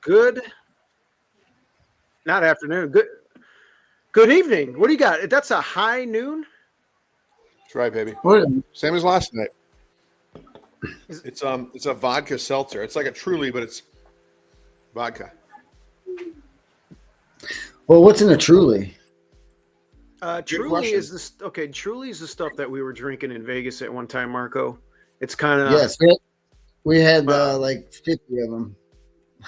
Good, not afternoon. Good evening. What do you got? That's a high noon. That's right, baby. What? Same as last night. It's a vodka seltzer. It's like a Truly, but it's vodka. Well, what's in a Truly? Truly is this okay? Truly is the stuff that we were drinking in Vegas at one time, Marco. It's kind of Yes, we had like 50 of them.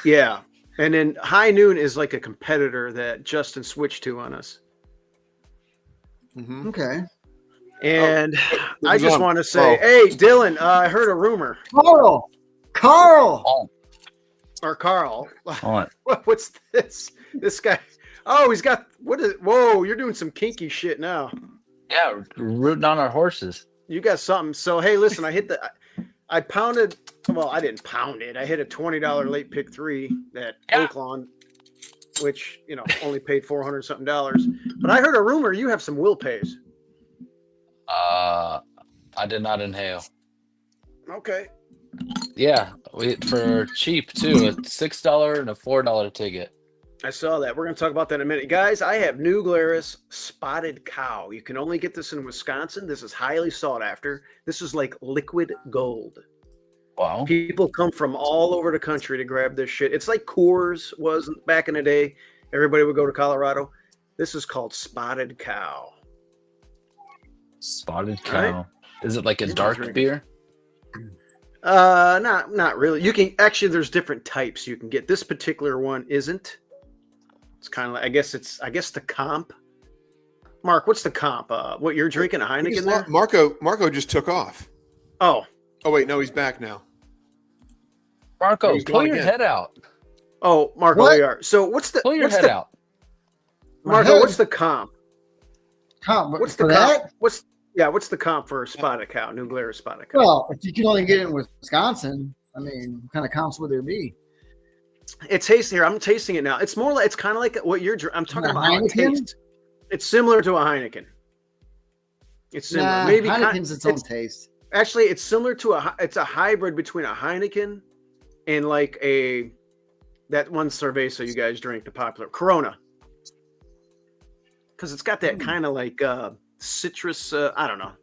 Yeah, and then High Noon is like a competitor that Justin switched to on us. Mm-hmm. Okay. And I just want to say, hey, Dylan, I heard a rumor. Carl. Or Carl. What? What's this? This guy. Oh, he's got what is? Whoa, you're doing some kinky shit now. Yeah, rooting on our horses. You got something. So hey, listen, I pounded. Well, I didn't pound it. I hit a $20 late pick 3 at Oaklawn, which only paid $400 something. But I heard a rumor you have some will pays. I did not inhale. Okay. Yeah, for cheap too. A $6 and a $4 ticket. I saw that. We're going to talk about that in a minute. Guys, I have New Glarus Spotted Cow. You can only get this in Wisconsin. This is highly sought after. This is like liquid gold. Wow. People come from all over the country to grab this shit. It's like Coors was back in the day. Everybody would go to Colorado. This is called Spotted Cow. Spotted Cow. Right? Is it like a dark beer? Not really. You can actually, there's different types you can get. This particular one isn't. It's kind of like, I guess the comp. Mark, what's the comp? What you're drinking, a Heineken there? Marco just took off. Oh wait, no, he's back now. Marco, pull your head out. Oh, Marco, What? there you are. So what's the Pull your head out. Marco, what's the comp? What's the for comp? that? What's the comp for Spotted Cow, New Glarus Spotted Cow? Well, if you can only get it in Wisconsin, I mean, what kind of comps would there be? It tastes here. I'm tasting it now. It's more like, it's kind of like what you're. I'm talking about how it Heineken? tastes. It's similar to a Heineken. It's similar. Nah, Maybe Heineken's its own taste. Actually, it's similar to it's a hybrid between a Heineken and like that one Cerveza you guys drink, the popular Corona, because it's got that kind of like citrus. I don't know.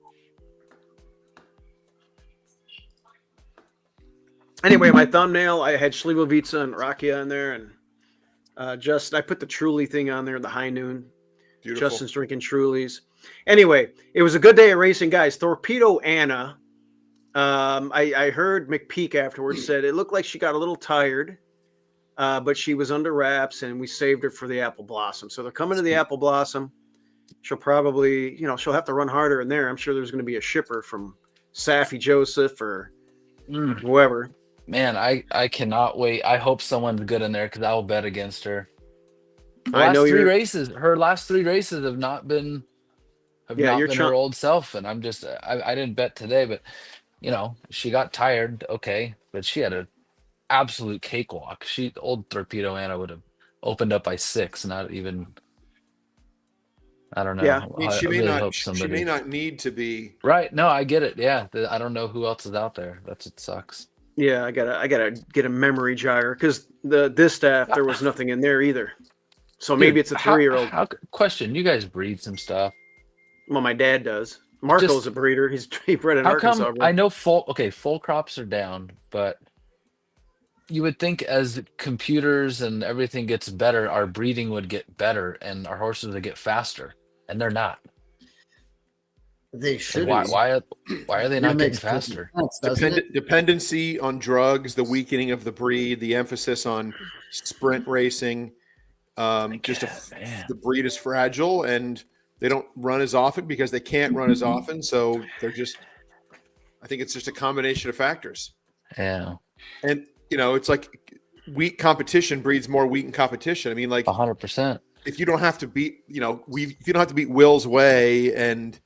Anyway, my thumbnail, I had Slivovica and Rakia in there, and I put the Truly thing on there, the High Noon. Beautiful. Justin's drinking Trulies. Anyway, it was a good day of racing, guys. Torpedo Anna. I heard McPeak afterwards said it looked like she got a little tired, but she was under wraps, and we saved her for the Apple Blossom. So they're coming to the Apple Blossom. She'll probably, she'll have to run harder in there. I'm sure there's going to be a shipper from Safi Joseph or whoever. Man, I cannot wait. I hope someone's good in there because I will bet against her. Her last three races have not been her old self, and I didn't bet today, but she got tired, okay, but she had an absolute cakewalk. Old Torpedo Anna would have opened up by 6, not even. I don't know. Yeah, I mean, she may not need to be right. No, I get it. Yeah, I don't know who else is out there. It sucks. Yeah, I gotta get a memory jogger because the distaff there was nothing in there either. So maybe it's a 3-year-old. Question: you guys breed some stuff? Well, my dad does. Marco's a breeder. He bred in Arkansas. I know full crops are down, but you would think as computers and everything gets better, our breeding would get better and our horses would get faster, and they're not. They should. Why are they not getting faster? Dependency on drugs, the weakening of the breed, the emphasis on sprint racing. The breed is fragile and they don't run as often because they can't run as often. So I think it's just a combination of factors. Yeah. And, it's like weak competition breeds more weak competition. I mean, like 100%. If you don't have to beat, if you don't have to beat Will's Way and,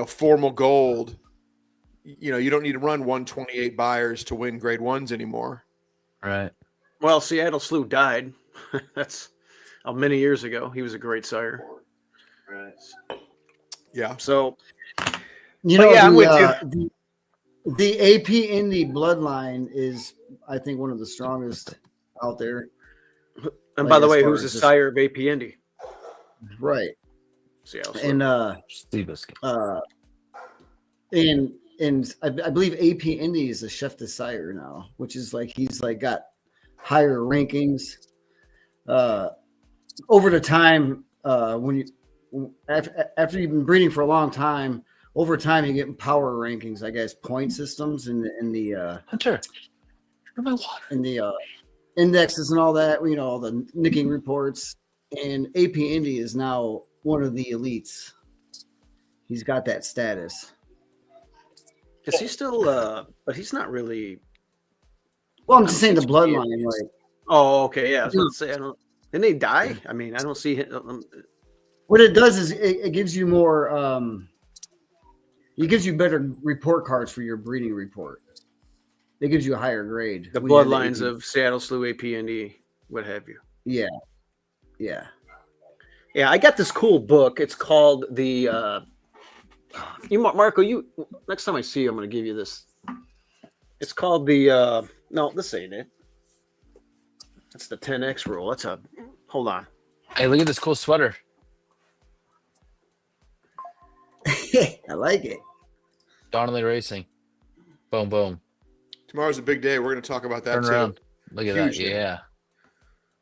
Formal Gold, you don't need to run 128 buyers to win grade 1s anymore. Right. Well, Seattle Slew died. That's many years ago. He was a great sire. Right. Yeah. So, I'm with you. The AP Indy bloodline is, I think, one of the strongest out there. And Like, by the as way, far who's the as just- sire of AP Indy? Right. Seattle And Stivo. and I believe AP Indy is a chef de sire now, which is like he's like got higher rankings. Over the time, after you've been breeding for a long time, over time you get power rankings, I guess, point systems in the Hunter, where's my water? in the indexes and all that. You know, all the nicking reports. And AP Indy is now one of the elites. He's got that status. Is he still? But he's not really. Well, I'm just saying the bloodline, like. Oh, okay, yeah. I was about to say, I don't. Didn't they die? I mean, I don't see him. What it does is it gives you more. It gives you better report cards for your breeding report. It gives you a higher grade. The when you have bloodlines AP. of Seattle Slew, AP&D, what have you. Yeah, yeah. Yeah, I got this cool book. It's called the. Marco, you next time I see you, I'm going to give you this. It's called the. No, this ain't it. That's the 10x rule. That's a. Hold on. Hey, look at this cool sweater. I like it. Donnelly Racing. Boom, boom. Tomorrow's a big day. We're going to talk about that Turn too. around. Look at that. Huge day. Yeah.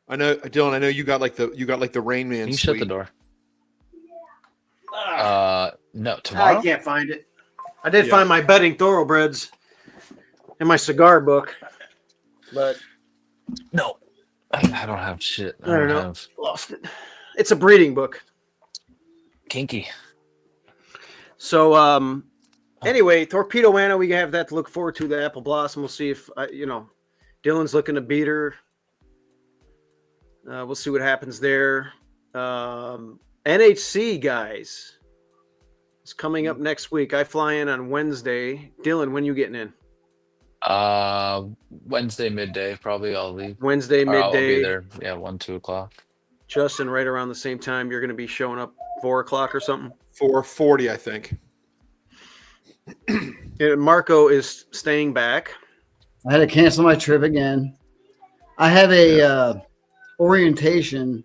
I know, Dylan. I know you got like the Rain Man. Can you suite. shut the door? No, I tomorrow. can't find it. I did find my betting thoroughbreds in my cigar book, but No, I don't have shit. I don't know. Have Lost it. It's a breeding book. kinky. So, anyway, Torpedo Anna, we have that to look forward to. The Apple Blossom. We'll see if Dylan's looking to beat her. We'll see what happens there. NHC guys, it's coming up next week. I fly in on Wednesday. Dylan, when you getting in? Wednesday midday, probably. I'll leave. Wednesday Or I'll midday. be there. Yeah, 1-2 o'clock. Justin, right around the same time. You're going to be showing up 4 o'clock or something. 4:40, I think. And Marco is staying back. I had to cancel my trip again. I have a orientation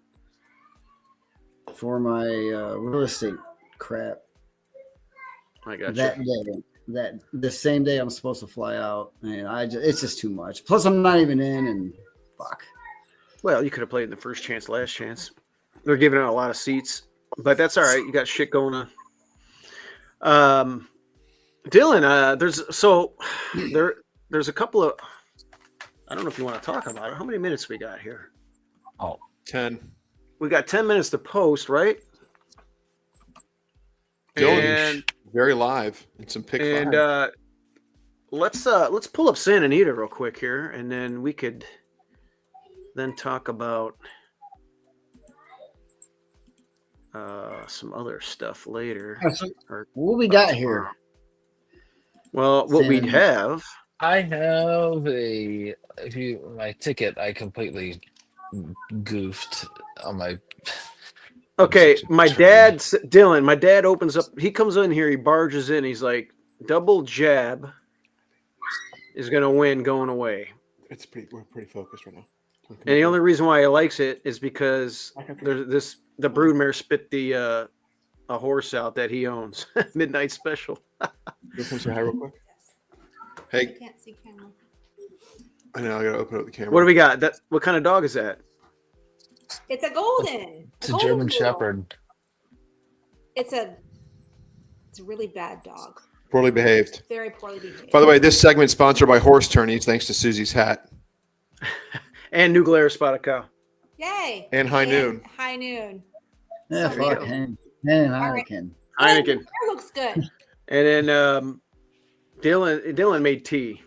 for my real estate crap I got that you. day. That the same day I'm supposed to fly out, and it's just too much. Plus, I'm not even in, and fuck. Well, you could have played in the first chance, last chance. They're giving out a lot of seats, but that's all right. You got shit going on. Dylan, there's a couple of. I don't know if you want to talk about it. How many minutes we got here? 10. We got 10 minutes to post, right? Dylan, And very live. And some pick and five. let's pull up Santa Anita real quick here, and then we could then talk about some other stuff later. So Or, what we got here? well, what we'd Santa have. I have my ticket. I completely goofed on my. Okay, my dad, Dylan, my dad opens up. He comes in here. He barges in. He's like, double jab is going to win going away. We're pretty focused right now. And the only reason why he likes it is because the broodmare spit a horse out that he owns. Midnight special. Come say hi real quick. Hey, Can't see camera. I know I gotta open up the camera. What do we got? What kind of dog is that? It's a golden. It's a golden German poodle. Shepherd. It's a really bad dog. Poorly behaved. Very poorly behaved. By the way, this segment sponsored by Horse Tourneys, thanks to Susie's hat. And New Glarus Spotted Cow. Yay. And High Noon. High noon. Yeah, So fuck cute. him. All right. Heineken. Heineken. Your hair looks good. And then Dylan made tea.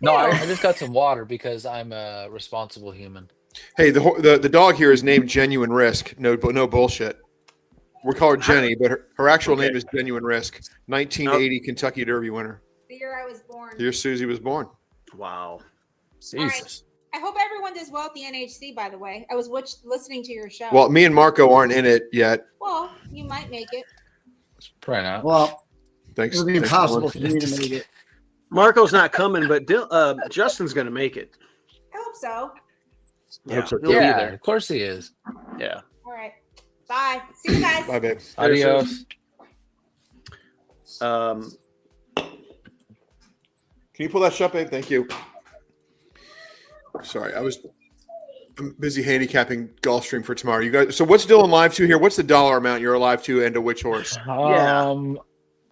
No, Ew. I just got some water because I'm a responsible human. Hey, the dog here is named Genuine Risk. No bullshit. We call her Jenny, but her actual name is Genuine Risk. 1980 Kentucky Derby winner. The year I was born. The year Susie was born. Wow. Jesus. I hope everyone does well at the NHC, by the way. I was listening to your show. Well, me and Marco aren't in it yet. Well, you might make it. Probably not. Well, Thanks. it would be thanks, impossible Dylan. for me to make it. Marco's not coming, but Justin's going to make it. I hope so. Yeah, hope so, he'll too. be Yeah, there. of course he is. Yeah. All right. Bye. See you guys. Bye, babe. Adios. Can you pull that shut, babe? Thank you. Sorry, I'm busy handicapping Gulfstream for tomorrow. You guys. So what's Dylan live to here? What's the dollar amount you're alive to, and to which horse?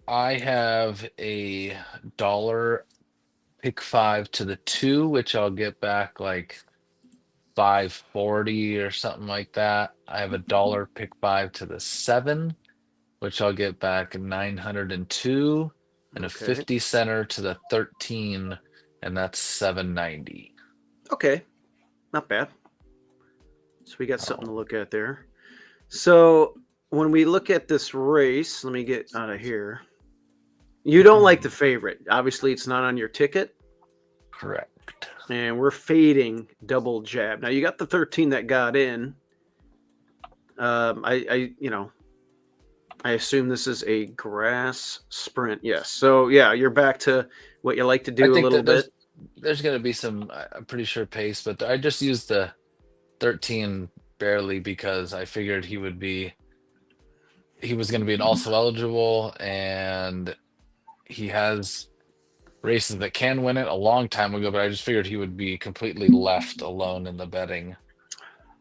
I have a dollar pick 5 to the 2, which I'll get back like 540 or something like that. I have a dollar pick 5 to the 7, which I'll get back 902, and a 50 center to the 13, and that's 790. Okay, not bad. So we got something to look at there. So when we look at this race, let me get out of here. You don't like the favorite. Obviously, it's not on your ticket. Correct. And we're fading Double Jab. Now you got the 13 that got in. I assume this is a grass sprint. Yes. So yeah, you're back to what you like to do a little bit. There's going to be some, I'm pretty sure, pace, but I just used the 13 barely because I figured he was going to be an also eligible, and he has races that can win it a long time ago, but I just figured he would be completely left alone in the betting.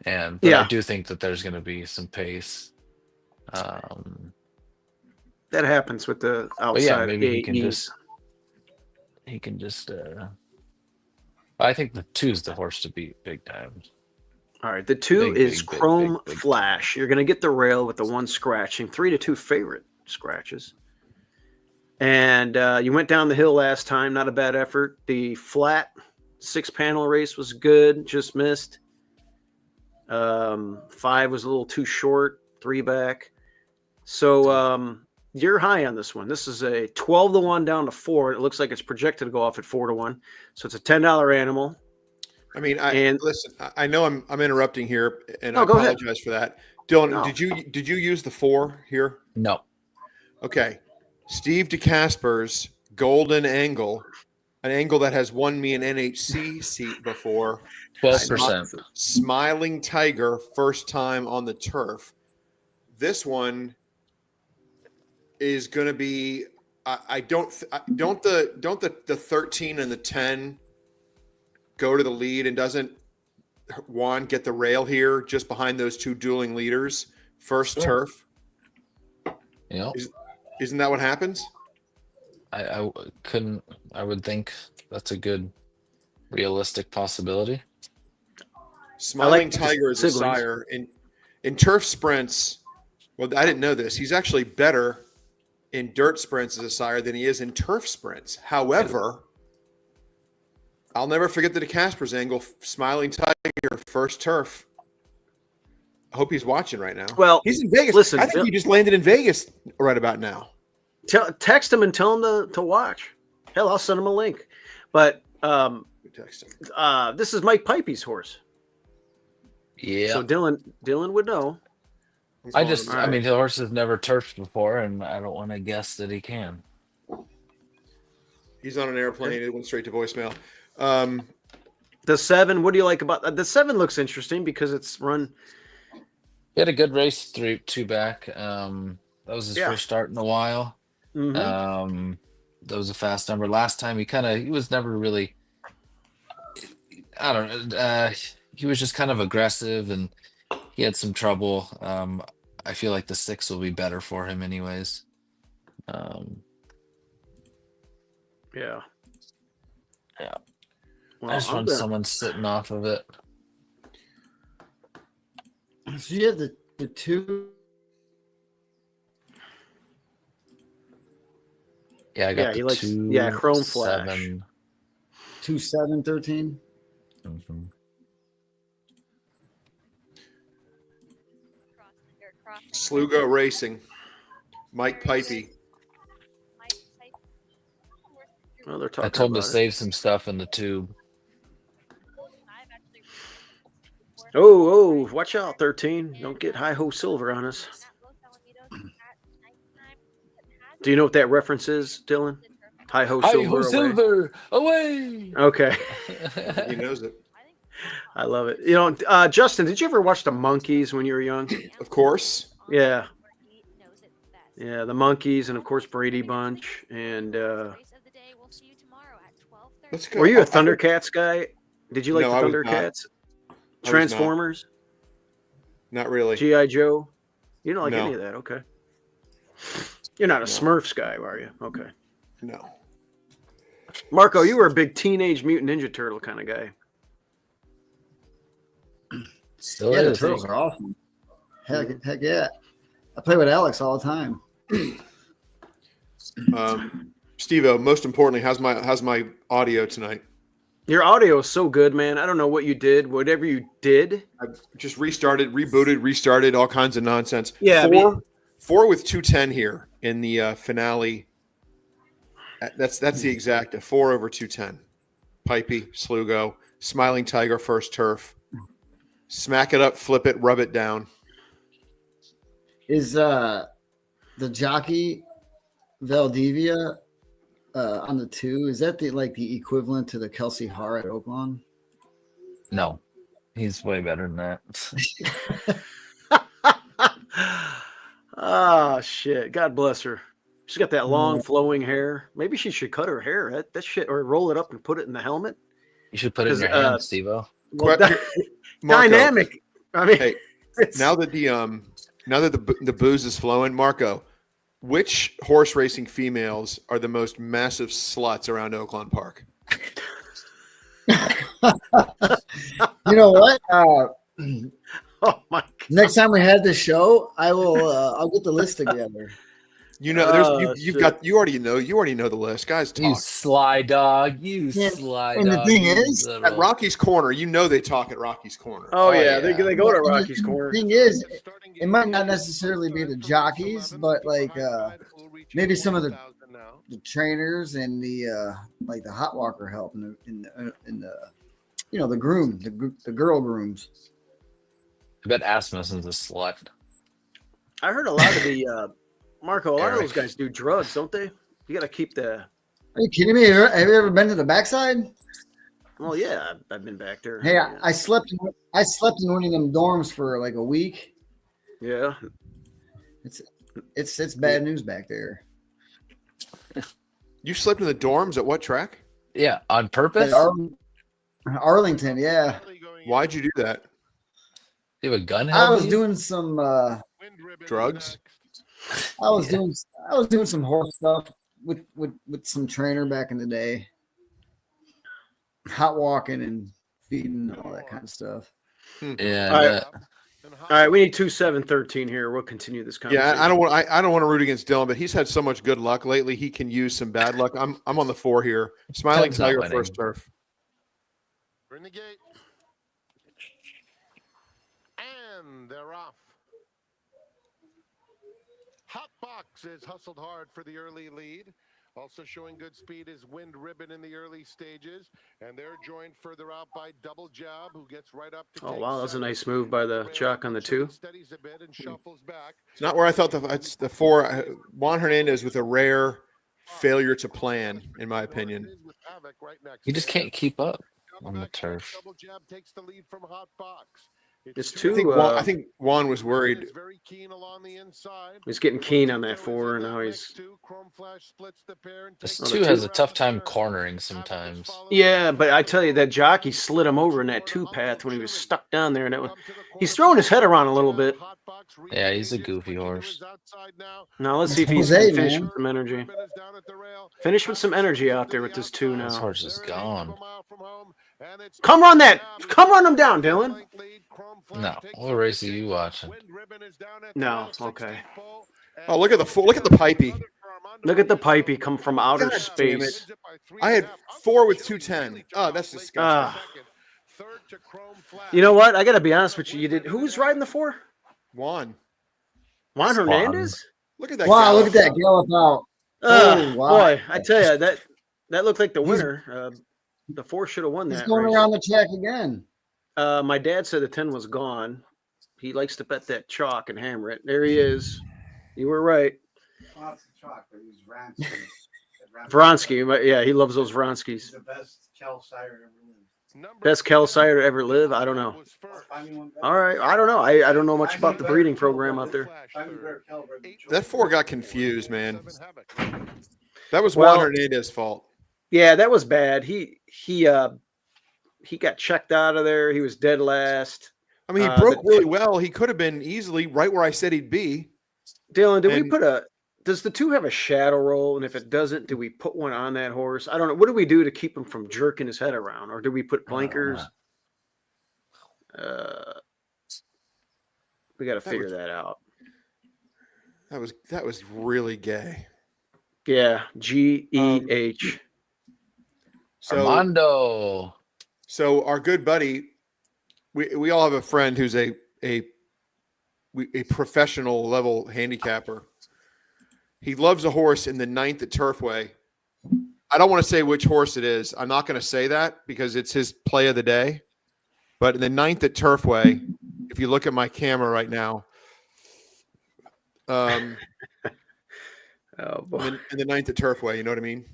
But I do think that there's going to be some pace. That happens with the outside. Yeah, maybe he can just I think the 2 is the horse to beat big time. All right, the 2 is Chrome Flash. You're going to get the rail with the 1 scratching, 3 to 2 favorite scratches. And you went down the hill last time, not a bad effort. The flat 6-panel race was good, just missed. 5 was a little too short, 3 back. So you're high on this one. This is a 12 to 1 down to 4. It looks like it's projected to go off at 4 to 1. So it's a $10 animal. I mean, listen. I know I'm interrupting here, and I apologize apologize for that. Dylan, did you use the 4 here? No. Okay. Steve DeCasper's Golden Angle, an angle that has won me an NHC seat before. 12%. Smiling Tiger, first time on the turf. This one is going to be. Don't the 13 and the 10 go to the lead, and doesn't Juan get the rail here just behind those 2 dueling leaders? First turf. Yeah. Isn't that what happens? I would think that's a good realistic possibility. Smiling Tiger is a sire in turf sprints. Well, I didn't know this. He's actually better in dirt sprints as a sire than he is in turf sprints. However, I'll never forget the DeCasper's angle. Smiling Tiger, first turf. I hope he's watching right now. Well, he's in Vegas. Listen, I think he just landed in Vegas right about now. Text him and tell him to watch. Hell, I'll send him a link. But Text him. This is Mike Pipey's horse. Yeah. So Dylan would know. I mean, the horse has never turfed before, and I don't want to guess that he can. He's on an airplane. It went straight to voicemail. The 7, what do you like about the 7? Looks interesting because it's run. He had a good race 2 back. That was his first start in a while. Mm-hmm. That was a fast number. Last time he was never really, I don't know. He was just kind of aggressive, and he had some trouble. I feel like the 6 will be better for him anyways. Yeah. Well, I just want someone sitting off of it. So you have the 2. Yeah, I got the 2. Chrome Flash. 7. 2, 7, 13. Mm-hmm. Slugo Racing. Mike Pipey. Well, they're talking. I told him to about it. save some stuff in the tube. Oh, watch out, 13. Don't get Hi-Ho Silver on us. Do you know what that reference is, Dylan? Hi ho Hi silver ho away. silver away. Okay. He knows it. I love it. Justin, did you ever watch the Monkees when you were young? Of course. Yeah. Yeah, the Monkees and of course Brady Bunch. And Let's go. were you a Thundercats guy? Did you like No, the I was not. Thundercats? I was Transformers? Not really. G.I. Joe? You don't like No. any of that, okay. You're not a Smurfs guy, are you? Okay. No. Marco, you were a big Teenage Mutant Ninja Turtle kind of guy. Still Yeah, the is. turtles are awesome. Heck yeah. I play with Alex all the time. Stivo, most importantly, how's my audio tonight? Your audio is so good, man. I don't know what you did. Whatever you did. I just restarted, all kinds of nonsense. Yeah. Four with 210 here in the finale. That's the exact 4 over 210. Pipey, Slugo, Smiling Tiger, first turf. Smack it up, flip it, rub it down. Is the jockey Valdivia on the 2? Is that the equivalent to the Kelsey Har at Oaklawn? No, he's way better than that. Oh shit! God bless her. She's got that long flowing hair. Maybe she should cut her hair. That shit, or roll it up and put it in the helmet. You should put it in your hand, Steve-O. Well, Marco, dynamic. I mean, hey, now that the booze is flowing, Marco, which horse racing females are the most massive sluts around Oaklawn Park? You know what? oh my God. Next time we have this show, I'll get the list together. You know, you already know the list, guys. Talk. You sly dog, sly and dog. the thing is, at Rocky's Corner, they talk at Rocky's Corner. Oh yeah, they go to Rocky's Corner. The thing is, it might not necessarily be the jockeys, but maybe some of the trainers and the the hot walker help in the the groom, the girl grooms. I bet Asmussen's a slut. I heard a lot of the Marco. A lot of those guys do drugs, don't they? You got to keep the. Are you kidding me? Have you ever been to the backside? Well, yeah, I've been back there. Hey, yeah. I slept in one of them dorms for like a week. Yeah, it's bad news back there. You slept in the dorms at what track? Yeah, on purpose. Arlington, yeah. Why'd you do that? You have a gun? I was doing some drugs. I was doing some horse stuff with some trainer back in the day. Hot walking and feeding and all that kind of stuff. Yeah. All right, we need 2-7-13 here. We'll continue this conversation. Yeah, I don't want to root against Dylan, but he's had so much good luck lately. He can use some bad luck. I'm on the 4 here. Smiling Tiger, first turf. We're in the gate. And they're off. Hot Box is hustled hard for the early lead. Also showing good speed is Wind Ribbon in the early stages. And they're joined further out by Double Jab, who gets right up to. Oh, wow. That was a nice move by the jock on the 2. Steadies a bit and shuffles back. It's not where I thought it's the 4. Juan Hernandez with a rare failure to plan, in my opinion. He just can't keep up on the turf. Double Jab takes the lead from Hot Box. It's 2. I think Juan was worried. He's getting keen on that 4, and now he's. This 2 has a tough time cornering sometimes. Yeah, but I tell you, that jockey slid him over in that 2 path when he was stuck down there, and he's throwing his head around a little bit. Yeah, he's a goofy horse. Now let's see if he's finished with some energy. Finish with some energy out there with this 2 now. This horse is gone. Come run him down, Dylan. No, what race are you watching? No, okay. Oh, look at the pipey. Look at the pipey come from outer space. I had 4 with 210. Oh, that's disgusting. You know what? I got to be honest with you. You did. Who was riding the 4? Juan Hernandez. Look at that. Wow, look at that gallop out. Oh, wow. Boy, I tell you that looked like the winner. The 4 should have won that. He's going race. around the track again. My dad said the 10 was gone. He likes to bet that chalk and hammer it. There he is. You were right. Lots of chalk, but he was rancid. Vronsky. Yeah, he loves those Vronskis. The best cow sire ever lived. Best cow sire to ever live. I don't know. All right, I don't know. I don't know much about the breeding program out there. That 4 got confused, man. That was Juan Hernandez's fault. Yeah, that was bad. He got checked out of there. He was dead last. I mean, he broke really well. He could have been easily right where I said he'd be. Dylan, does the 2 have a shadow roll? And if it doesn't, do we put one on that horse? I don't know. What do we do to keep him from jerking his head around? Or do we put blinkers? We got to figure that out. That was really gay. Yeah, GEH. Armando. So our good buddy, we all have a friend who's a professional level handicapper. He loves a horse in the 9th at Turfway. I don't want to say which horse it is. I'm not going to say that because it's his play of the day. But in the 9th at Turfway, if you look at my camera right now, in the 9th at Turfway, you know what I mean?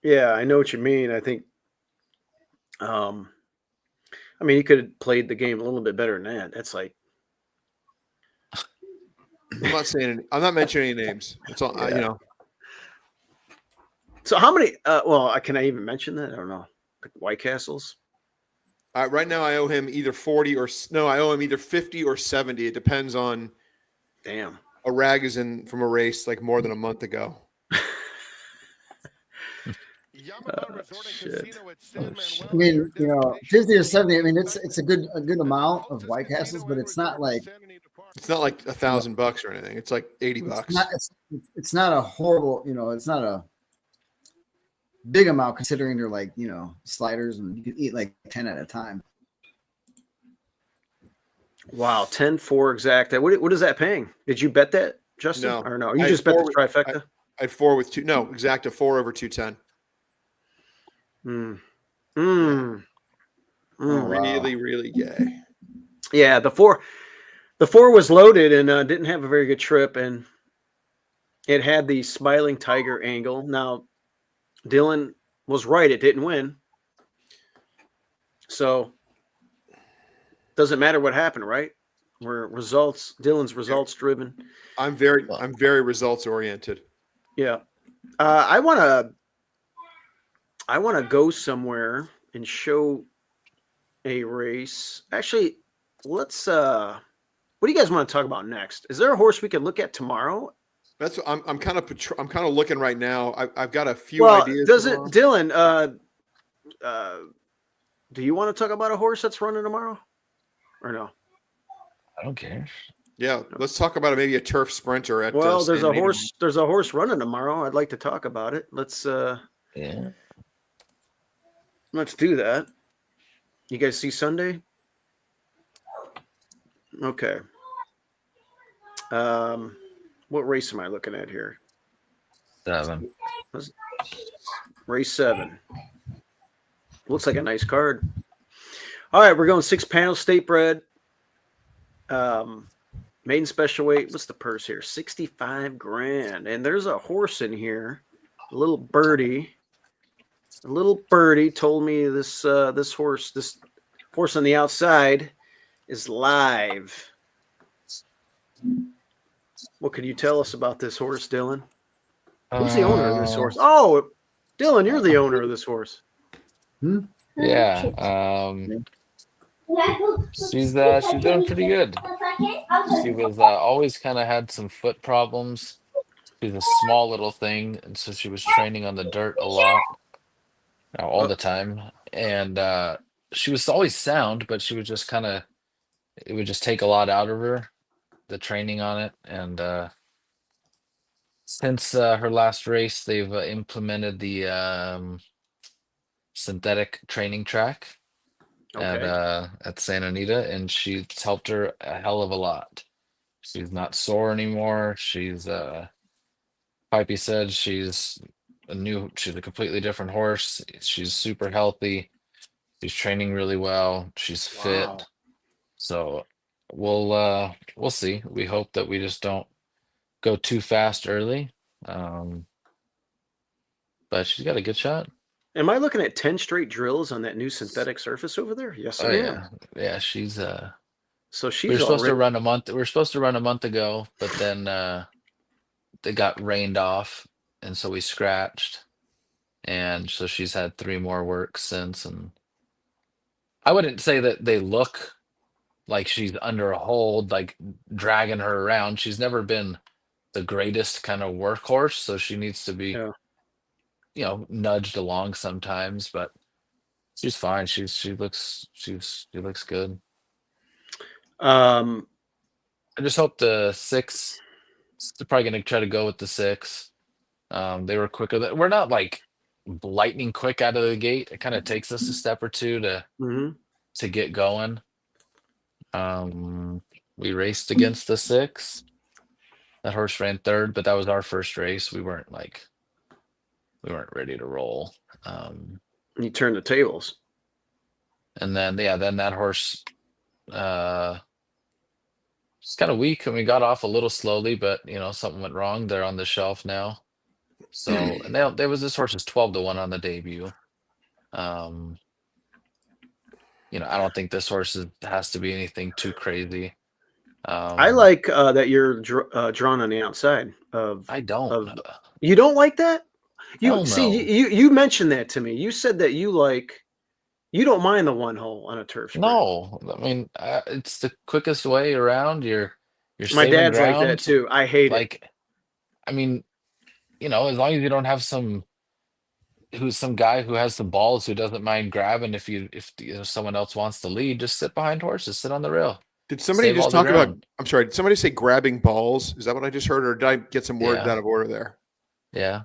Yeah, I know what you mean. I think, he could have played the game a little bit better than that. That's like, I'm not mentioning any names. It's all, yeah. So how many? Can I even mention that? I don't know. Like White Castles. Right now, I owe him either 40 or no. I owe him either 50 or 70. It depends on. Damn. A rag is in from a race like more than a month ago. Shit. I mean, 50 or 70. I mean, it's a good amount of White Castles, but it's not like $1,000 or anything. It's like $80. It's not a horrible. It's not a big amount considering they're like sliders and you can eat like 10 at a time. Wow, 10-4 exact. What is that paying? Did you bet that, Justin? No. Or no? You just bet the trifecta? I had 4 with 2. No, exacta 4 over 210. Really, really gay. Yeah, the 4 was loaded and didn't have a very good trip, and it had the smiling tiger angle. Now, Dylan was right; it didn't win. So doesn't matter what happened, right? We're Dylan's results driven. I'm very results oriented. Yeah. I want to go somewhere and show a race. Actually, let's what do you guys want to talk about next? Is there a horse we could look at tomorrow? That's what I'm kind of looking right now. I've got a few ideas. Dylan, do you want to talk about a horse that's running tomorrow? Or no? I don't care. Yeah, let's talk about maybe a turf sprinter at. There's a horse. There's a horse running tomorrow. I'd like to talk about it. Let's. Yeah. Let's do that. You guys see Sunday? Okay. What race am I looking at here? 7. Race 7. Looks like a nice card. All right, we're going 6 panel state bred. Maiden special weight. What's the purse here? $65,000. And there's a horse in here. A little birdie told me this horse on the outside is live. What can you tell us about this horse, Dylan? Who's the owner of this horse? Oh, Dylan, you're the owner of this horse. Yeah. She's doing pretty good. She was always kind of had some foot problems. She's a small little thing, and so she was training on the dirt a lot, all the time. And she was always sound, but she was just it would just take a lot out of her, the training on it. And since her last race, they've implemented the synthetic training track at Santa Anita, and she's helped her a hell of a lot. She's not sore anymore. She's Pipey said she's a completely different horse. She's super healthy. She's training really well. She's fit. Wow. So we'll see. We hope that we just don't go too fast early. But but she's got a good shot. Am I looking at 10 straight drills on that new synthetic surface over there? Yes, I am. Yeah. She's So she's we were supposed to already. run a month. We were supposed to run a month ago, but then they got rained off, and so we scratched. And so she's had 3 more works since, and I wouldn't say that they look like she's under a hold, like dragging her around. She's never been the greatest kind of workhorse, so she needs to be, nudged along sometimes, but she's fine. She looks good. I just hope the 6. They're probably gonna try to go with the 6. They were quicker. We're not like lightning quick out of the gate. It kind of takes us a step or two to get going. We raced against the 6. That horse ran 3rd, but that was our first race. We weren't ready to roll. You turn the tables. And then then that horse it's kind of weak, and we got off a little slowly, but something went wrong. They're on the shelf now. So, and this horse is 12-1 on the debut. I don't think this horse has to be anything too crazy. I like that you're drawn on the outside of. I don't. You don't like that? Hell See, no. you mentioned that to me. You said that you don't mind the 1 hole on a turf sprint. No, I mean it's the quickest way around. You're My saving dad's ground. like that too. I hate it. I mean, as long as you don't have some guy who has some balls who doesn't mind grabbing if someone else wants to lead, just sit behind horses, sit on the rail. Did somebody just talk about? I'm sorry. Did somebody say grabbing balls? Is that what I just heard, or did I get some words out of order there? Yeah.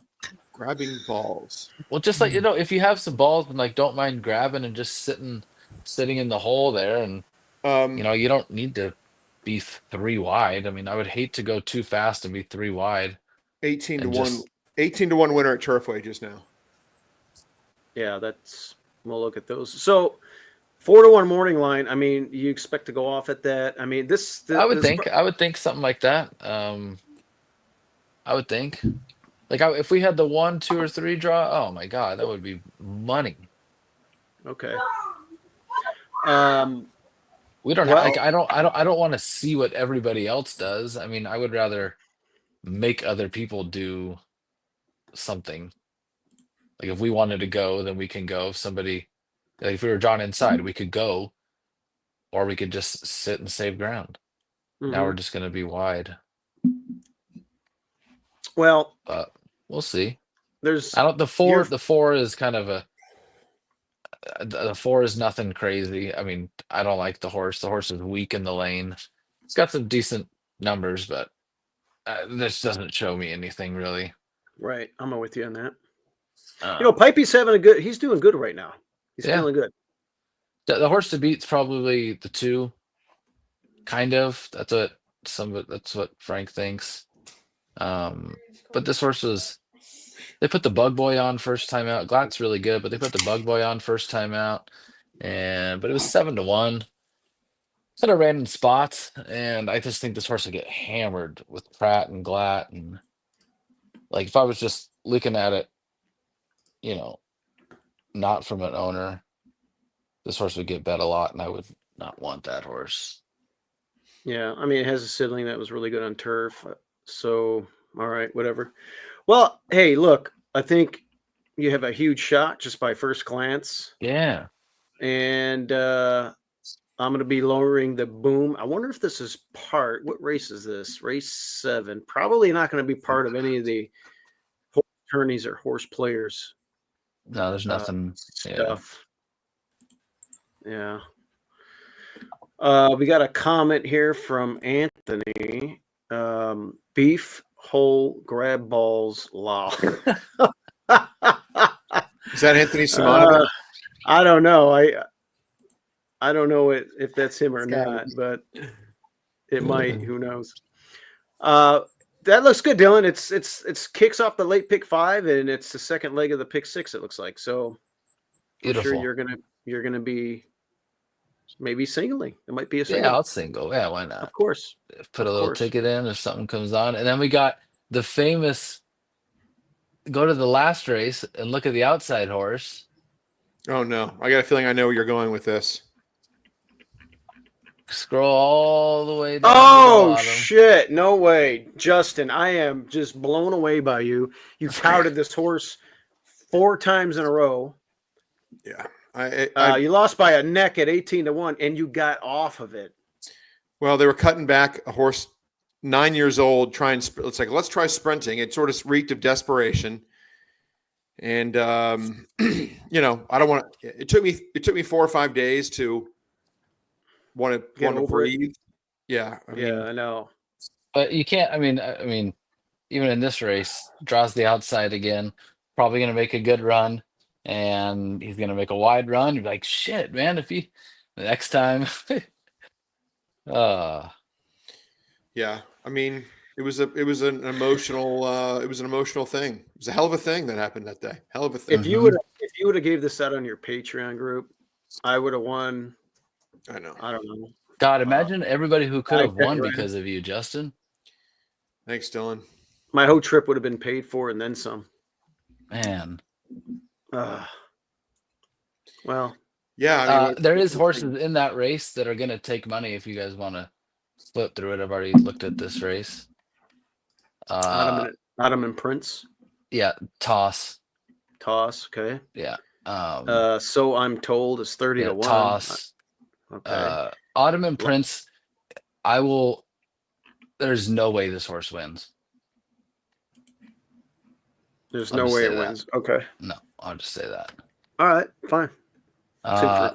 Grabbing balls. Well, just like if you have some balls and don't mind grabbing and just sitting in the hole there, and you don't need to be 3 wide. I mean, I would hate to go too fast and be 3 wide. 18-1. 18-1 winner at Turfway just now. Yeah, we'll look at those. So 4-1 morning line. I mean, you expect to go off at that? I mean, I would think something like that. I would think. If we had the 1, 2, or 3 draw, oh my God, that would be money. Okay. We don't have. I don't want to see what everybody else does. I mean, I would rather make other people do something. Like if we wanted to go, then we can go. If we were drawn inside, we could go, or we could just sit and save ground. Now we're just going to be wide. Well, we'll see. The 4 is kind of the 4 is nothing crazy. I mean, I don't like the horse. The horse is weak in the lane. It's got some decent numbers, but this doesn't show me anything really. Right. I'm with you on that. Pipey's he's doing good right now. He's feeling good. The horse to beat's probably the 2. Kind of. That's what Frank thinks. But this horse they put the Bug Boy on first time out. Glatt's really good, but they put the Bug Boy on first time out. But it was 7-1. Kind of ran in spots, and I just think this horse will get hammered with Pratt and Glatt. And if I was just looking at it, not from an owner, this horse would get bet a lot, and I would not want that horse. Yeah, I mean, it has a sibling that was really good on turf. So, all right, whatever. Well, hey, look, I think you have a huge shot just by first glance. Yeah. And I'm going to be lowering the boom. I wonder if this is what race is this? Race 7. Probably not going to be part of any of the horse attorneys or horse players. No, there's nothing. Stuff. Yeah. We got a comment here from Anthony. Beef hole grab balls law. Is that Anthony Simona? I don't know. I don't know if that's him or not, but it might. Who knows? That looks good, Dylan. It's kicks off the late pick 5, and it's the second leg of the pick 6. It looks like so. Beautiful. I'm sure you're gonna be maybe singling. It might be a single. Yeah, I'll single. Yeah, why not? Of course. Put a little ticket in if something comes on, and then we got the famous go to the last race and look at the outside horse. Oh no, I got a feeling I know where you're going with this. Scroll all the way down to the Oh bottom. shit! No way, Justin. I am just blown away by you. You touted this horse 4 times in a row. Yeah, you lost by a neck at 18-1, and you got off of it. Well, they were cutting back a horse 9 years old. It's like, let's try sprinting. It sort of reeked of desperation. And you know, I don't want to. It took me 4 or 5 days to want to breathe. Yeah, I know. But you can't. I mean, even in this race, draws the outside again. Probably going to make a good run, and he's going to make a wide run. You're like, shit, man. If he the next time, yeah. I mean, it was an emotional thing. It was a hell of a thing that happened that day. Hell of a thing. If you would have gave this out on your Patreon group, I would have won. I know. I don't know. God, imagine everybody who could have won right. because of you, Justin. Thanks, Dylan. My whole trip would have been paid for and then some. Man. Well. Yeah. I mean, there is horses in that race that are going to take money if you guys want to flip through it. I've already looked at this race. Ottoman and Prince. Yeah, Toss. Okay. Yeah. So I'm told is 30-1. Toss. Okay. Ottoman Prince, there's no way this horse wins. There's no way it wins. Okay. No, I'll just say that. All right, fine. So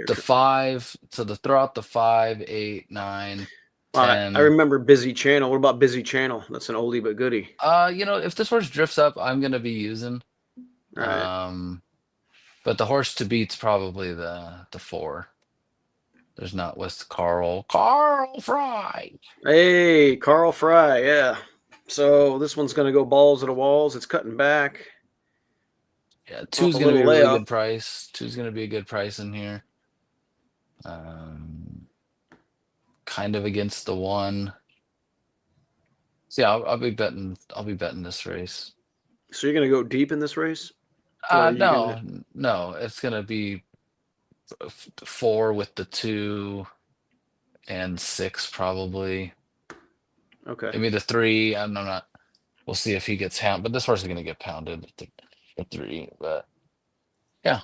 the 5, so the throw out the 5, 8, 9, 10. I remember Busy Channel. What about Busy Channel? That's an oldie but goodie. You know, if this horse drifts up, I'm gonna be using. Right. But the horse to beat's probably the 4. There's not with Carl Fry. Hey, Carl Fry, yeah. So this one's going to go balls to the walls. It's cutting back. Yeah, 2's going to be a really good price. 2's going to be a good price in here. Kind of against the 1. So yeah, I'll be betting this race. So you're going to go deep in this race? No, it's going to be 4 with the 2 and 6 probably. Okay. Maybe the 3. I'm not. We'll see if he gets hounded. But this horse is going to get pounded at the 3. But yeah.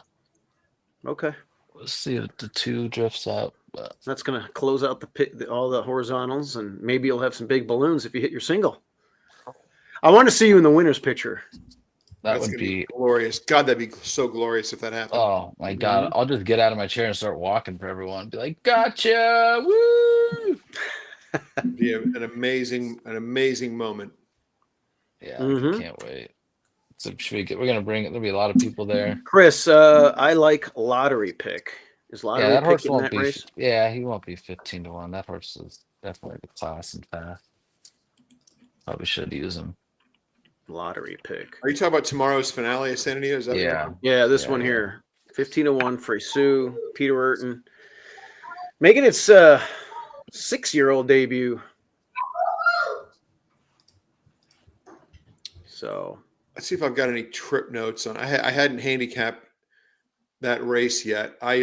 Okay. We'll see if the 2 drifts up. But that's going to close out all the horizontals, and maybe you'll have some big balloons if you hit your single. I want to see you in the winner's picture. That would be glorious. God, that'd be so glorious if that happened. Oh my God. Mm-hmm. I'll just get out of my chair and start walking for everyone. Be like, gotcha. Woo! Be an amazing moment. Yeah, I can't wait. So we're gonna bring it. There'll be a lot of people there. Chris, I like Lottery Pick. Is Lottery that horse Pick in that race? Yeah, he won't be 15-1. That horse is definitely the class and fast. Probably should use him. Lottery Pick. Are you talking about tomorrow's finale of Sanity? Is that this one here? 15-1 for Sue, Peter Urton, making its 6-year-old debut. So let's see if I've got any trip notes on. I hadn't handicapped that race yet. I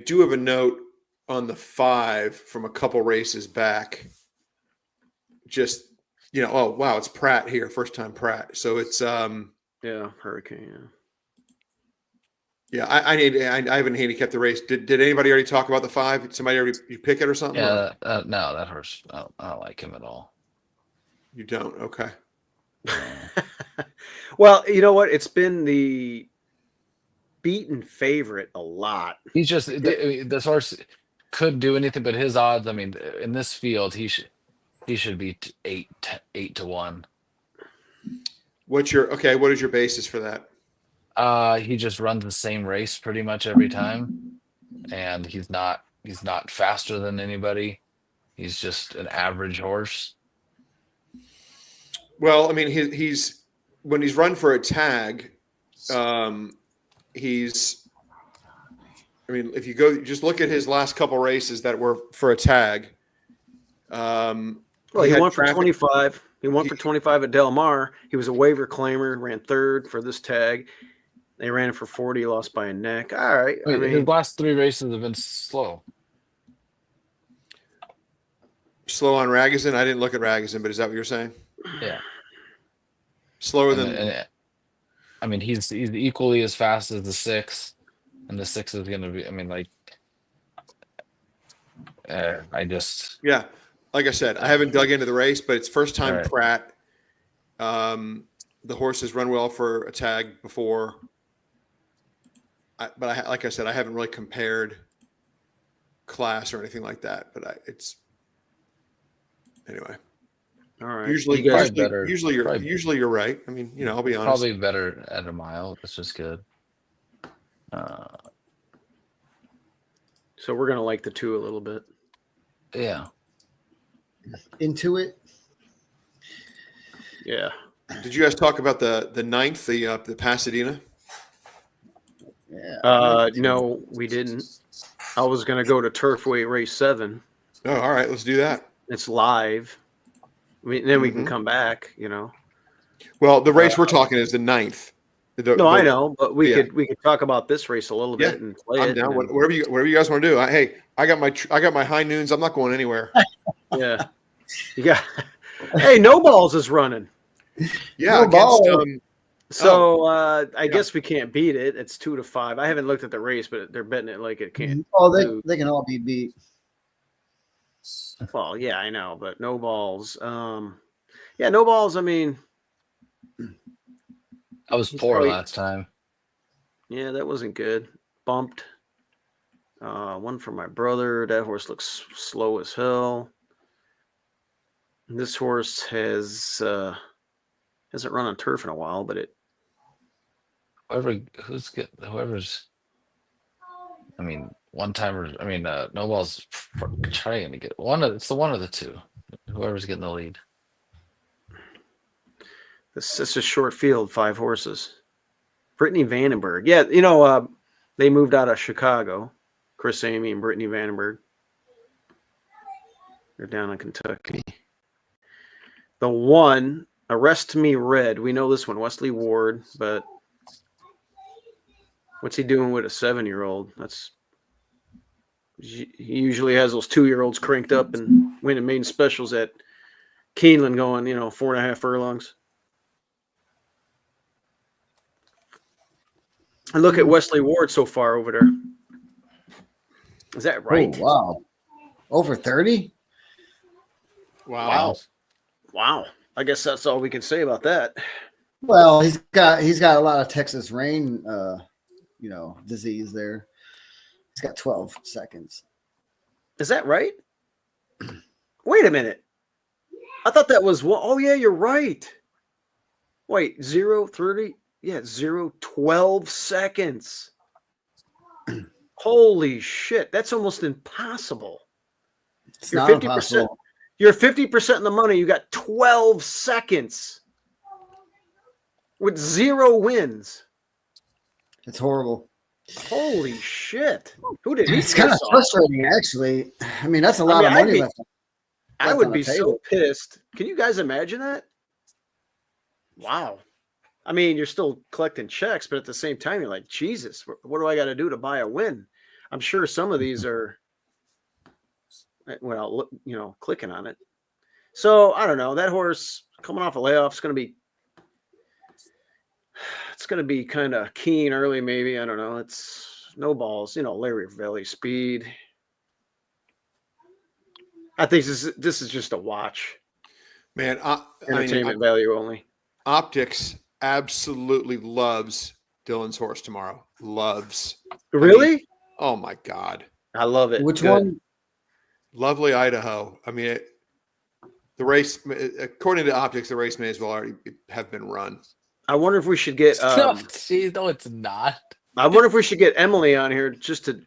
do have a note on the 5 from a couple races back. Just oh wow, it's Pratt here, first time Pratt. So it's Hurricane. Yeah, I haven't handicapped the race. Did anybody already talk about the 5? Did somebody already pick it or something? Yeah, no, that horse. I don't like him at all. You don't? Okay. Well, you know what? It's been the beaten favorite a lot. He's just this horse could do anything, but his odds. I mean, in this field, he should be 8-1. What is your basis for that? He just runs the same race pretty much every time, and he's not faster than anybody. He's just an average horse. Well, I mean, he's when he's run for a tag, if you go just look at his last couple races that were for a tag. Well, he won for 25. He won for 25 at Del Mar. He was a waiver claimer, ran third for this tag. They ran him for 40, lost by a neck. All right. Wait, his last 3 races have been slow. Slow on Ragozin? I didn't look at Ragozin, but is that what you're saying? Yeah. Slower than. I mean, he's equally as fast as the 6, and the 6 is going to be. I mean, like, I just. Yeah, like I said, I haven't dug into the race, but it's first time Right. Pratt. The horse has run well for a tag before, but like I said, I haven't really compared class or anything like that. But it's anyway. All right. Usually you're right. I mean, I'll be honest. Probably better at a mile. That's just good. So we're gonna like the 2 a little bit. Yeah. Into it. Yeah. Did you guys talk about the 9th, the Pasadena? Yeah. No, we didn't. I was gonna go to Turfway race 7. Oh, all right. Let's do that. It's live. Then we can come back. Well, the race we're talking is the 9th. I know, but we could talk about this race a little bit and play I'm it. down. Whatever you guys want to do. I got my high noons. I'm not going anywhere. Yeah. You got. Hey, No Balls is running. Yeah. I guess we can't beat it. It's 2-5. I haven't looked at the race, but they're betting it like it can't. Oh, they can all be beat. Well, yeah, I know, but No Balls. No Balls. I mean, I was poor last time. Yeah, that wasn't good. Bumped. One for my brother. That horse looks slow as hell. This horse hasn't run on turf in a while, but whoever's. I mean, one timers. I mean, No Ball's trying to get one. It's the one of the 2. Whoever's getting the lead. This is a short field, 5 horses. Brittany Vandenberg. Yeah, they moved out of Chicago. Chris Amy and Brittany Vandenberg. They're down in Kentucky. The 1, Arrest Me Red. We know this one, Wesley Ward, but what's he doing with a 7-year-old? He usually has those 2-year-olds cranked up and winning main specials at Keeneland going, 4.5 furlongs. And look at Wesley Ward so far over there. Is that right? Oh, wow. Over 30? Wow. I guess that's all we can say about that. Well, he's got a lot of Texas rain, disease there. He's got 12 seconds. Is that right? Wait a minute. I thought that was one. Oh, yeah, you're right. Wait, 0:30? Yeah, 0:12 seconds. Holy shit. That's almost impossible. It's You're not 50%. impossible. You're 50% in the money. You got 12 seconds with 0 wins. It's horrible. Holy shit. Who did he It's kind of frustrating, actually. I mean, that's a lot of money left. I would be so pissed. Can you guys imagine that? Wow. I mean, you're still collecting checks, but at the same time, you're like, Jesus, what do I got to do to buy a win? I'm sure some of these are, clicking on it. So I don't know. That horse coming off a layoff is going to be kind of keen early, maybe. I don't know. It's No Balls, Larry Valley speed. I think this is just a watch. Man, entertainment value only. Optics absolutely loves Dylan's horse tomorrow. Loves. Really? Oh my God. I love it. Which one? Lovely Idaho. I mean, the race, according to Optics, the race may as well already have been run. I wonder if we should get. No, it's not. I wonder if we should get Emily on here just to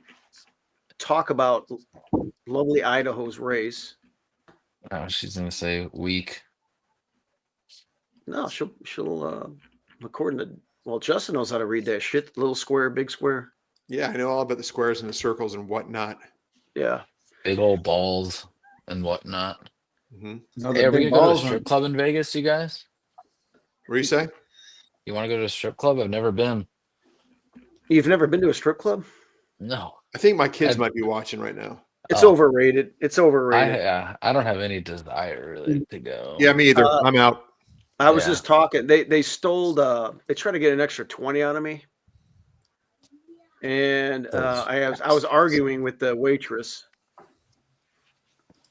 talk about lovely Idaho's race. Oh, she's gonna say weak. No, she'll according to Justin knows how to read that shit. Little square, big square. Yeah, I know all about the squares and the circles and whatnot. Yeah. Big old balls and whatnot. Mm-hmm. Hey, are we gonna go to a strip club in Vegas, you guys? What do you say? You want to go to a strip club? I've never been. You've never been to a strip club? No. I think my kids might be watching right now. It's overrated. It's overrated. I don't have any desire really to go. Yeah, me either. I'm out. I was just talking. They stole. They tried to get an extra 20 out of me, and I was arguing with the waitress.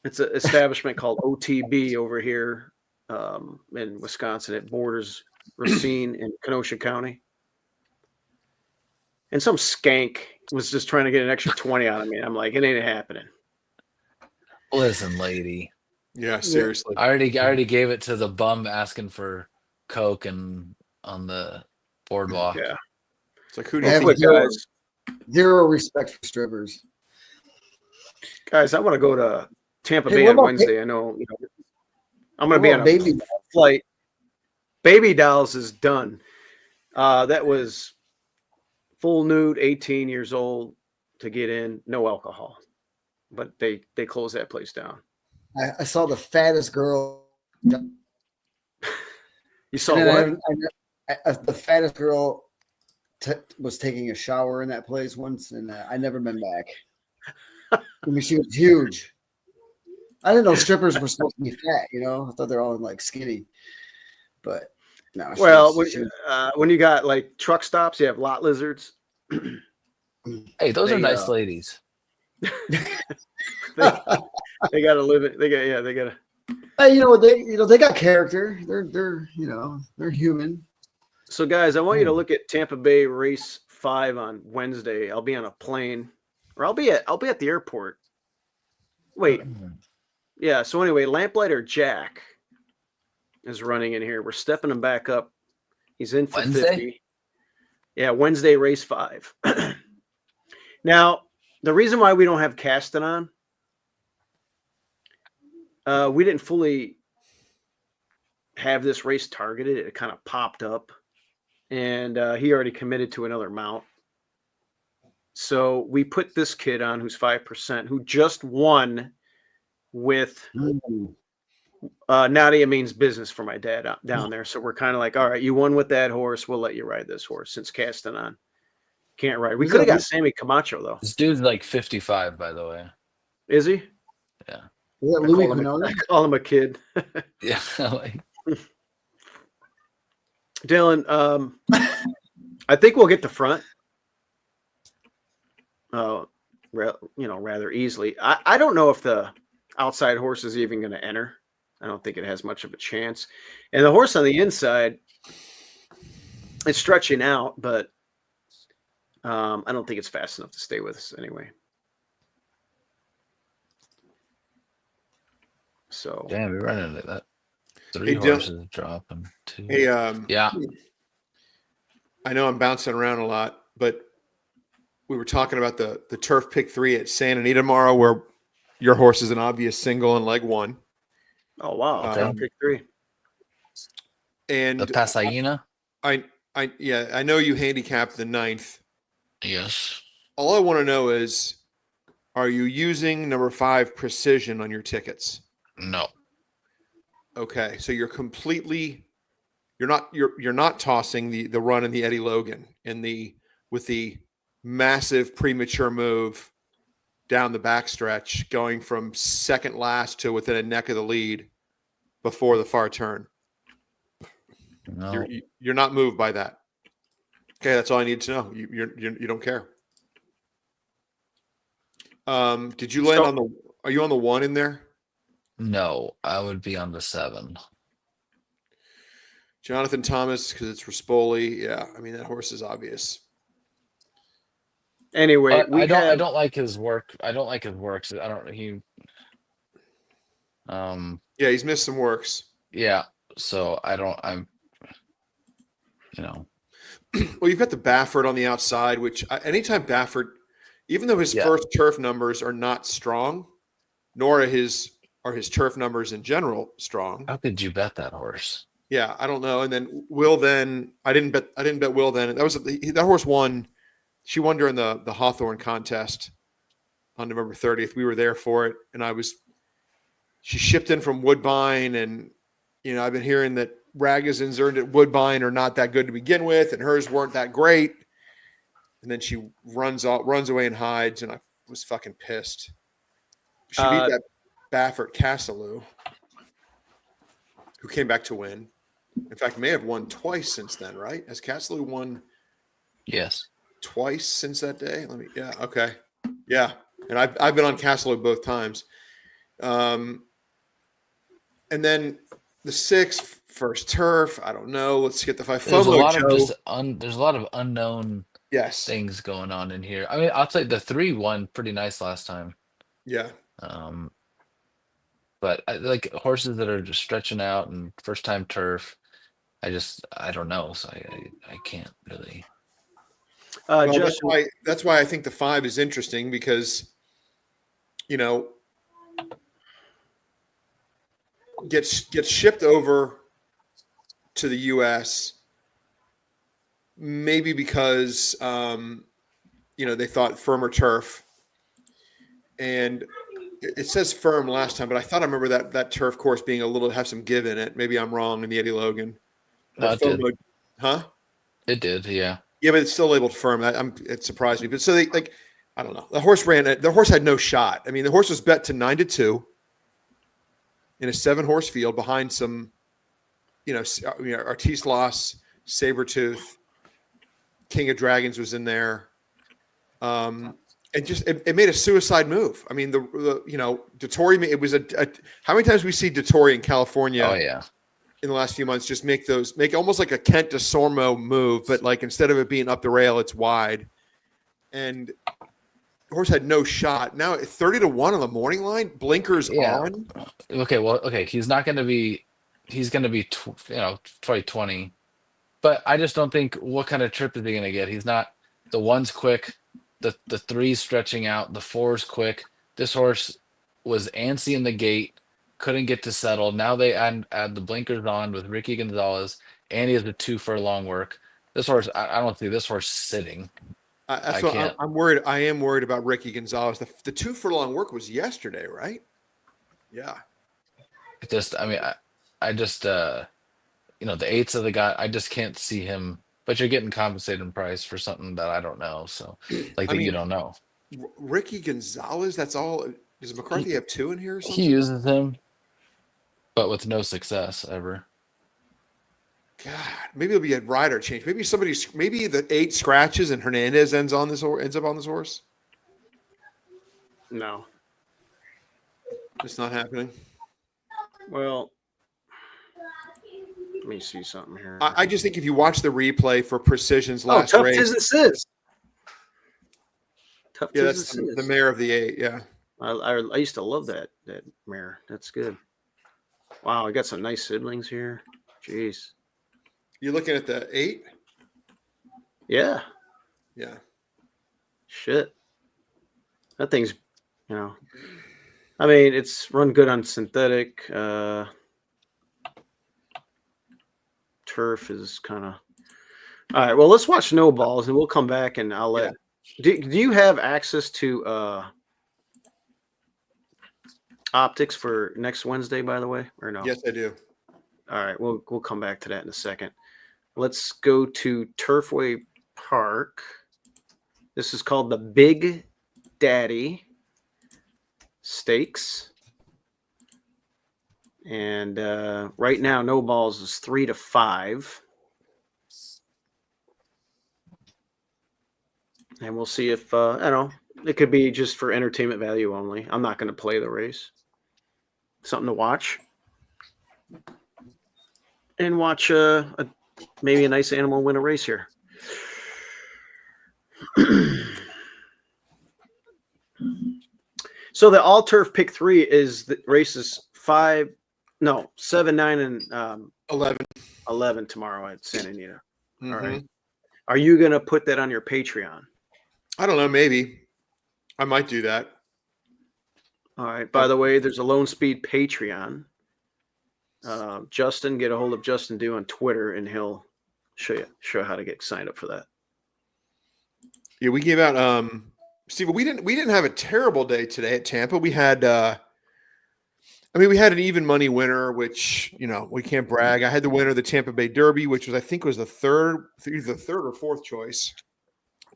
It's an establishment called OTB over here in Wisconsin. It borders Racine and Kenosha County. And some skank was just trying to get an extra 20 out of me. And I'm like, it ain't happening. Listen, lady. Yeah, seriously. I already gave it to the bum asking for Coke and on the boardwalk. Yeah. It's like, who do you think, guys? Zero respect for strippers. Guys, I want to go to Tampa Bay on Wednesday. I know, I'm going to be on a flight. Baby Dolls is done. That was full nude, 18 years old to get in, no alcohol. But they closed that place down. I saw the fattest girl. You saw what? The fattest girl was taking a shower in that place once, and I never been back. I mean, she was huge. I didn't know strippers were supposed to be fat. I thought they're all like skinny. But no. Well, when you got like truck stops, you have lot lizards. Hey, those are nice ladies. They got to live it. They got to. Hey, they got character. They're human. So, guys, I want you to look at Tampa Bay Race 5 on Wednesday. I'll be on a plane, or I'll be at the airport. Wait, yeah. So anyway, Lamplighter Jack is running in here. We're stepping him back up. He's in for Wednesday? 50. Yeah, Wednesday Race 5. Now, the reason why we don't have Caston on, we didn't fully have this race targeted. It kind of popped up, and he already committed to another mount. So we put this kid on who's 5%, who just won with Nadia Means Business for my dad down there. So we're kind of like, all right, you won with that horse. We'll let you ride this horse since Caston on can't ride. We could have got Sammy Camacho, though. This dude's like 55, by the way. Is he? Yeah. Is that Louis Quinones? I call him a kid. Yeah. Dylan, I think we'll get the front. Rather easily. I don't know if the outside horse is even going to enter. I don't think it has much of a chance. And the horse on the inside, it's stretching out, but I don't think it's fast enough to stay with us anyway. So damn, we run into that. 3 horses dropping 2. Hey, yeah. I know I'm bouncing around a lot, but we were talking about the turf pick 3 at Santa Anita tomorrow, where your horse is an obvious single in leg 1. Oh wow, pick 3. And the Pasaina. I know you handicapped the 9th. Yes. All I want to know is, are you using number 5 Precision on your tickets? No. Okay, so you're not tossing the run in the Eddie Logan with the massive premature move down the backstretch, going from second last to within a neck of the lead before the far turn. No. You're not moved by that. Okay, that's all I need to know. You don't care. Did you land are you on the 1 in there? No, I would be on the 7. Jonathan Thomas, because it's Rispoli. Yeah, I mean, that horse is obvious. Anyway, I don't like his work. I don't like his works. Yeah, he's missed some works. Yeah, so I'm Well, you've got the Baffert on the outside, which anytime Baffert, even though his first turf numbers are not strong, nor are his turf numbers in general strong. How could you bet that horse? Yeah, I don't know. And then Will, I didn't bet Will then. That horse won. She won during the Hawthorne contest on November 30th. We were there for it, and I was she shipped in from Woodbine, and I've been hearing that Ragozins earned at Woodbine are not that good to begin with, and hers weren't that great. And then she runs away and hides, and I was fucking pissed. She beat that Baffert Castelou, who came back to win. In fact, may have won twice since then, right? Has Castelou won? Yes. Twice since that day? Okay. Yeah. And I've been on Castelou both times. And then the 6th, first turf. I don't know. Let's get the 5. There's a lot of there's a lot of unknown things going on in here. I mean, I'll say the 3 won pretty nice last time. Yeah. But I like horses that are just stretching out and first time turf. I don't know. So I can't really. Well, that's why I think the 5 is interesting, because, gets shipped over to the U.S. maybe because they thought firmer turf, and it says firm last time, but I thought I remember that turf course being have some give in it. Maybe I'm wrong in the Eddie Logan. No, it did. Huh? It did, yeah. Yeah, but it's still labeled firm. It surprised me. But so they I don't know. The horse had no shot. I mean, the horse was bet to 9-2 in a 7-horse field behind some, Artis Loss, Sabretooth, King of Dragons was in there. It made a suicide move. I mean, Dettori, it was how many times we see Dettori in California? Oh yeah. In the last few months, just make almost like a Kent de Sormo move, but like instead of it being up the rail, it's wide. And the horse had no shot. Now 30-1 on the morning line, blinkers on. Okay. He's not going to be. He's going to be, probably 20. But I just don't think what kind of trip is he going to get. He's not. The 1's quick, the 3's stretching out, the 4's quick. This horse was antsy in the gate. Couldn't get to settle. Now they add the blinkers on with Ricky Gonzalez, and he has the 2 furlong work. This horse, I don't see this horse sitting. That's what I'm worried. I am worried about Ricky Gonzalez. The 2 furlong work was yesterday, right? Yeah. The 8's of the guy. I just can't see him. But you're getting compensated in price for something that I don't know. So, you don't know. Ricky Gonzalez. That's all. Does McCarthy have 2 in here or something? He uses him, but with no success ever. God, maybe it'll be a rider change. Maybe the 8 scratches and Hernandez ends up on this horse. No, it's not happening. Well, let me see something here. I just think if you watch the replay for Precision's last Tough race, that's the mare of the 8. Yeah, I used to love that mare. That's good. Wow, I got some nice siblings here. Jeez. You looking at the 8? Yeah. Yeah. Shit. That thing's, I mean, it's run good on synthetic. Turf is kind of. All right. Well, let's watch no balls, and we'll come back, and I'll let. Yeah. Do you have access to optics for next Wednesday, by the way, or no? Yes, I do. All right. We'll come back to that in a second. Let's go to Turfway Park. This is called the Big Daddy Stakes. And right now, no balls is 3-5. And we'll see if, I don't know, it could be just for entertainment value only. I'm not going to play the race. Something to watch. And watch maybe a nice animal win a race here. So the all turf pick 3 is the races 7, 9, and 11 tomorrow at Santa Anita. Mm-hmm. All right. Are you going to put that on your Patreon? I don't know. Maybe I might do that. All right. By the way, there's a Lone Speed Patreon. Justin, get a hold of Justin Dew on Twitter, and he'll show how to get signed up for that. Yeah, we gave out Steve. We didn't have a terrible day today at Tampa. We had I mean, we had an even money winner, which, we can't brag. I had the winner of the Tampa Bay Derby, which was, I think, was either the third or fourth choice.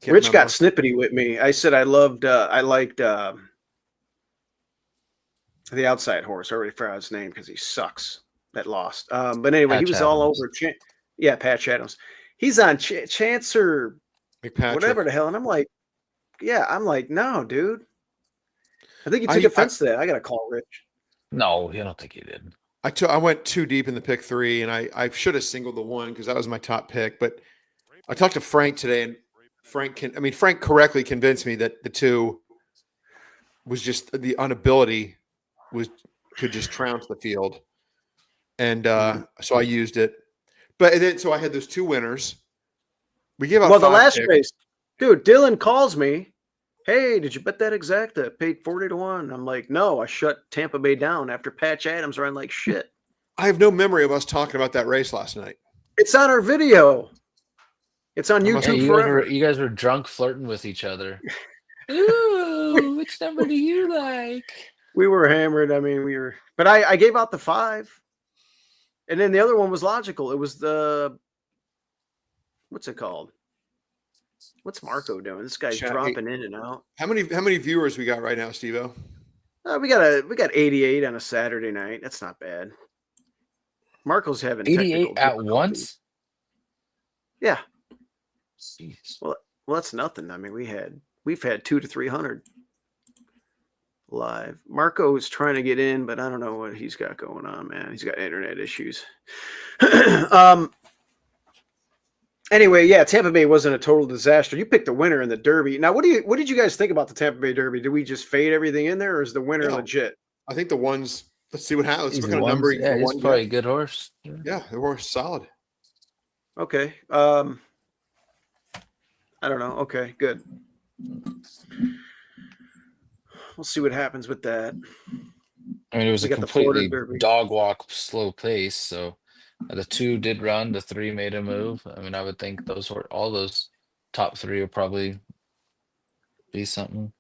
Rich got snippety with me. I said I liked the outside horse. I already forgot his name because he sucks. That lost. But anyway, Patch he was Adams. all over. Patch Adams. He's on Chancer, whatever the hell. And I'm like, no, dude. I think he took offense to that. I got to call Rich. No, I don't think he did. I went too deep in the pick 3, and I should have singled the 1 because that was my top pick. But I talked to Frank today, and Frank correctly convinced me that the 2 was just the inability could just trounce the field. And so I used it. But then, so I had those 2 winners. We gave out the last picks. race, dude, Dylan calls me. Hey, did you bet that exacta? Paid 40-1. I'm like, no, I shut Tampa Bay down after Patch Adams ran like shit. I have no memory of us talking about that race last night. It's on our video. It's on YouTube forever. You guys were drunk flirting with each other. Ooh, which number do you like? We were hammered. I mean, but I gave out the 5. And then the other one was logical. It was what's it called? What's Marco doing? This guy's dropping in and out. How many viewers we got right now, Stivo? We got 88 on a Saturday night. That's not bad. Marco's having 88 at once. Yeah. Jeez. Well, that's nothing. I mean, we've had 200 to 300 live. Marco is trying to get in, but I don't know what he's got going on, man. He's got internet issues. Anyway, yeah, Tampa Bay wasn't a total disaster. You picked the winner in the Derby. Now, what did you guys think about the Tampa Bay Derby? Did we just fade everything in there, or is the winner legit? I think the ones. Let's see what happens. Let's look at a number. number. Yeah, he's probably a good horse. Yeah, the horse solid. Okay. I don't know. Okay, good. We'll see what happens with that. I mean, it was a completely dog walk, slow pace. So the 2 did run. The 3 made a move. I mean, I would think all those top 3 will probably be something.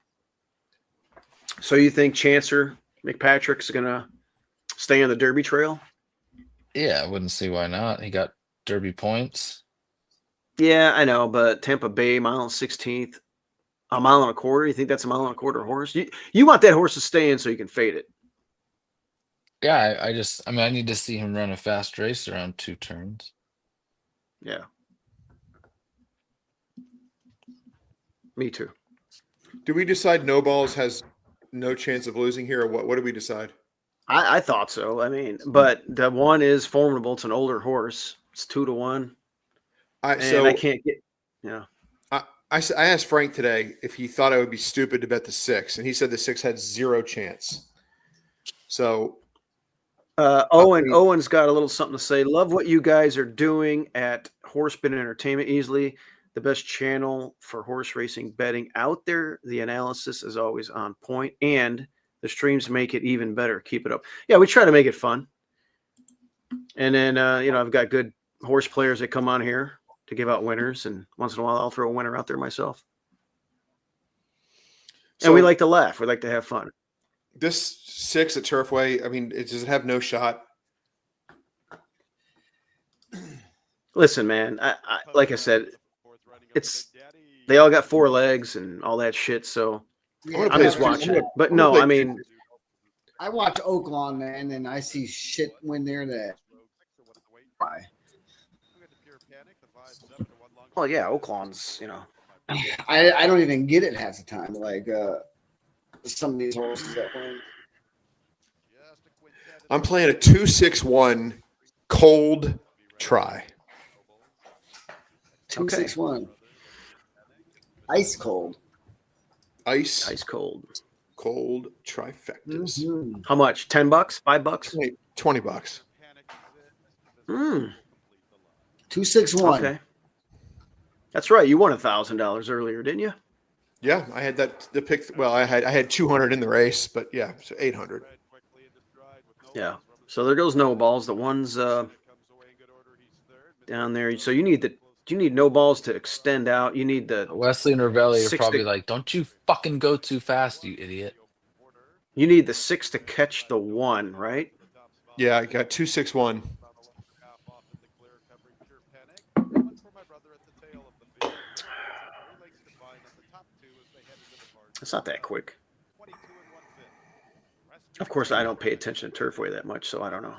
So you think Chancer McPatrick's gonna stay on the Derby trail? Yeah, I wouldn't see why not. He got Derby points. Yeah, I know, but Tampa Bay, 1/16, a 1.25 miles. You think that's a 1.25 mile horse? You want that horse to stay in so you can fade it. Yeah, I need to see him run a fast race around 2 turns. Yeah. Me too. Do we decide no balls has no chance of losing here, or what? What did we decide? I thought so. I mean, but the 1 is formidable. It's an older horse. It's 2-1. I can't get. Yeah. I asked Frank today if he thought I would be stupid to bet the 6, and he said the 6 had 0 chance. So, Owen's got a little something to say. Love what you guys are doing at Horsebit Entertainment. Easily the best channel for horse racing betting out there. The analysis is always on point, and the streams make it even better. Keep it up. Yeah, we try to make it fun. And then I've got good horse players that come on here to give out winners, and once in a while I'll throw a winner out there myself. And we like to laugh. We like to have fun. This 6 at Turfway, I mean, does it have no shot? Listen, man, I like I said, they all got 4 legs and all that shit, so I'm just watching it. But no, I mean, I watch Oaklawn, man, and I see shit when they're that. Well, yeah, Oaklawn's, I don't even get it half the time. Like some of these horses that win. I'm playing a 2-6-1 cold try. 2-6-1. Ice cold. Ice cold. Cold trifectas. Mm-hmm. How much? $10? $5? $20. 2-6-1. Okay. That's right. You won $1,000 earlier, didn't you? Yeah, I had the pick. Well, I had 200 in the race, but yeah, so 800. Yeah. So there goes no balls. The one's down there. So you need no balls to extend out. You need the Wesley and Ravelli are probably like, "Don't you fucking go too fast, you idiot." You need the 6 to catch the 1, right? Yeah, I got 261. It's not that quick. Of course, I don't pay attention to Turfway that much, so I don't know.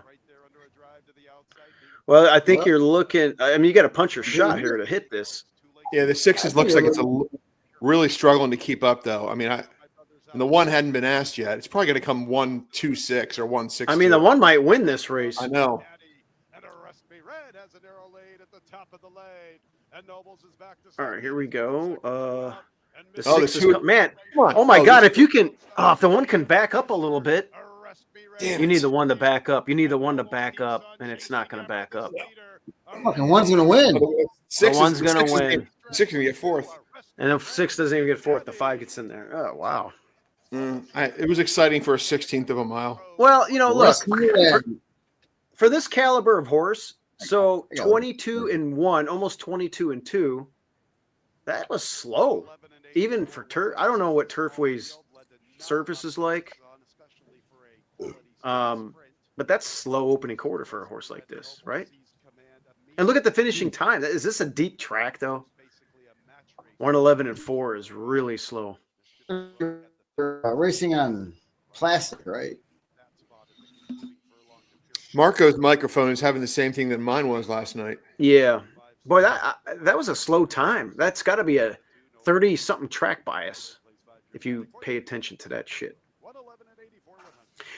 Well, I think you're looking. I mean, you got a puncher's shot here to hit this. Yeah, the 6 looks like it's really struggling to keep up, though. I mean, and the 1 hadn't been asked yet. It's probably going to come 1-2-6 or 1-6. I mean, the 1 might win this race. I know. All right, here we go. The 6 the 2 man. Oh my God! If you can, if the 1 can back up a little bit, you need the 1 to back up. You need the 1 to back up, and it's not going to back up. Fucking 1's going to win. The 1's going to win. 6 is going to get 4th. And if 6 doesn't even get 4th, the 5 gets in there. Oh, wow. It was exciting for a 16th of a mile. Well, look, for this caliber of horse, so 22-1, almost 22-2, that was slow. Even for turf. I don't know what Turfway's surface is like. But that's slow opening quarter for a horse like this, right? And look at the finishing time. Is this a deep track, though? 1:11-4 is really slow. Racing on plastic, right? Marco's microphone is having the same thing that mine was last night. Yeah. Boy, that was a slow time. That's got to be a 30-something track bias if you pay attention to that shit.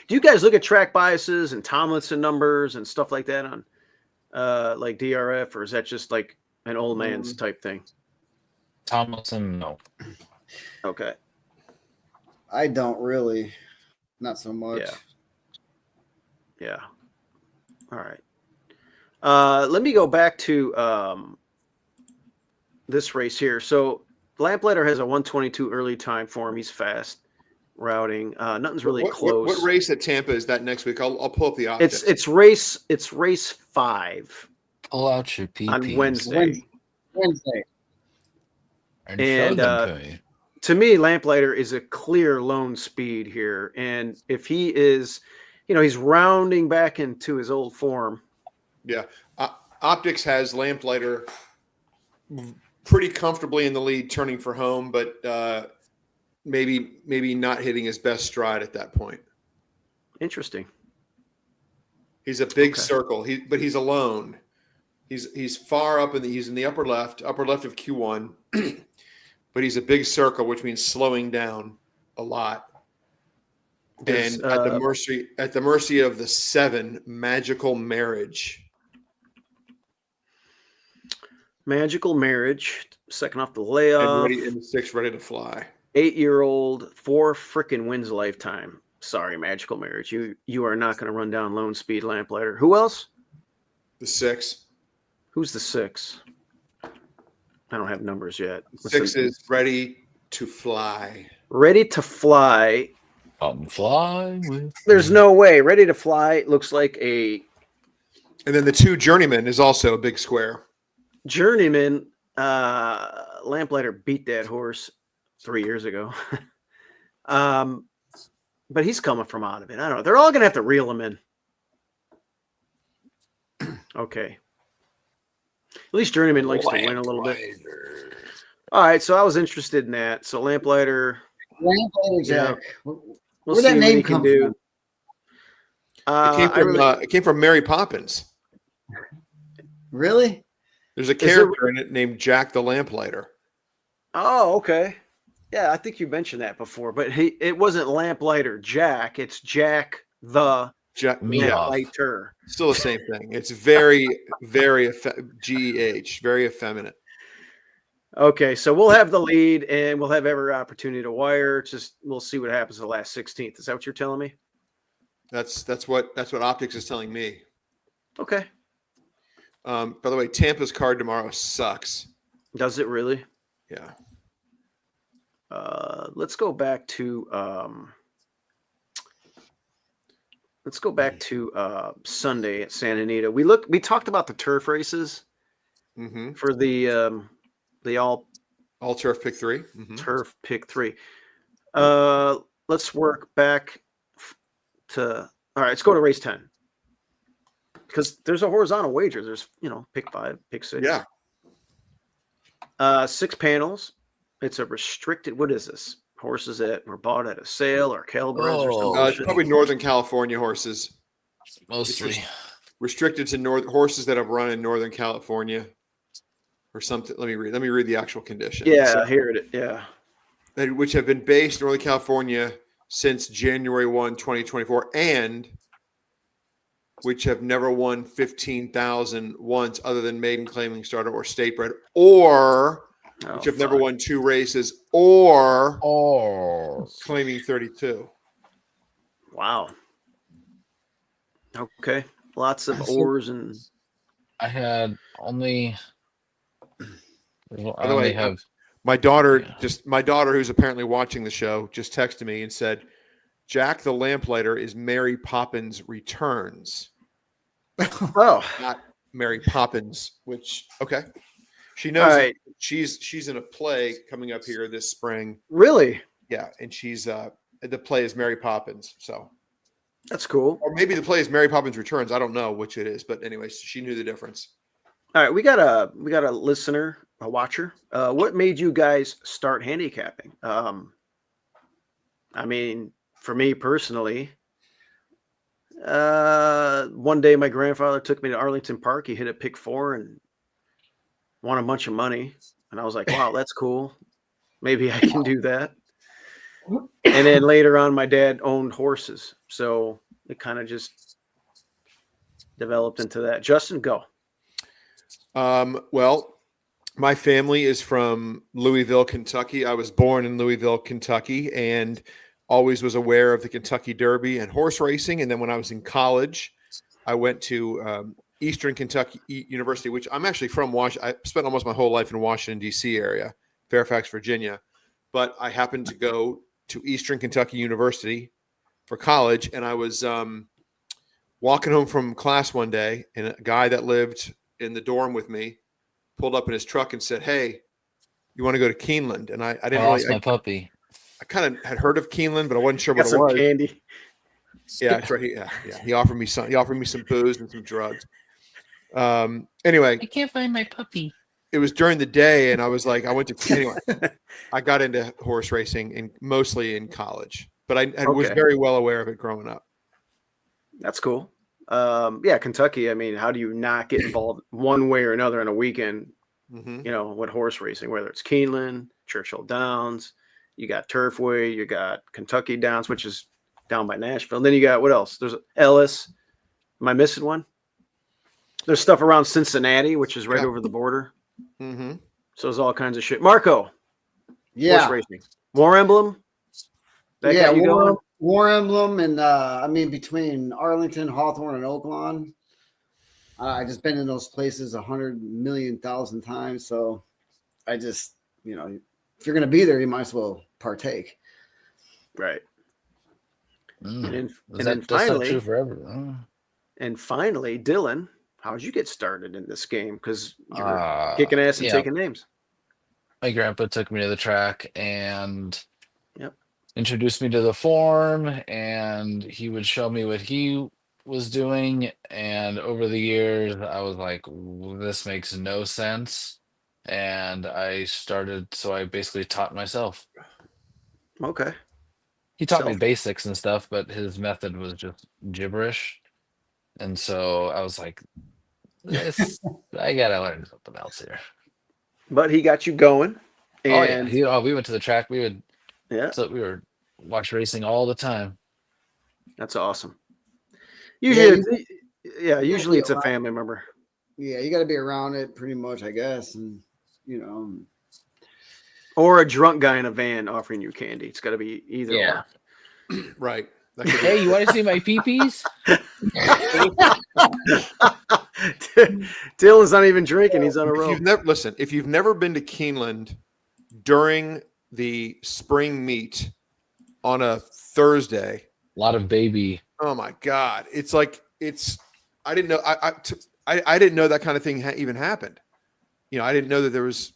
Do you guys look at track biases and Tomlinson numbers and stuff like that on like DRF, or is that just like an old man's type thing? Tomlinson, no. Okay. I don't really. Not so much. Yeah. All right. Let me go back to this race here. So Lamplighter has a 1:22 early time for him. He's fast routing. Nothing's really close. What race at Tampa is that next week? I'll pull up the optics. It's race 5. Pull out your PPs on Wednesday. And show them to me. To me, Lamplighter is a clear lone speed here, and if he is, he's rounding back into his old form. Yeah, Optics has Lamplighter pretty comfortably in the lead, turning for home, but maybe not hitting his best stride at that point. Interesting. He's a big circle. But he's alone. He's far up he's in the upper left of Q1, but he's a big circle, which means slowing down a lot. And at the mercy of the 7 Magical Marriage. Magical Marriage, second off the layoff. And the 6 ready to fly. 8-year-old, 4 freaking wins a lifetime. Sorry, Magical Marriage. You are not going to run down Lone Speed Lamplighter. Who else? The 6. Who's the 6? I don't have numbers yet. 6 is ready to fly. Ready to fly. Fly with. There's no way. Ready to fly looks like a. And then the 2 Journeyman is also a big square. Journeyman. Lamplighter beat that horse 3 years ago. But he's coming from out of it. I don't know. They're all going to have to reel him in. Okay. At least Journeyman likes to win a little bit. All right, so I was interested in that. So Lamplighter. Jack. We'll Where'd that name come from? It came from Mary Poppins. Really? There's a character in it named Jack the Lamplighter. Oh, okay. Yeah, I think you mentioned that before, but it wasn't Lamplighter Jack. It's Jack the Lamplighter. Still the same thing. It's very, very GH, very effeminate. Okay, so we'll have the lead, and we'll have every opportunity to wire. Just we'll see what happens the last 16th. Is that what you're telling me? That's what Optics is telling me. Okay. By the way, Tampa's card tomorrow sucks. Does it really? Yeah. Let's go back to Sunday at Santa Anita. We talked about the turf races for the all turf pick 3. Turf pick 3. Let's work back to. All right, let's go to race 10 because there's a horizontal wager. There's pick 5, pick 6. Yeah. 6 panels. It's a restricted. What is this? Horses that were bought at a sale or Calibres or something. It's probably Northern California horses. Mostly restricted to horses that have run in Northern California or something. Let me read the actual condition. Yeah, here it is. Yeah. Which have been based in Northern California since January 1, 2024, and which have never won 15,000 once other than maiden, claiming starter, or state bred, or which have never won 2 races or claiming 32. Wow. Okay. Lots of ors and I had only. By the way, my daughter who's apparently watching the show just texted me and said, "Jack the Lamplighter is Mary Poppins Returns." Oh, not Mary Poppins. Which she knows. Right. She's in a play coming up here this spring. Really? Yeah, and she's the play is Mary Poppins. So that's cool. Or maybe the play is Mary Poppins Returns. I don't know which it is, but anyways, she knew the difference. All right, we got a listener, a watcher. What made you guys start handicapping? I mean, for me personally, one day my grandfather took me to Arlington Park. He hit a pick 4 and won a bunch of money, and I was like, "Wow, that's cool. Maybe I can do that." And then later on, my dad owned horses, so it kind of just developed into that. Justin, go. Well, my family is from Louisville, Kentucky. I was born in Louisville, Kentucky, and always was aware of the Kentucky Derby and horse racing. And then when I was in college, I went to Eastern Kentucky University, which I'm actually from Washington. I spent almost my whole life in Washington, D.C. area, Fairfax, Virginia. But I happened to go to Eastern Kentucky University for college, and I was walking home from class one day, and a guy that lived in the dorm with me pulled up in his truck and said, "Hey, you want to go to Keeneland?" And I didn't lost my puppy. I kind of had heard of Keeneland, but I wasn't sure what Got it some was. candy. Yeah, that's right. Yeah. He offered me some booze and some drugs. Anyway, I can't find my puppy. It was during the day, and I was like, I got into horse racing and mostly in college, but I was very well aware of it growing up. That's cool. Kentucky. I mean, how do you not get involved one way or another on a weekend? Mm-hmm. With horse racing, whether it's Keeneland, Churchill Downs, you got Turfway, you got Kentucky Downs, which is down by Nashville. And then you got what else? There's Ellis. Am I missing one? There's stuff around Cincinnati, which is right over the border. Mm-hmm. So there's all kinds of shit. Marco. Yeah. Horse racing. War Emblem. War Emblem, and between Arlington, Hawthorne, and Oaklawn, I just been in those places 100,000,000 times. So I just, if you're going to be there, you might as well partake. Right. And that's then finally, not true forever. And finally, Dylan, how did you get started in this game? Because you're kicking ass and taking names. My grandpa took me to the track and introduced me to the form, and he would show me what he was doing. And over the years, I was like, this makes no sense. And I basically taught myself. Okay. He taught me basics and stuff, but his method was just gibberish. And so I was like, I gotta learn something else here. But he got you going. And we went to the track. We were watch racing all the time. That's awesome. Usually it's a family member. Yeah, you got to be around it pretty much, I guess, and or a drunk guy in a van offering you candy. It's got to be either. Yeah, right. Hey, you want to see my pee-pees? Dylan's not even drinking. He's on a roll. If you've never been to Keeneland during the spring meet on a Thursday, a lot of baby. Oh my God. I didn't know. I didn't know that kind of thing even happened. I didn't know that there was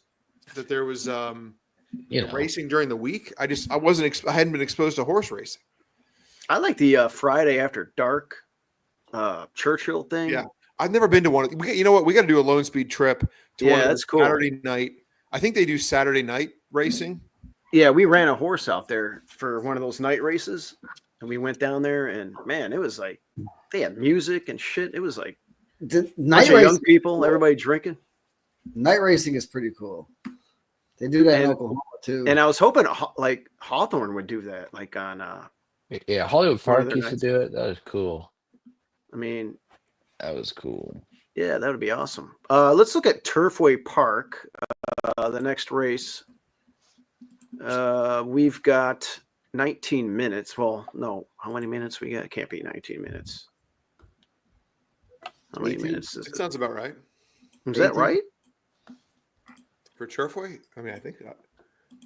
racing during the week. I hadn't been exposed to horse racing. I like the Friday after dark Churchill thing. Yeah, I've never been to one. You know what? We got to do a Lone Speed trip to one of that's those cool. Saturday night. I think they do Saturday night racing. Yeah, we ran a horse out there for one of those night races, and we went down there, and man, it was like they had music and shit. It was like The bunch of young people, everybody drinking. Night racing is pretty cool. They do that in Oklahoma too. And I was hoping like Hawthorne would do that, like on Yeah, Hollywood Park used to do it. That was cool. I mean, that was cool. Yeah, that would be awesome. Let's look at Turfway Park, the next race. We've got 19 minutes. Well, no, how many minutes we got? It can't be 19 minutes. How many 18? minutes is it? Sounds about right. Is that right? For Turfway? I mean, I think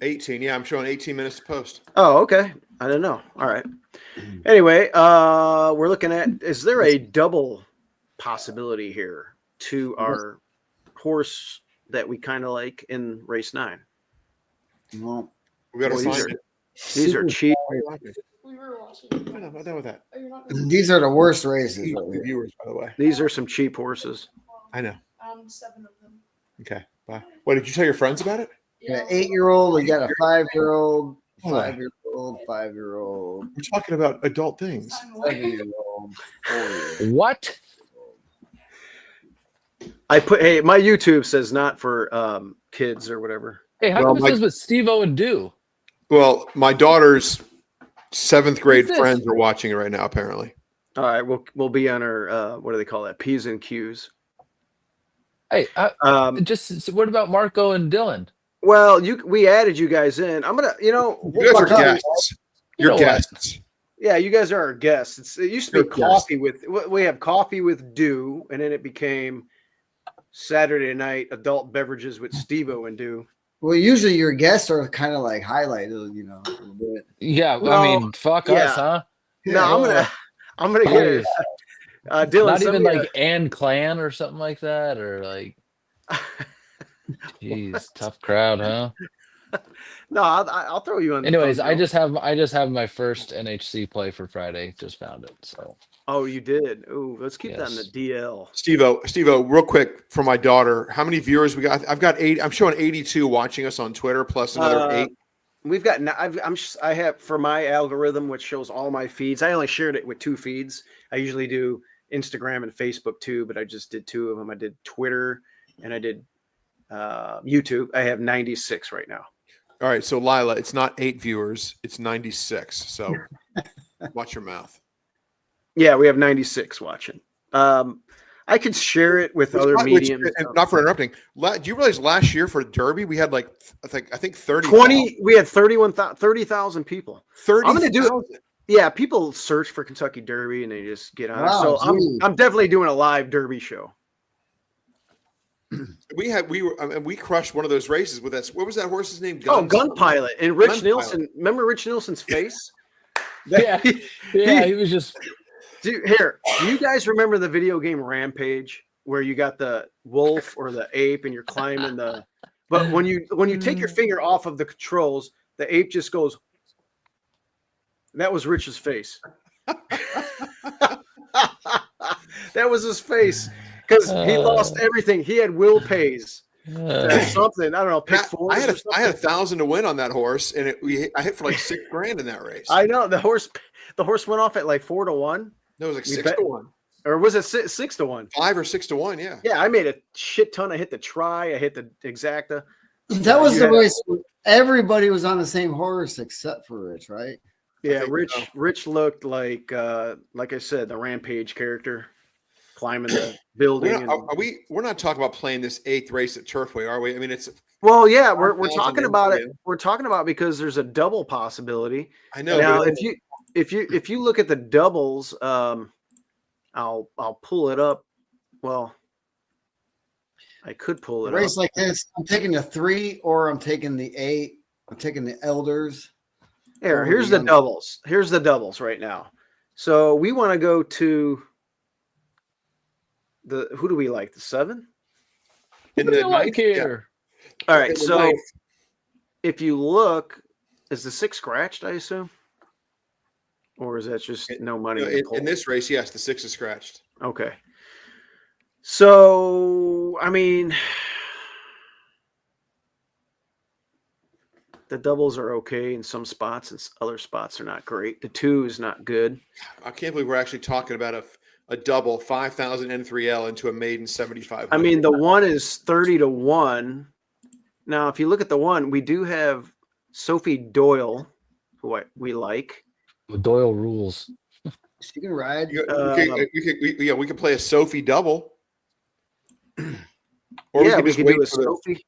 18. Yeah, I'm showing 18 minutes to post. Oh, okay. I didn't know. All right. Anyway, we're looking at, is there a double possibility here to our horse that we kind of like in race 9? Well, we got to find it. These are cheap. We were watching. I'm done with that. These are the worst races. Viewers, by the way. These are some cheap horses. I know. 7 of them. Okay. Bye. What did you tell your friends about it? Yeah, 8-year-old. We got a 5-year-old, 5-year-old, 5-year-old. We're talking about adult things. 7-year-old. What? I put, hey, my YouTube says not for kids or whatever. Hey, how come it says what Stivo and do? Well, my daughter's 7th grade friends are watching it right now, apparently. All right, we'll be on our what do they call that? P's and Q's. Hey, just what about Marco and Dylan? Well, we added you guys in. I'm gonna, you guys are guests. You're guests. Yeah, you guys are our guests. It used to be coffee with. We have coffee with Dew, and then it became Saturday night adult beverages with Stivo and Dew. Well, usually your guests are kind of like highlighted, you know. A little bit. Yeah, well, I mean, fuck us, huh? No, I'm gonna get it. Dylan, not even like Ann Clan or something like that, or like. Jeez, tough crowd, huh? No, I'll throw you on. Anyways, I just have my first NHC play for Friday. Just found it, so. Oh, you did. Oh, let's keep that in the DL. Stivo, real quick for my daughter. How many viewers we got? I've got 8. I'm showing 82 watching us on Twitter, plus another 8. We've got. I have for my algorithm, which shows all my feeds. I only shared it with 2 feeds. I usually do Instagram and Facebook too, but I just did 2 of them. I did Twitter and I did YouTube. I have 96 right now. All right, so Lila, it's not 8 viewers, it's 96. So watch your mouth. Yeah, we have 96 watching. I could share it with other mediums. Not for interrupting. Do you realize last year for Derby we had like I think 30. 20. We had 30,000 people. 30. I'm gonna do it. Yeah, people search for Kentucky Derby and they just get on. Wow, so I'm definitely doing a live Derby show. We crushed one of those races with that. What was that horse's name? Gun Pilot. And Rich Nielsen. Remember Rich Nielsen's face? Yeah, he was just. Dude, here, do you guys remember the video game Rampage where you got the wolf or the ape and you're climbing the? But when you take your finger off of the controls, the ape just goes. That was Rich's face. That was his face because he lost everything. He had Will Pays. Something I don't know. Pick 4. I had 1,000 to win on that horse, and I hit for like $6,000 in that race. I know the horse went off at like 4 to 1. No, it was like 6 to 1. Or was it 6 to 1? 5 or 6 to 1, yeah. Yeah, I made a shit ton. I hit the try. I hit the exacta. That was the race. Everybody was on the same horse except for Rich, right? Yeah, Rich looked like I said, the Rampage character climbing the building. We're not talking about playing this 8th race at Turfway, are we? I mean, it's. Well, yeah, we're talking about it. We're talking about because there's a double possibility. I know. Now, if you look at the doubles, I'll pull it up. Well, I could pull it up. A race like this, I'm taking the 3 or I'm taking the 8. I'm taking the elders. Here's the doubles. Here's the doubles right now. So we want to go to who do we like? The 7? In the like here. Yeah. All right. So if you look, is the 6 scratched? I assume. Or is that just no money in the poll? In this race, yes, the 6 is scratched. Okay. So, I mean, the doubles are okay in some spots, and other spots are not great. The 2 is not good. I can't believe we're actually talking about a double 5,000 N3L into a maiden 7,500. I mean, the 1 is 30-1. Now, if you look at the 1, we do have Sophie Doyle, who we like. Doyle rules. She can ride. We could play a Sophie double. Or yeah, we could do a Sophie.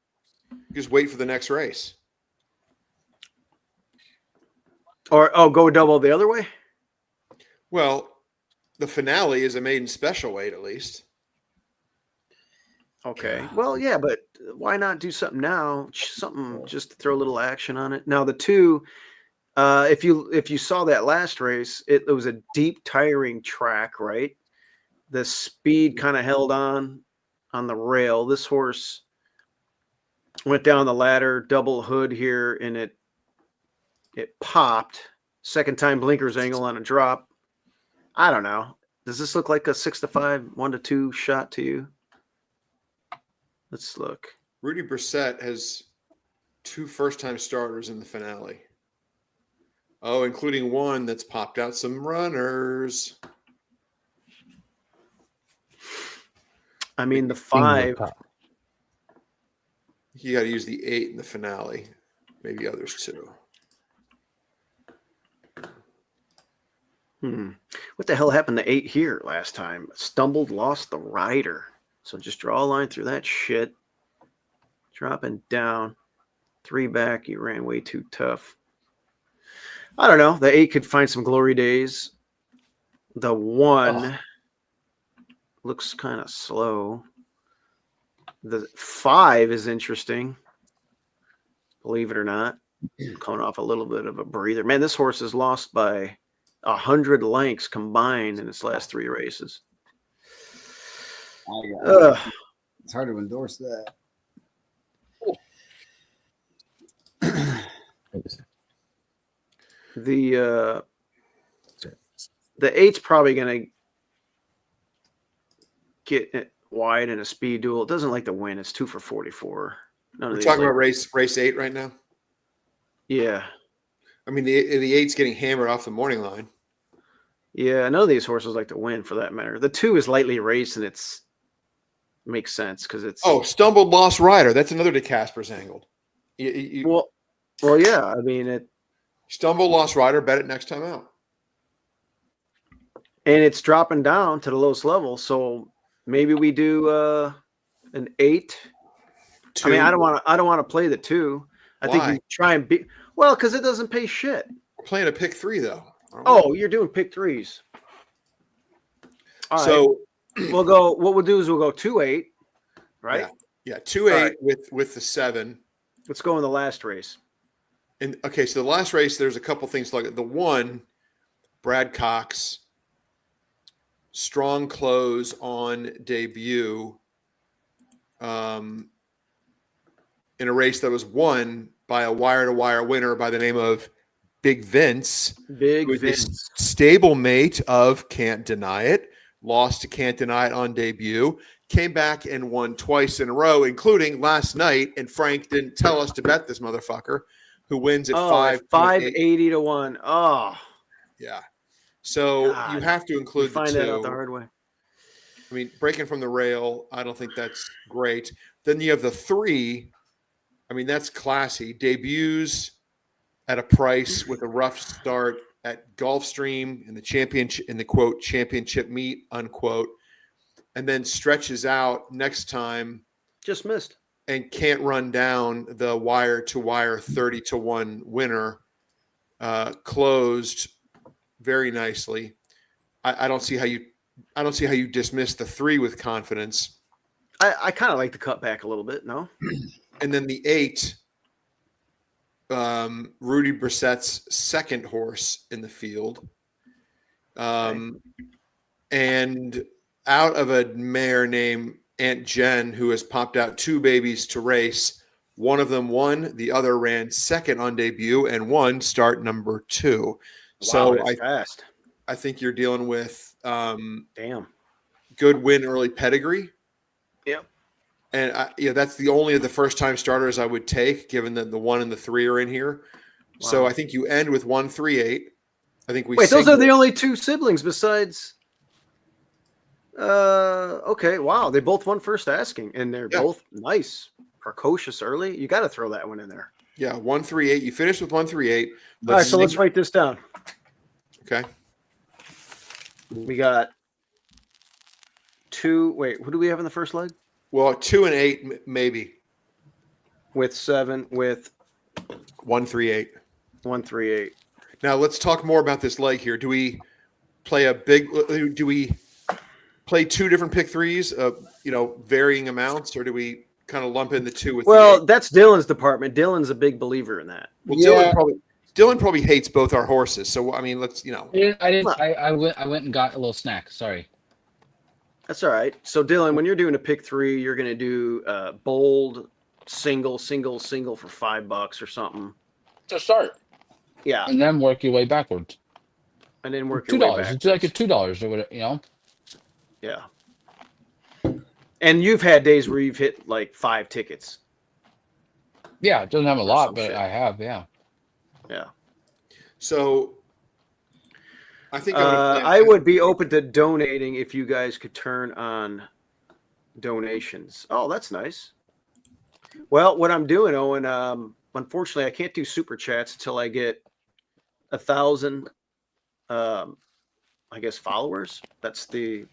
Just wait for the next race. Or go double the other way? Well, the finale is a maiden special weight at least. Okay. Well, yeah, but why not do something now? Something just to throw a little action on it. Now the 2, if you saw that last race, it was a deep tiring track, right? The speed kind of held on the rail. This horse went down the ladder, double hood here, and it popped. Second time blinkers angle on a drop. I don't know. Does this look like a 6-5, 1-2 shot to you? Let's look. Rudy Brissett has 2 first-time starters in the finale. Oh, including one that's popped out some runners. I mean, the 5. You got to use the 8 in the finale. Maybe others too. What the hell happened to 8 here last time? Stumbled, lost the rider. So just draw a line through that shit. Dropping down. 3 back. You ran way too tough. I don't know. The 8 could find some glory days. The 1 looks kind of slow. The 5 is interesting. Believe it or not. Coming off a little bit of a breather. Man, this horse is lost by 100 lengths combined in its last 3 races. It's hard to endorse that. The 8's probably going to get it wide in a speed duel. It doesn't like to win. It's 2 for 44. We're talking about race 8 right now. Yeah. I mean, the 8's getting hammered off the morning line. Yeah, none of these horses like to win for that matter. The 2 is lightly raced, and makes sense because it's stumbled, lost rider. That's another DeCasper's angled. Well, yeah. I mean, it stumbled, lost rider. Bet it next time out. And it's dropping down to the lowest level, so maybe we do an 8. 2. I mean, I don't want to play the 2. I think you try and be because it doesn't pay shit. We're playing a pick 3 though. Oh, you're doing pick 3s. All so right. We'll go. What we'll do is we'll go 2-8, right? Yeah, 2-8 with the 7. Let's go in the last race. And okay, so the last race, there's a couple things to look at. The 1, Brad Cox, strong close on debut, in a race that was won by a wire-to-wire winner by the name of Big Vince. Big Vince. Stablemate of Can't Deny It. Lost to Can't Deny It on debut. Came back and won twice in a row, including last night. And Frank didn't tell us to bet this motherfucker, who wins at 580-1. Oh. Yeah. So you have to include the 2. Find that out the hard way. I mean, breaking from the rail, I don't think that's great. Then you have the 3. I mean, that's classy. Debuts at a price with a rough start at Gulfstream in the championship, in the quote championship meet, unquote, and then stretches out next time. Just missed. And can't run down the wire-to-wire 30-1 winner. Closed very nicely. I don't see how you dismiss the 3 with confidence. I kind of like the cut back a little bit, no? And then the 8, Rudy Brissett's second horse in the field. And out of a mare named Aunt Jen, who has popped out 2 babies to race. One of them won, the other ran second on debut, and won start number 2. So that's fast. I think you're dealing with Damn. good win early pedigree. Yep. And that's the only of the first time starters I would take, given that the 1 and the 3 are in here. Wow. So I think you end with 138. I think we wait. Those are the only 2 siblings besides. Okay. Wow. They both won first asking, and they're both nice, precocious early. You got to throw that one in there. Yeah, 138. You finished with 138. All right. So let's write this down. Okay. We got 2. Wait, who do we have in the first leg? Well, 2 and 8, maybe. With 7, with 138. 138. Now let's talk more about this leg here. Do we play do we play 2 different pick 3s, varying amounts, or do we kind of lump in the 2 with? Well, that's Dylan's department. Dylan's a big believer in that. Well, Dylan probably hates both our horses. So I mean, let's I went and got a little snack. Sorry. That's all right. So Dylan, when you're doing a pick 3, you're going to do bold, single for $5 or something to start. Yeah, and then work your way backwards. And then work your way backwards. It's like a $2 or whatever, Yeah. And you've had days where you've hit like 5 tickets. Yeah, it doesn't have a lot, but I have. Yeah. Yeah. So I think I would be open to donating if you guys could turn on donations. Oh, that's nice. Well, what I'm doing, Owen, unfortunately, I can't do super chats until I get 1,000, I guess, followers. That's the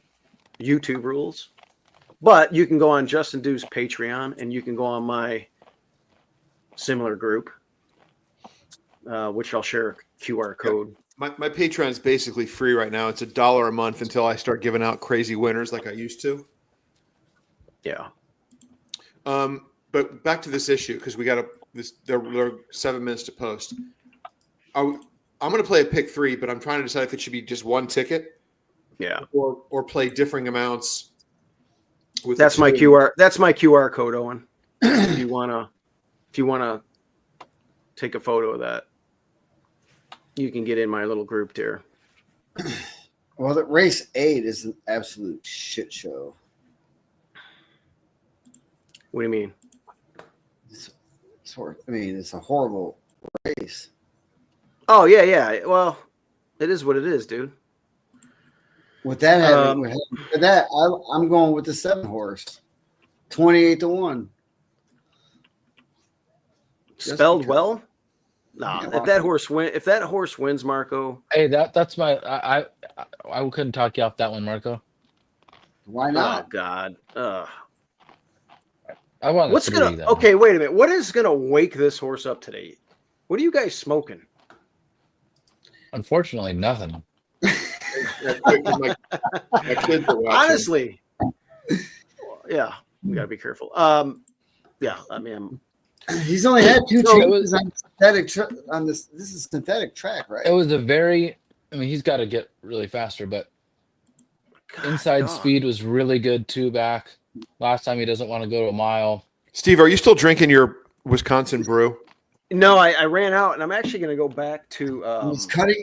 YouTube rules. But you can go on Justin Dew's Patreon, and you can go on my similar group, which I'll share a QR code. My Patreon is basically free right now. It's $1 a month until I start giving out crazy winners like I used to. Yeah. But back to this issue, because we got there are 7 minutes to post. I'm going to play a pick 3, but I'm trying to decide if it should be just 1 ticket. Yeah. Or play differing amounts. That's my QR. That's my QR code, Owen. If you wanna take a photo of that, you can get in my little group there. Well, the race 8 is an absolute shit show. What do you mean? It's a horrible race. Oh yeah. Well, it is what it is, dude. With that happening, I'm going with the 7 horse, 28-1. Spelled well? Nah. If that horse wins, Marco. Hey, that's my. I couldn't talk you off that one, Marco. Why not? Oh God. I want. Okay, wait a minute. What is gonna wake this horse up today? What are you guys smoking? Unfortunately, nothing. My kids are watching. Honestly, yeah, we gotta be careful. Yeah, I mean, he's only had 2 changes on synthetic on this. This is synthetic track, right? It was a very. I mean, he's got to get really faster, but inside speed was really good 2 back. Last time he doesn't want to go to a mile. Steve, are you still drinking your Wisconsin brew? No, I ran out, and I'm actually going to go back to.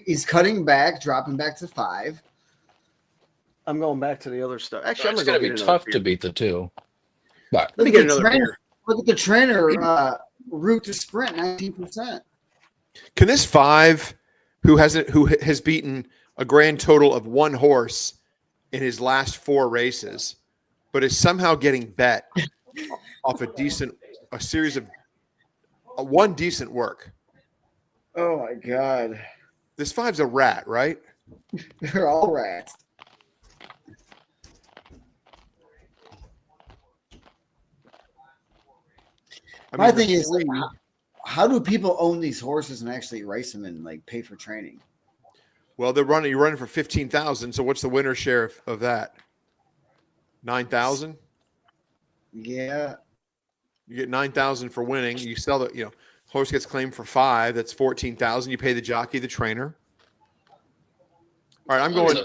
He's cutting back, dropping back to 5. I'm going back to the other stuff. Actually, it's going to be tough to beat the 2. But let me get another beer. Look at the trainer route to sprint, 19%. Can this 5, who has beaten a grand total of 1 horse in his last 4 races, but is somehow getting bet off a series of one decent work? Oh my God. This 5's a rat, right? They're all rats. My thing is, how do people own these horses and actually race them and like pay for training? Well, you're running for 15,000. So what's the winner's share of that? 9,000? Yeah. You get 9,000 for winning. You sell the, horse gets claimed for 5. That's 14,000. You pay the jockey, the trainer. All right, I'm going.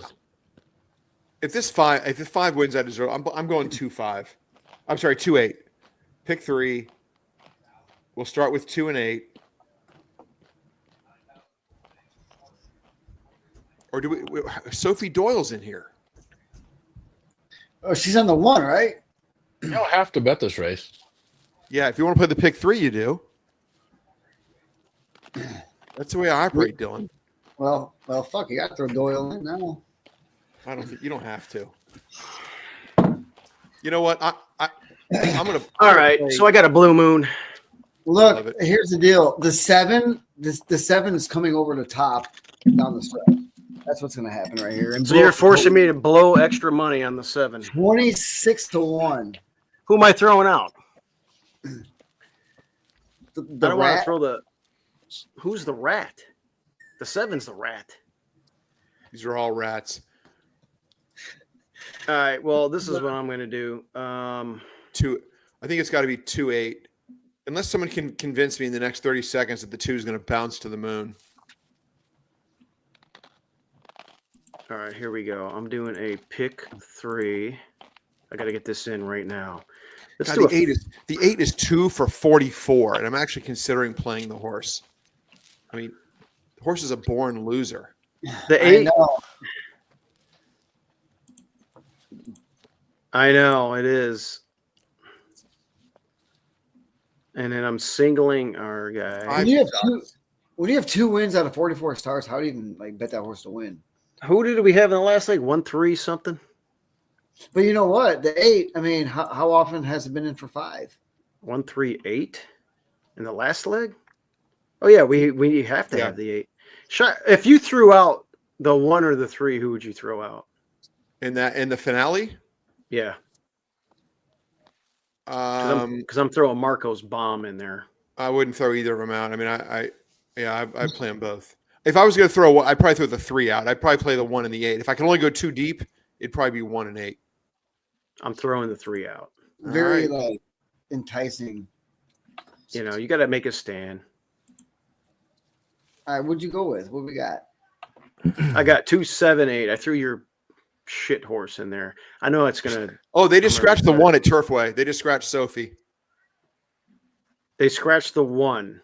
If the 5 wins, I deserve. I'm going 2-5. I'm sorry, 2-8. Pick 3. We'll start with 2 and 8. Or do we Sophie Doyle's in here. Oh, she's on the 1, right? You don't have to bet this race. Yeah, if you want to play the pick 3, you do. That's the way I operate, Dylan. Well, fuck, you got to throw Doyle in now. I don't think you don't have to. You know what? I'm gonna. All right, so I got a blue moon. Look, here's the deal: the 7 is coming over the top down the stretch. That's what's going to happen right here. And so you're forcing me to blow extra money on the 7. 26-1. Who am I throwing out? The I don't want to rat. throw the. Who's the rat? The 7's the rat. These are all rats. All right. Well, this is what I'm going to do. I think it's got to be 2-8, unless someone can convince me in the next 30 seconds that the 2 is going to bounce to the moon. All right, here we go. I'm doing a pick 3. I got to get this in right now. Let's do the 8 is 2 for 44, and I'm actually considering playing the horse. I mean, the horse is a born loser. The 8. I know it is. And then I'm singling our guy. When you have 2 wins out of 44 starts, how do you even bet that horse to win? Who did we have in the last leg? 1-3 something. But you know what? The 8. I mean, how often has it been in for 5? 1-3-8 in the last leg. Oh yeah, we have to have the 8. If you threw out the 1 or the 3, who would you throw out in the finale? Yeah. Because I'm throwing Marco's bomb in there. I wouldn't throw either of them out. I mean, I'd play them both. If I was going to throw one, I'd probably throw the 3 out. I'd probably play the 1 and the 8. If I can only go too deep, it'd probably be 1 and 8. I'm throwing the 3 out. Very enticing. You know, you got to make a stand. All right, what'd you go with? What we got? I got 2, 7, 8. I threw your shit horse in there. I know it's gonna. Oh, they just scratched the 1 at Turfway. They just scratched Sophie. They scratched the 1.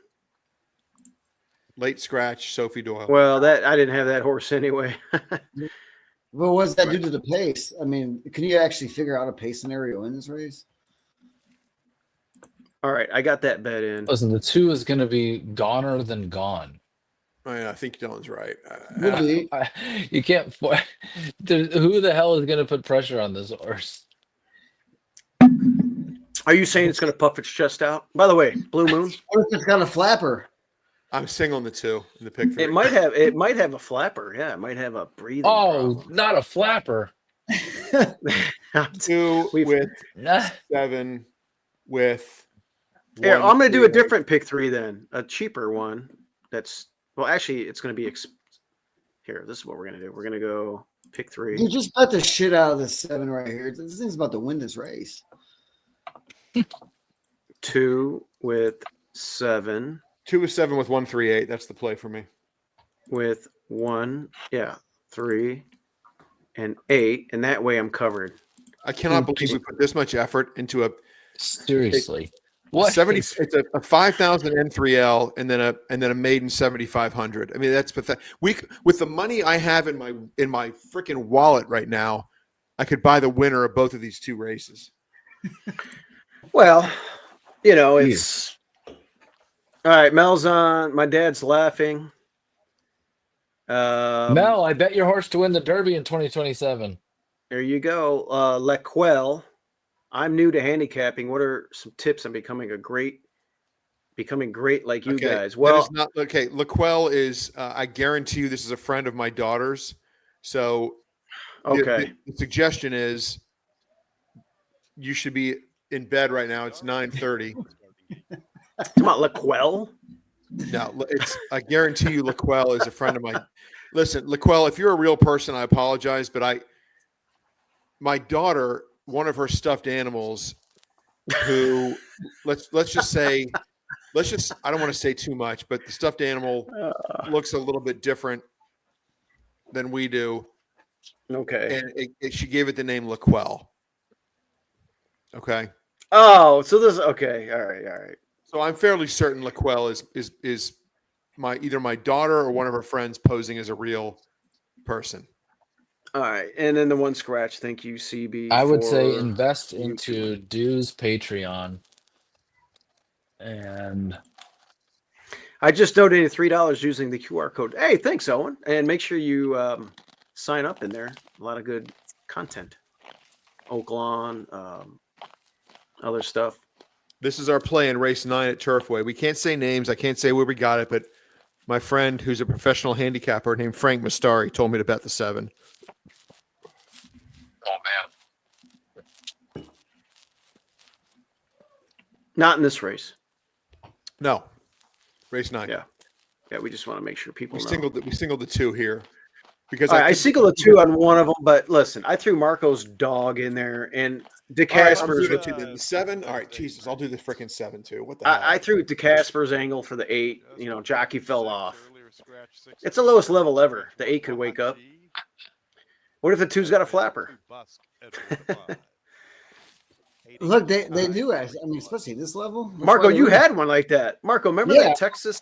Late scratch, Sophie Doyle. Well, I didn't have that horse anyway. Well, what does that do to the pace? I mean, can you actually figure out a pace scenario in this race? All right, I got that bet in. Listen, the 2 is going to be goner than gone. Oh, yeah, I think Dylan's right. You can't. Who the hell is going to put pressure on this horse? Are you saying it's going to puff its chest out? By the way, Blue Moon. What if it's got a flapper? I'm singling the 2 in the pick 3. It might have a flapper. Yeah, it might have a breathing. Oh, not a flapper. 2 with 7 with. Yeah, I'm going to do a different pick 3 then, a cheaper one. Well, actually, it's going to be here. This is what we're going to do. We're going to go pick 3. You just bet the shit out of this 7 right here. This thing's about to win this race. 2 with 7. 2 with 7 with 1-3-8. That's the play for me. With 1, 3, and 8, and that way I'm covered. I cannot believe we put this much effort into a seriously. What 70? It's a 5,000 N3L and then a maiden 7,500. I mean, that's pathetic. With the money I have in my freaking wallet right now, I could buy the winner of both of these 2 races. Well, it's all right. Mel's on. My dad's laughing. Mel, I bet your horse to win the Derby in 2027. There you go. Lequel. I'm new to handicapping. What are some tips on becoming great like you guys? Well, that is not okay. Lequel is. I guarantee you, this is a friend of my daughter's. So, okay. The suggestion is you should be in bed right now. It's 9:30. Come on, Lequel. No, I guarantee you, Lequel is a friend of mine. Listen, Lequel, if you're a real person, I apologize, but my daughter, one of her stuffed animals, who let's just say, I don't want to say too much, but the stuffed animal looks a little bit different than we do. Okay. And she gave it the name Lequel. Okay. Oh, so this okay. All right. So I'm fairly certain Lequel is either my daughter or one of her friends posing as a real person. All right, and then the one scratch. Thank you, CB. I would say for invest YouTube. into Due's Patreon. And I just donated $3 using the QR code. Hey, thanks, Owen. And make sure you sign up in there. A lot of good content. Oaklawn, other stuff. This is our play in race 9 at Turfway. We can't say names. I can't say where we got it, but my friend who's a professional handicapper named Frank Mastari told me to bet the 7. oh man, Not in this race. No, race 9. Yeah. Yeah, we just want to make sure people We know. singled the 2 here because All right, I think singled a 2 on one of them, but listen, I threw Marco's dog in there and All right, I'm DeCasper's. doing it too then. The 7. All right, Jesus, I'll do the freaking 7 too. What the hell? I threw DeCasper's angle for the 8. You know, jockey fell off. It's the lowest level ever. The 8 could wake up. What if the 2's got a flapper? Look, they do actually. I mean, especially this level. That's Marco, why they you win. had one like that. Marco, remember Yeah. that Texas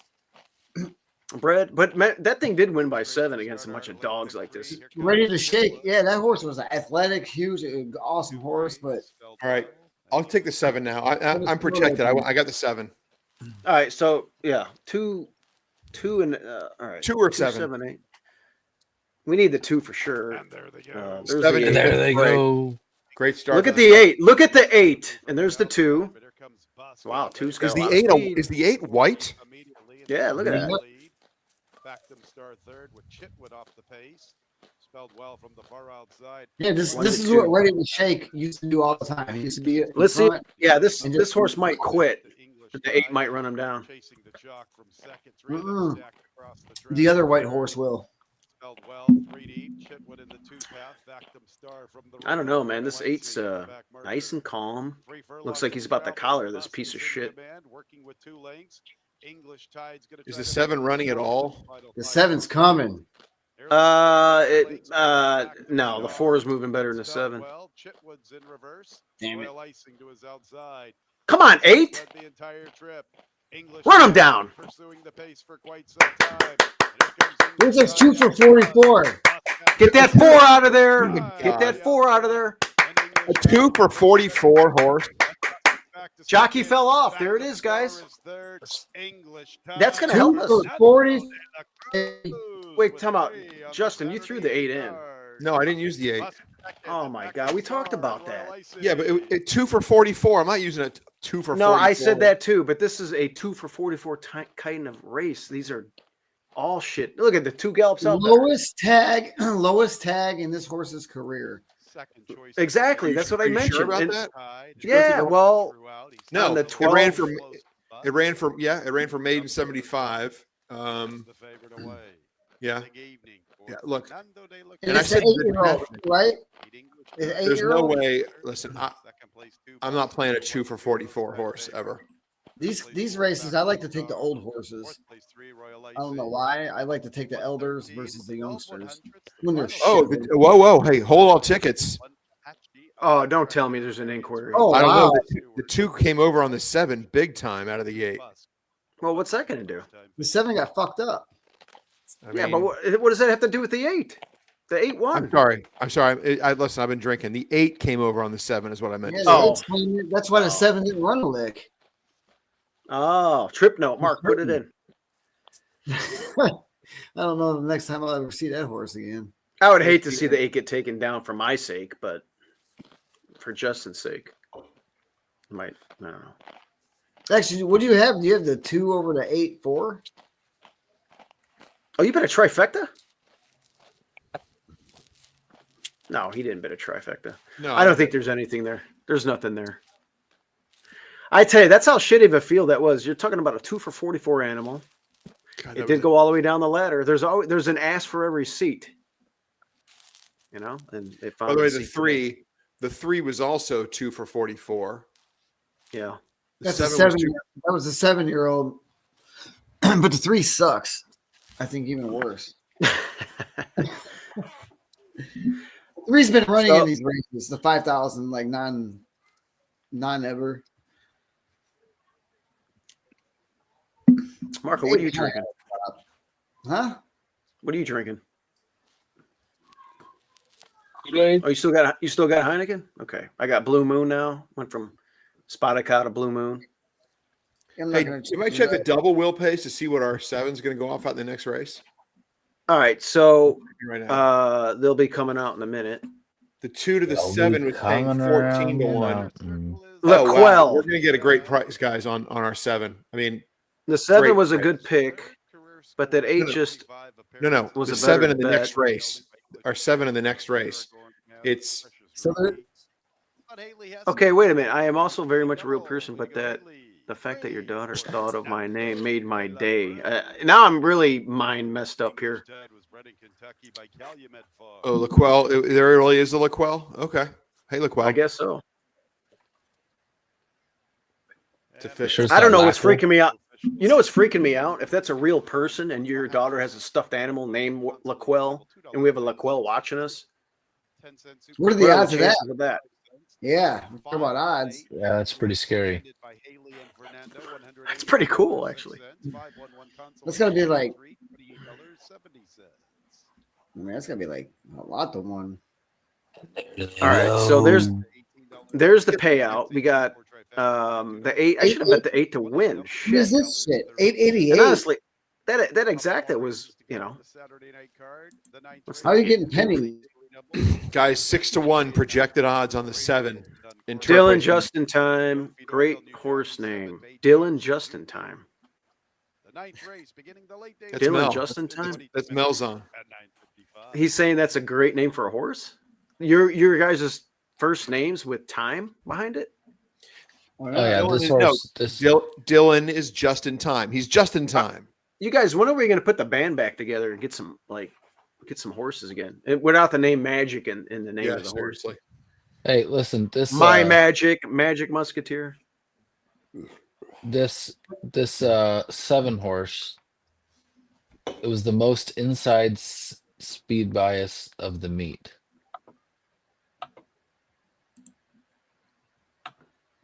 bred? But that thing did win by 7 against a bunch of dogs like this. Ready to shake. Yeah, that horse was an athletic, huge, awesome horse. But All right, I'll take the 7 now. I'm protected. I got the 7. All right, so yeah, two, and all right, 2 or 2, 7. 7, 8. We need the 2 for sure. And there they go. There's 7 the 8. there they Great. go. Great start. Look at the 8. Look at the 8, and there's the 2. Wow, 2's got Is a the lot 8 of speed. is the 8 white? Yeah, look at that. Star third with Chitwood off the pace. Spelled well from the far outside. yeah, this One is to two. what Ready to Shake used to do all the time. He used to be. in Let's see. front. Yeah, this and this just- horse might quit, but the 8 might run him down. Chasing the jock from second, 3 of them Mm-mm. stacked across the track. The other white horse will. Spelled well, 3 deep. Chitwood in the 2 path. Vacuum Star from the I don't know, man. This right. 8's Back marker. nice and calm. 3 furlongs Looks like from he's about to South. collar this Bus piece is of in shit. command, working with 2 lengths. English Tide's gonna Is try the to 7 make running at all? The 7's coming. No, the 4 is moving better than the 7. Well, Chitwood's in reverse. Damn it. Royal icing to his outside. Come on, 8. Led the entire trip. English Run him down. Pursuing the pace for quite some time. Here's this 2 for 44. Get that 4 out of there. my Get that 4 out of there. A 2 for 44 horse. Jockey fell off. There it is, guys. That's gonna 2 help us. for 40. Wait, time out. Justin, you threw the 8 in. No, I didn't use the 8. Oh my God, we talked about that. Yeah, but it 2 for 44. I'm not using a 2 for 44. No, I said that too, but this is a 2 for 44 kind of race. These are all shit. Look at the 2 gallops out there. Lowest tag in this horse's career. Exactly. That's what I Are you mentioned. sure about And- that? Yeah, well, No, on the it ran 12. from it ran from maiden 75. Yeah. Yeah, look. And I it's said an 8-year-old, right? It's an There's no 8-year-old. way. Listen, I'm not playing a 2 for 44 horse ever. These races, I like to take the old horses. I don't know why. I like to take the elders versus the youngsters. When they're Oh, shit. whoa. Hey, hold all tickets. Oh, don't tell me there's an inquiry. Oh, I don't wow. know. The 2 came over on the 7 big time out of the 8. Well, what's that going to do? The 7 got fucked up. Yeah, but what does that have to do with the 8? The 8 won. I'm sorry. Listen, I've been drinking. The 8 came over on the 7 is what I meant. Yeah, to say. the 8's clean. That's why the 7 didn't run a lick. Oh, trip note. Mark, put it in. I don't know the next time I'll ever see that horse again. I would hate to see the 8 get taken down for my sake, but for Justin's sake, I don't know. Actually, what do you have? Do you have the 2 over the 8-4? Oh, you bet a trifecta? No, he didn't bet a trifecta. No, I don't think there's anything there. There's nothing there. I tell you, that's how shitty of a field that was. You're talking about a 2 for 44 animal. God, It did go all the way down the ladder. There's an ass for every seat. You know, and they found. By the way, seat the 3 was also 2 for 44. Yeah. The That's a 7 was 7. That was a 7-year-old. But the 3 sucks. I think even worse. 3's been running in these races. The 5,000 like non ever. Marco, what are you drinking? Huh? What are you drinking? Oh, you still got Heineken? Okay, I got Blue Moon now. Went from Spotted Cow to Blue Moon. Hey, you might check the double wheel pace to see what our 7's going to go off at in the next race. All right, so Right now. they'll be coming out in a minute. The 2 to the 7 was paying 14 to 1. Oh, wow. We're going to get a great price, guys, on our 7. I mean, the 7 was a good pick, but that 8 just was the 7 in the next race. Our 7 in the next race. It's okay. Wait a minute. I am also very much a real person, but the fact that your daughter thought of my name made my day. Now I'm really mind messed up here. Oh, Laquelle. There really is a Laquelle? Okay. Hey, Laquelle. I guess so. It's official. Sure it's I don't not know what's Laquelle. freaking me out. You know what's freaking me out? If that's a real person and your daughter has a stuffed animal named Laquelle, and we have a Laquelle watching us, What are the odds of that? chances of that? Yeah, we're talking about odds. Yeah, that's pretty scary. It's pretty cool, actually. That's gonna be like, I mean, that's gonna be like a lot to one. All right, so there's the payout. We got the 8. I should have bet the 8 to win. What Shit. is this shit? 888. And honestly, that exacta was, How are you getting pennies? Guys, 6 to 1 projected odds on the 7. Dylan Just in Time, great horse name. Dylan Just in Time. That's Dylan Mel. Just in Time. That's Mel's on. He's saying that's a great name for a horse. Your guys' first names with time behind it. Oh yeah, Dylan is just in time. He's just in time. You guys, when are we going to put the band back together and get some horses again, without the name Magic in the name of the horse? Hey, listen, this Magic Musketeer. This 7 horse. It was the most inside speed bias of the meet.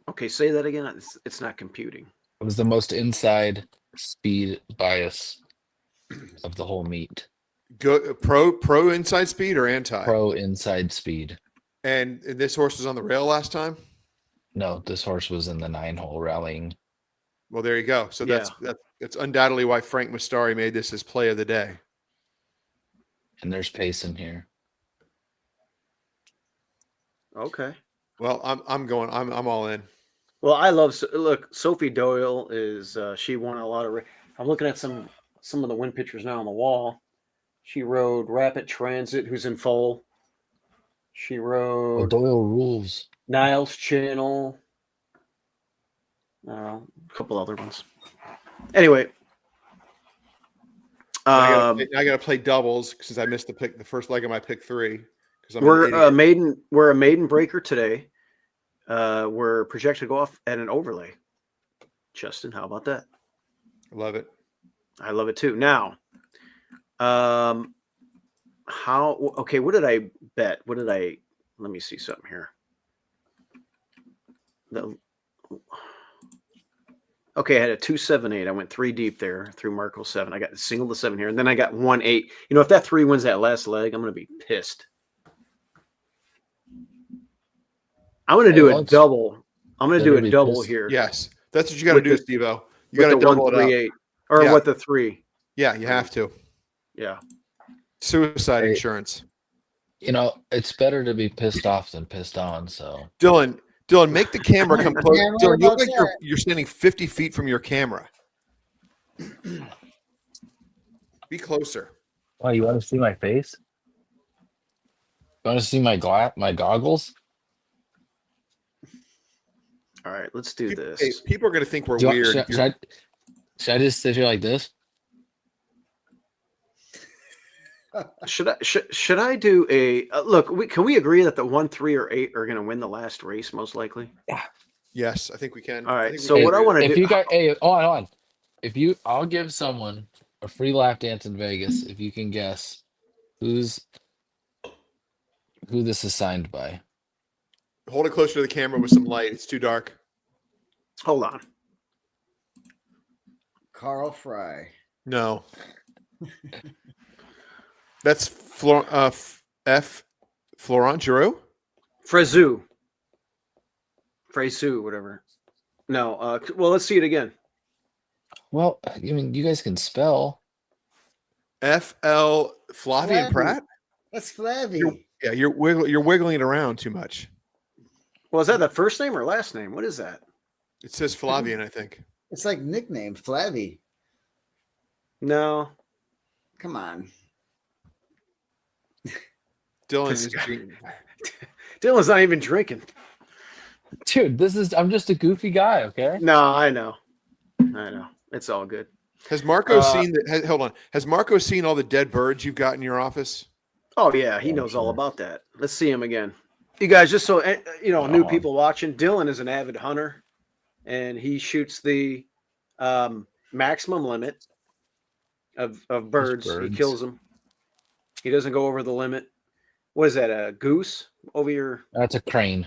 Okay, say that again. It's not computing. It was the most inside speed bias of the whole meet. Go pro inside speed or anti? Pro inside speed. And this horse was on the rail last time? No, this horse was in the 9-hole rallying. Well, there you go. So that's undoubtedly why Frank Mastari made this his play of the day. And there's pace in here. Okay. Well, I'm all in. Well, I love Sophie Doyle is she won a lot of. I'm looking at some of the win pictures now on the wall. She rode Rapid Transit, who's in full. She rode Doyle rules. Niles Channel. A couple other ones. Anyway, I got to play doubles since I missed the first leg of my pick 3. We're a maiden breaker today. We're projected to go off at an overlay. Justin, how about that? I love it. I love it too. Now, what did I bet? Let me see something here. I had a 2-7-8. I went 3 deep there through Marco 7. I got single to 7 here, and then I got 1-8. If that 3 wins that last leg, I'm going to be pissed. I'm going to do a double. I'm going to do a double here. Yes, that's what you got to do, Stivo. You got to double it up. 8, or what the 3. Yeah, you have to. Yeah. Suicide insurance. It's better to be pissed off than pissed on. So Dylan, make the camera come close. Dylan, you look like you're standing 50 feet from your camera. Be closer. Oh, you want to see my face? You want to see my goggles? All right, let's do this. Hey, people are going to think we're weird. Should I just sit here like this? Should I do a look? Can we agree that the 1, 3, or 8 are going to win the last race most likely? Yeah. Yes, I think we can. All right. So what I want to do? If you got, hold on. I'll give someone a free lap dance in Vegas if you can guess who this is signed by. Hold it closer to the camera with some light. It's too dark. Hold on. Carl Fry. No. That's F. Florent Giroux? Frezu, whatever. No. Well, let's see it again. Well, I mean, you guys can spell. F.L. Flavian Flavy. Pratt? That's Flavy. You're wiggling it around too much. Well, is that the first name or last name? What is that? It says Flavian, I think. It's like nickname Flavy. No. Come on. Dylan Dylan's not even drinking. Dude, I'm just a goofy guy, okay? No, I know. It's all good. Has Marco seen hold on. Has Marco seen all the dead birds you've got in your office? Oh yeah, he knows all about that. Let's see him again. You guys, just so new people watching, Dylan is an avid hunter, and he shoots the maximum limit of birds. He kills them. He doesn't go over the limit. What is that? A goose over your? That's a crane.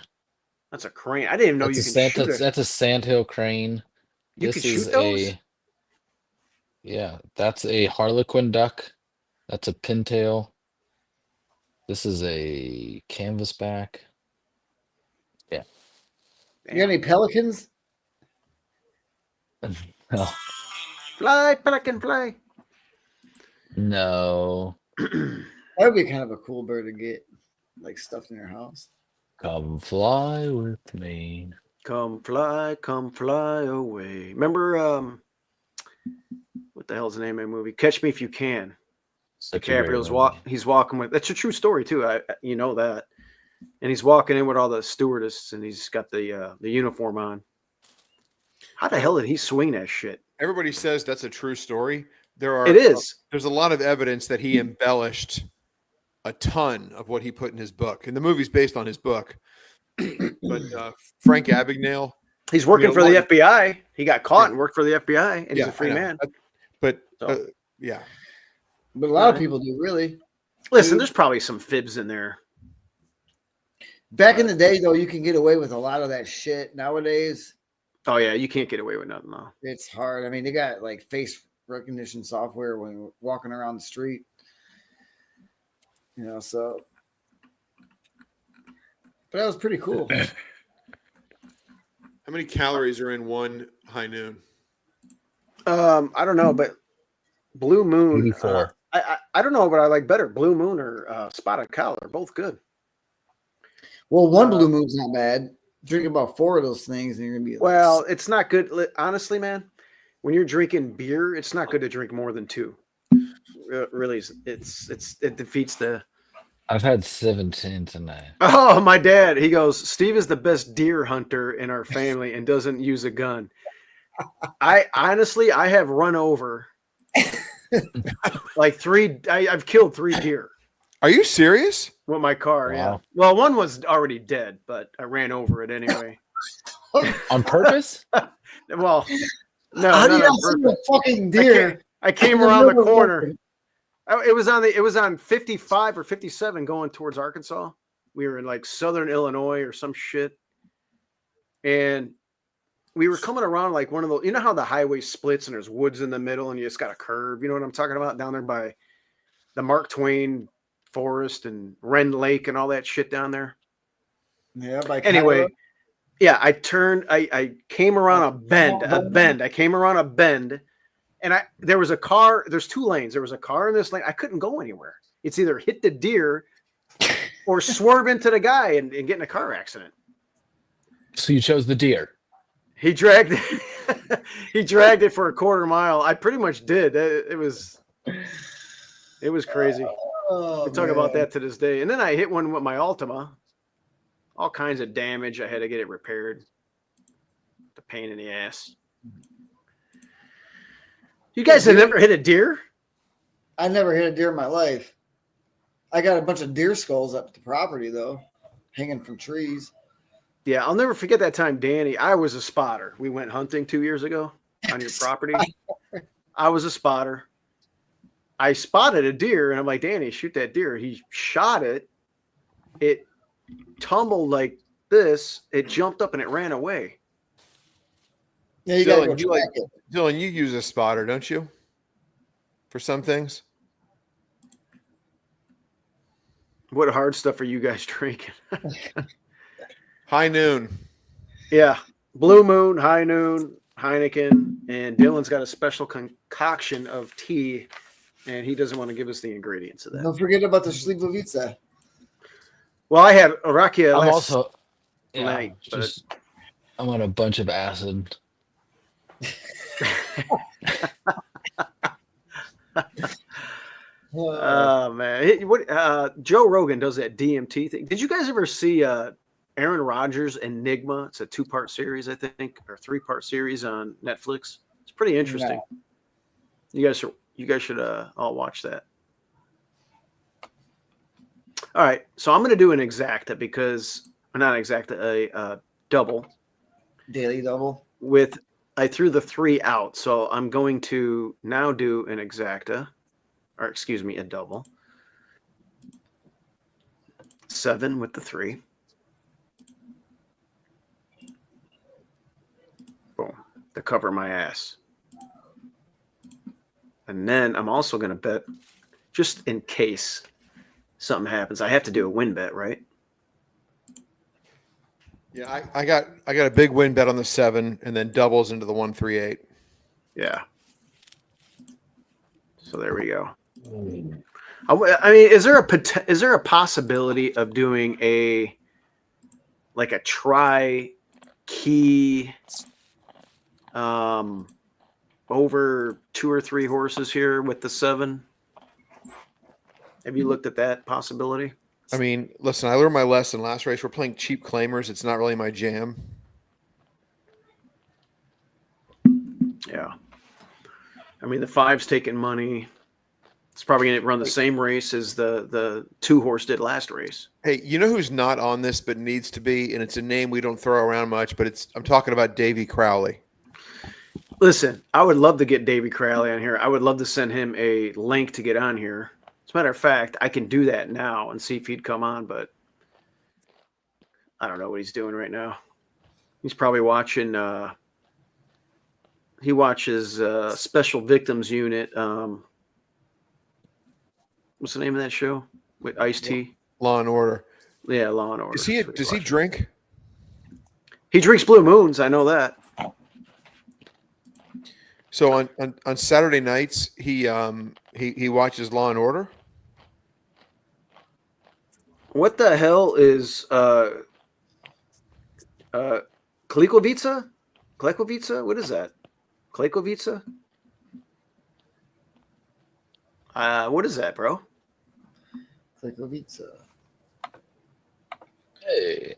That's a crane. I didn't even know you can shoot it. That's a sandhill crane. You can shoot those? Yeah, that's a harlequin duck. That's a pintail. This is a canvasback. Yeah. You got any pelicans? No. Fly, pelican, fly. No. That would be kind of a cool bird to get, like, stuffed in your house. Come fly with me. Come fly away. Remember, what the hell's the name of the movie? Catch Me If You Can. DiCaprio's he's walking with. That's a true story too. You know that. And he's walking in with all the stewardess, and he's got the uniform on. How the hell did he swing that shit? Everybody says that's a true story. It is. There's a lot of evidence that he embellished a ton of what he put in his book, and the movie's based on his book. But Frank Abagnale, he's working for the FBI. He got caught and worked for the FBI, and he's a free man. But yeah. But a lot of people do, really. Listen, there's probably some fibs in there. Back in the day, though, you can get away with a lot of that shit. Nowadays, oh yeah, you can't get away with nothing though. It's hard. I mean, they got like face recognition software when you're walking around the street. So. But that was pretty cool. How many calories are in one high noon? I don't know, but Blue Moon. 84. I don't know what I like better, Blue Moon or Spotted Cow. They're both good. Well, one Blue Moon's not bad. Drink about 4 of those things, and you're gonna be. Well, it's not good. Honestly, man, when you're drinking beer, it's not good to drink more than 2. Really, it defeats the. I've had 17 tonight. Oh, my dad. He goes, Steve is the best deer hunter in our family and doesn't use a gun. I have run over like 3. I've killed 3 deer. Are you serious? With my car, Wow. yeah. Well, one was already dead, but I ran over it anyway. On purpose? Well, no. How do you not see a fucking deer? I came around the corner. It was on 55 or 57 going towards Arkansas. We were in like southern Illinois or some shit. And we were coming around like one of those, you know how the highway splits and there's woods in the middle and you just got a curve. You know what I'm talking about? Down there by the Mark Twain Forest and Wren Lake and all that shit down there. Yeah. Anyway, yeah, I came around a bend. I came around a bend. And there was a car. There's 2 lanes. There was a car in this lane. I couldn't go anywhere. It's either hit the deer or swerve into the guy and get in a car accident. So you chose the deer. He dragged it for a quarter mile. I pretty much did. It was crazy. We talk about that to this day. And then I hit one with my Altima. All kinds of damage. I had to get it repaired. The pain in the ass. You guys have never hit a deer? I never hit a deer in my life. I got a bunch of deer skulls up at the property, though, hanging from trees. Yeah, I'll never forget that time, Danny. I was a spotter. We went hunting 2 years ago on your property. I was a spotter. I spotted a deer, and I'm like, Danny, shoot that deer. He shot it. It tumbled like this. It jumped up, and it ran away. Yeah, you got to go track it. Dylan, you use a spotter, don't you? For some things. What hard stuff are you guys drinking? High Noon. Yeah, Blue Moon, High Noon, Heineken, and Dylan's got a special concoction of tea, and he doesn't want to give us the ingredients of that. Don't forget about the Slivovica. Well, I had a rakia I'm last also night, but I'm on a bunch of acid. Oh man, Joe Rogan does that DMT thing. Did you guys ever see Aaron Rodgers Enigma? It's a 2-part series, I think, or 3-part series on Netflix. It's pretty interesting. No. You guys should all watch that. All right, so I'm going to do an exacta because not exacta, a double, daily double. I threw the 3 out, so I'm going to now do an exacta. Or excuse me, a double. 7 with the 3. Boom. To cover my ass. And then I'm also going to bet, just in case something happens. I have to do a win bet, right? Yeah, I got a big win bet on the 7 and then doubles into the 138. Yeah. So there we go. I mean, is there a possibility of doing a try key over 2 or 3 horses here with the 7? Have you looked at that possibility? I mean, listen, I learned my lesson last race. We're playing cheap claimers. It's not really my jam. Yeah. I mean, the 5's taking money. It's probably going to run the same race as the 2 horse did last race. Hey, you know who's not on this but needs to be, and it's a name we don't throw around much, but I'm talking about Davey Crowley. Listen, I would love to get Davey Crowley on here. I would love to send him a link to get on here. As a matter of fact, I can do that now and see if he'd come on, but I don't know what he's doing right now. He's probably watching he watches Special Victims Unit. What's the name of that show with Ice-T? Law and Order. Yeah, Law and Order. Does he drink? He drinks Blue Moons. I know that. So on Saturday nights, he watches Law and Order. What the hell is Klikovica? Klekovica? What is that? Klekovica? What is that, bro? Klekovica. Hey.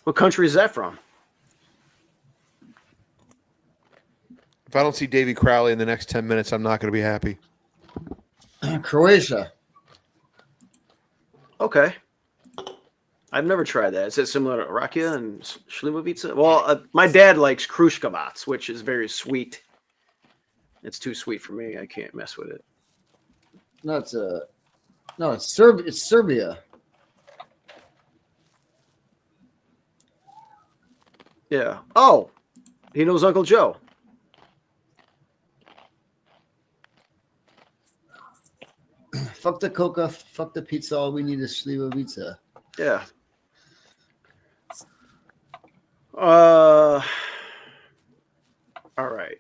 What country is that from? If I don't see Davey Crowley in the next 10 minutes, I'm not going to be happy. Croatia. Okay. I've never tried that. Is it similar to rakia and Slivovica? Well, my dad likes Krushkovac, which is very sweet. It's too sweet for me. I can't mess with it. No, it's Serbia. Yeah. Oh, he knows Uncle Joe. Fuck the coca, fuck the pizza. All we need is Slivovica. Yeah. All right.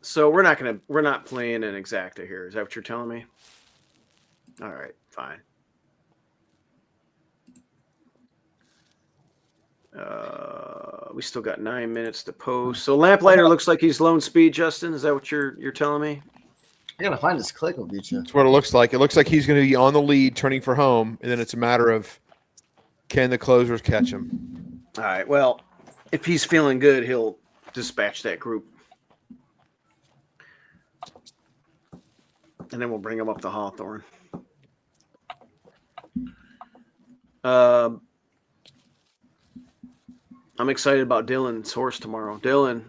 So we're not playing an exacta here. Is that what you're telling me? All right, fine. We still got 9 minutes to post. So Lamplighter looks like he's lone speed, Justin. Is that what you're telling me? I gotta find this Klekovica. That's what it looks like. It looks like he's going to be on the lead, turning for home, and then it's a matter of can the closers catch him. All right. Well, if he's feeling good, he'll dispatch that group, and then we'll bring him up to Hawthorne. I'm excited about Dylan's horse tomorrow. Dylan,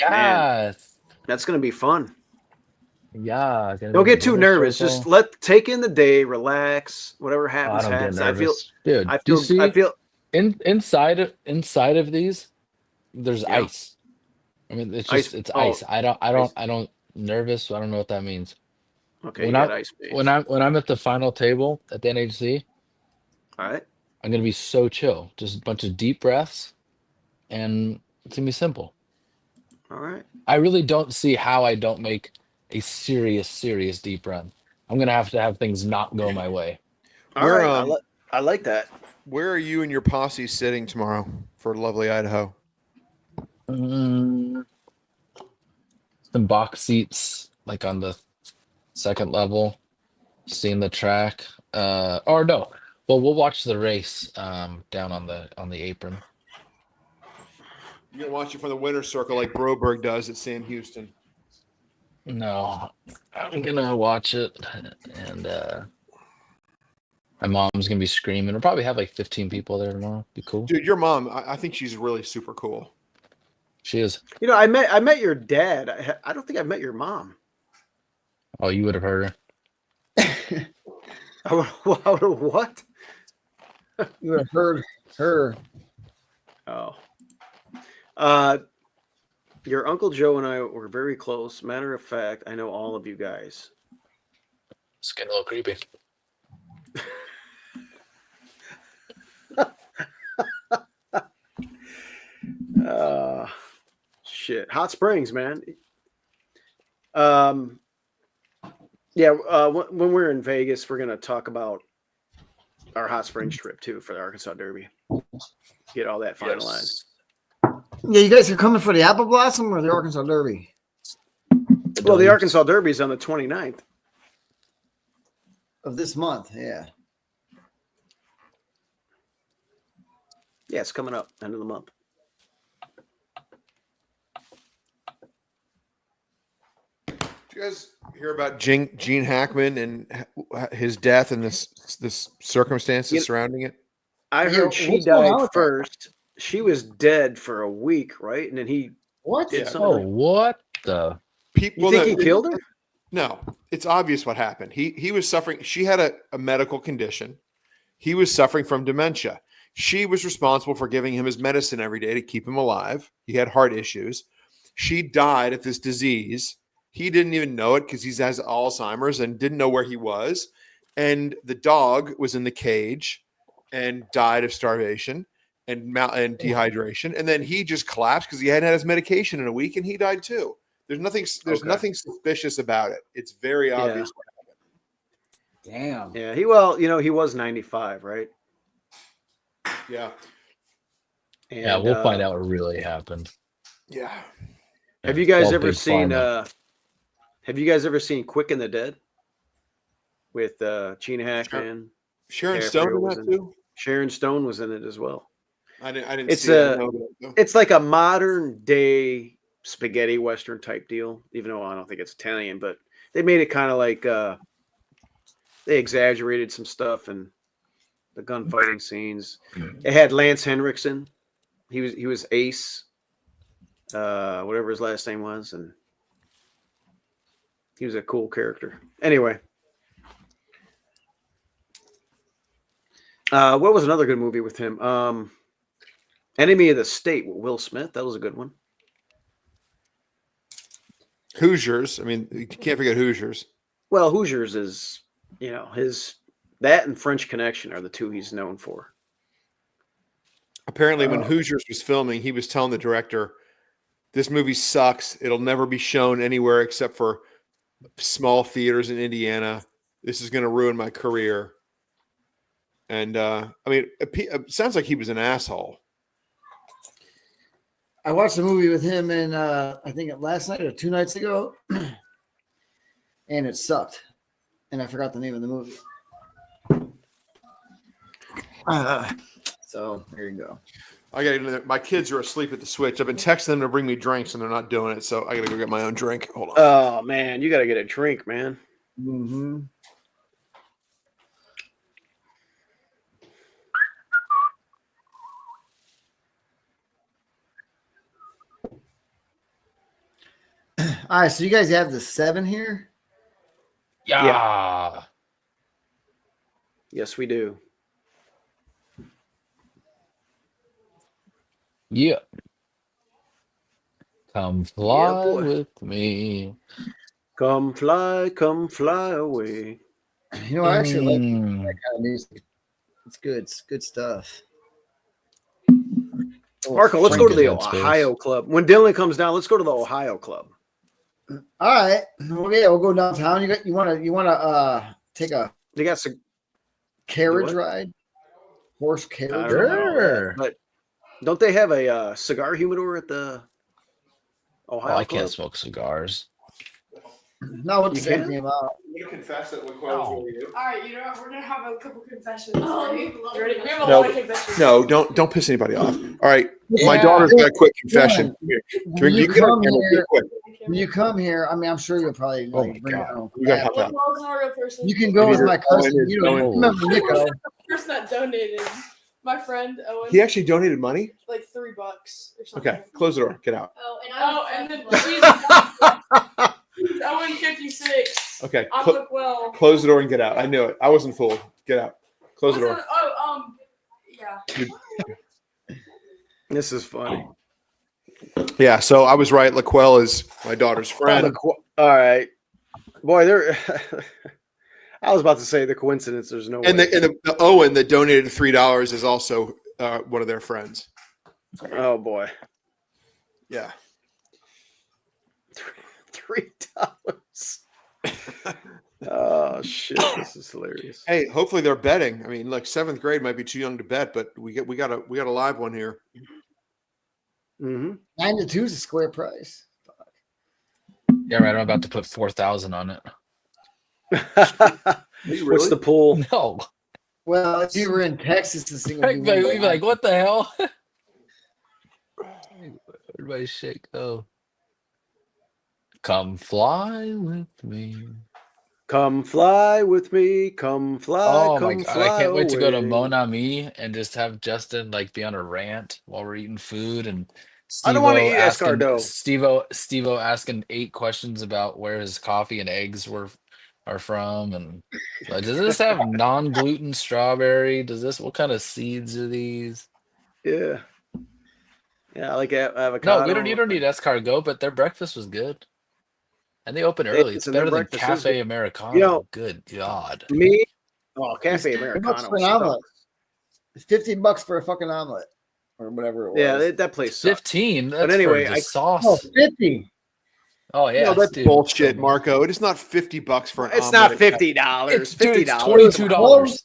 man, that's going to be fun. Yeah. Don't get too nervous. Just take in the day, relax. Whatever happens, happens. I feel inside of these, there's ice. I mean, it's just it's ice. I don't nervous. So I don't know what that means. Okay, you got ice base. When I'm at the final table at the NHC, all right. I'm gonna be so chill. Just a bunch of deep breaths, and it's gonna be simple. All right. I really don't see how I don't make a serious deep run. I'm gonna have to have things not go my way. All right. I like that. Where are you and your posse sitting tomorrow for lovely Idaho? Some box seats, like on the second level, seeing the track. Or no, well, we'll watch the race down on the apron. You're gonna watch it from the winner's circle like Broberg does at Sam Houston. No, I'm gonna watch it, and my mom's gonna be screaming. We'll probably have like 15 people there tomorrow. Be cool. Dude, your mom, I think she's really super cool. She is. You know, I met your dad. I don't think I met your mom. Oh, you would have heard her. What? You would have heard her. Oh. Your Uncle Joe and I were very close. Matter of fact, I know all of you guys. It's getting a little creepy. Shit. Hot Springs, man. Yeah, when we're in Vegas, we're gonna talk about our Hot Springs trip too for the Arkansas Derby. Get all that finalized. Yeah, you guys are coming for the Apple Blossom or the Arkansas Derby? Well, the Arkansas Derby is on the 29th of this month. Yeah. Yeah, it's coming up end of the month. Did you guys hear about Gene Hackman and his death and this circumstances surrounding it? I heard she died first. She was dead for a week, right? And then he did something. Oh, what the? You think he killed her? No, it's obvious what happened. He was suffering. She had a medical condition. He was suffering from dementia. She was responsible for giving him his medicine every day to keep him alive. He had heart issues. She died of this disease. He didn't even know it because he has Alzheimer's and didn't know where he was. And the dog was in the cage and died of starvation and dehydration. And then he just collapsed because he hadn't had his medication in a week, and he died too. There's nothing suspicious about it. It's very obvious what happened. Damn. Yeah, he was 95, right? Yeah. And, yeah, we'll find out what really happened. Yeah. Have you guys ever seen have you guys ever seen Quick and the Dead with Gene Hackman? Sharon Stone in that too? Sharon Stone was in it as well. I didn't see it. It's like a modern day spaghetti western type deal, even though I don't think it's Italian, but they made it kind of like they exaggerated some stuff and the gunfighting scenes. It had Lance Henriksen. He was Ace, whatever his last name was, and he was a cool character. Anyway, what was another good movie with him? Enemy of the State with Will Smith. That was a good one. Hoosiers. I mean, you can't forget Hoosiers. Well, Hoosiers is, that and French Connection are the two he's known for. Apparently, when Hoosiers was filming, he was telling the director, "This movie sucks. It'll never be shown anywhere except for small theaters in Indiana. This is going to ruin my career." And I mean, it sounds like he was an asshole. I watched a movie with him in I think last night or 2 nights ago, and it sucked. And I forgot the name of the movie. So there you go. My kids are asleep at the switch. I've been texting them to bring me drinks, and they're not doing it. So I got to go get my own drink. Hold on. Oh man, you got to get a drink, man. Mm-hmm. All right, so you guys have the 7 here? Yeah. Yes, we do. Yeah. Come fly with me. Come fly away. You know, I actually like that Mm. kind of music. It's good. It's good stuff. Marco, let's go to the Frankenhead space. Ohio Club. When Dylan comes down, let's go to the Ohio Club. All right. Well, yeah, we'll go downtown. You wanna take a They got some carriage what? ride? Horse I carriage don't ride? know, Sure. but don't they have a cigar humidor at the Ohio Oh, I Club? can't smoke cigars. No, what's You the can? name about? I'm gonna confess that LaQuell's No. really you. All right, you know what? We're gonna have a couple confessions. Ready? We have a No. lot of confessions. No, don't piss anybody off. All right, my Yeah. daughter's got a quick confession. Dylan, Here. When you You get on come camera, be here, quick. when you come here, I mean, I'm sure you'll probably Oh like my bring your God. own You gotta crap. help out. LaQuell's not a real person. You can go with my cousin. Owen is- You don't Owen- remember Nico. The person that donated, my friend Owen, He actually donated money. like $3 or something. Okay, close the door. Get out. Oh, and then he's Owen 56. Okay, I'm LaQuell. close the door and get out. I knew it. I wasn't fooled. Get out. Close the door. Yeah. This is funny. Yeah, so I was right. LaQuell is my daughter's friend. All right, boy. There. I was about to say the coincidence. There's no. And way. the Owen that donated $3 is also one of their friends. Oh boy. Yeah. $3. Oh shit! This is hilarious. Hey, hopefully they're betting. I mean, like 7th grade might be too young to bet, but we got a live one here. Mm-hmm. 9 to 2 is a square price. Yeah, right. I'm about to put 4,000 on it. What's the pool? No. Well, if you were in Texas, this thing would Right, be but one we'd be like, to what the hell? Where'd my shit go? Come fly with me. Come fly with me. Come fly. Oh come my God. fly I can't wait to go to away. Mon Ami and just have Justin like be on a rant while we're eating food and I don't want to Stivo eat asking escargot. Stivo asking 8 questions about where his coffee and eggs are from and like, does this have non-gluten strawberry? What kind of seeds are these? Yeah. Yeah, I like avocado. No, you don't need escargot, but their breakfast was good. And they open early. It's and their better than breakfast is Cafe good. Americano. You know, Good God. Me? Oh, Cafe $50 Americano. for an omelet. It's $50 for a fucking omelet or whatever it was. Yeah, that place sucks. 15. That's But anyway, for the sauce. Oh, 50. Oh yeah, No, that's dude. bullshit, Marco. It is not $50 for an It's omelet. not $50. It's dude, it's $50. $22.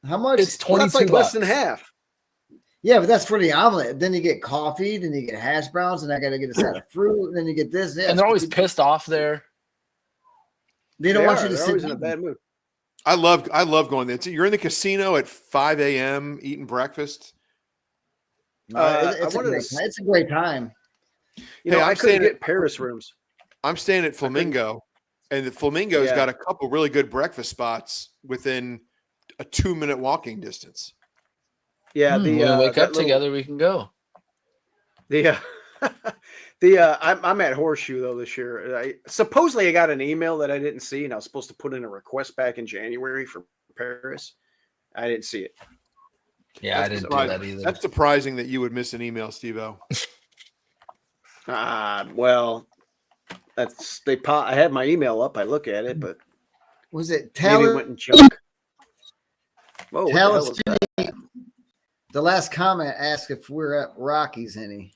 How much? It's Well, 22 that's like less than bucks. half. Yeah, but that's for the omelet. Then you get coffee, then you get hash browns, and I got to get a side of fruit, and then you get this. Yeah, And they're always $50. pissed off there. They don't want you to They're sit always in a down. bad mood. I love going there. You're in the casino at 5 a.m. eating breakfast. It's a great time. You know, Hey, I I'm couldn't saying get Paris rooms. I'm staying at Flamingo, and the Flamingo's Yeah. got a couple really good breakfast spots within a 2-minute walking distance. Yeah, When we wake that up together, we can go. I'm at Horseshoe though this year. Supposedly I got an email that I didn't see, and I was supposed to put in a request back in January for Paris. I didn't see it. Yeah, I That's didn't do surprising. that either. That's surprising that you would miss an email, Steve-O. Well, I had my email up. I look at it, but Was it maybe it Taylor? went in junk. Whoa, what the hell Talis was that? The last comment asked if we're at Rockies any.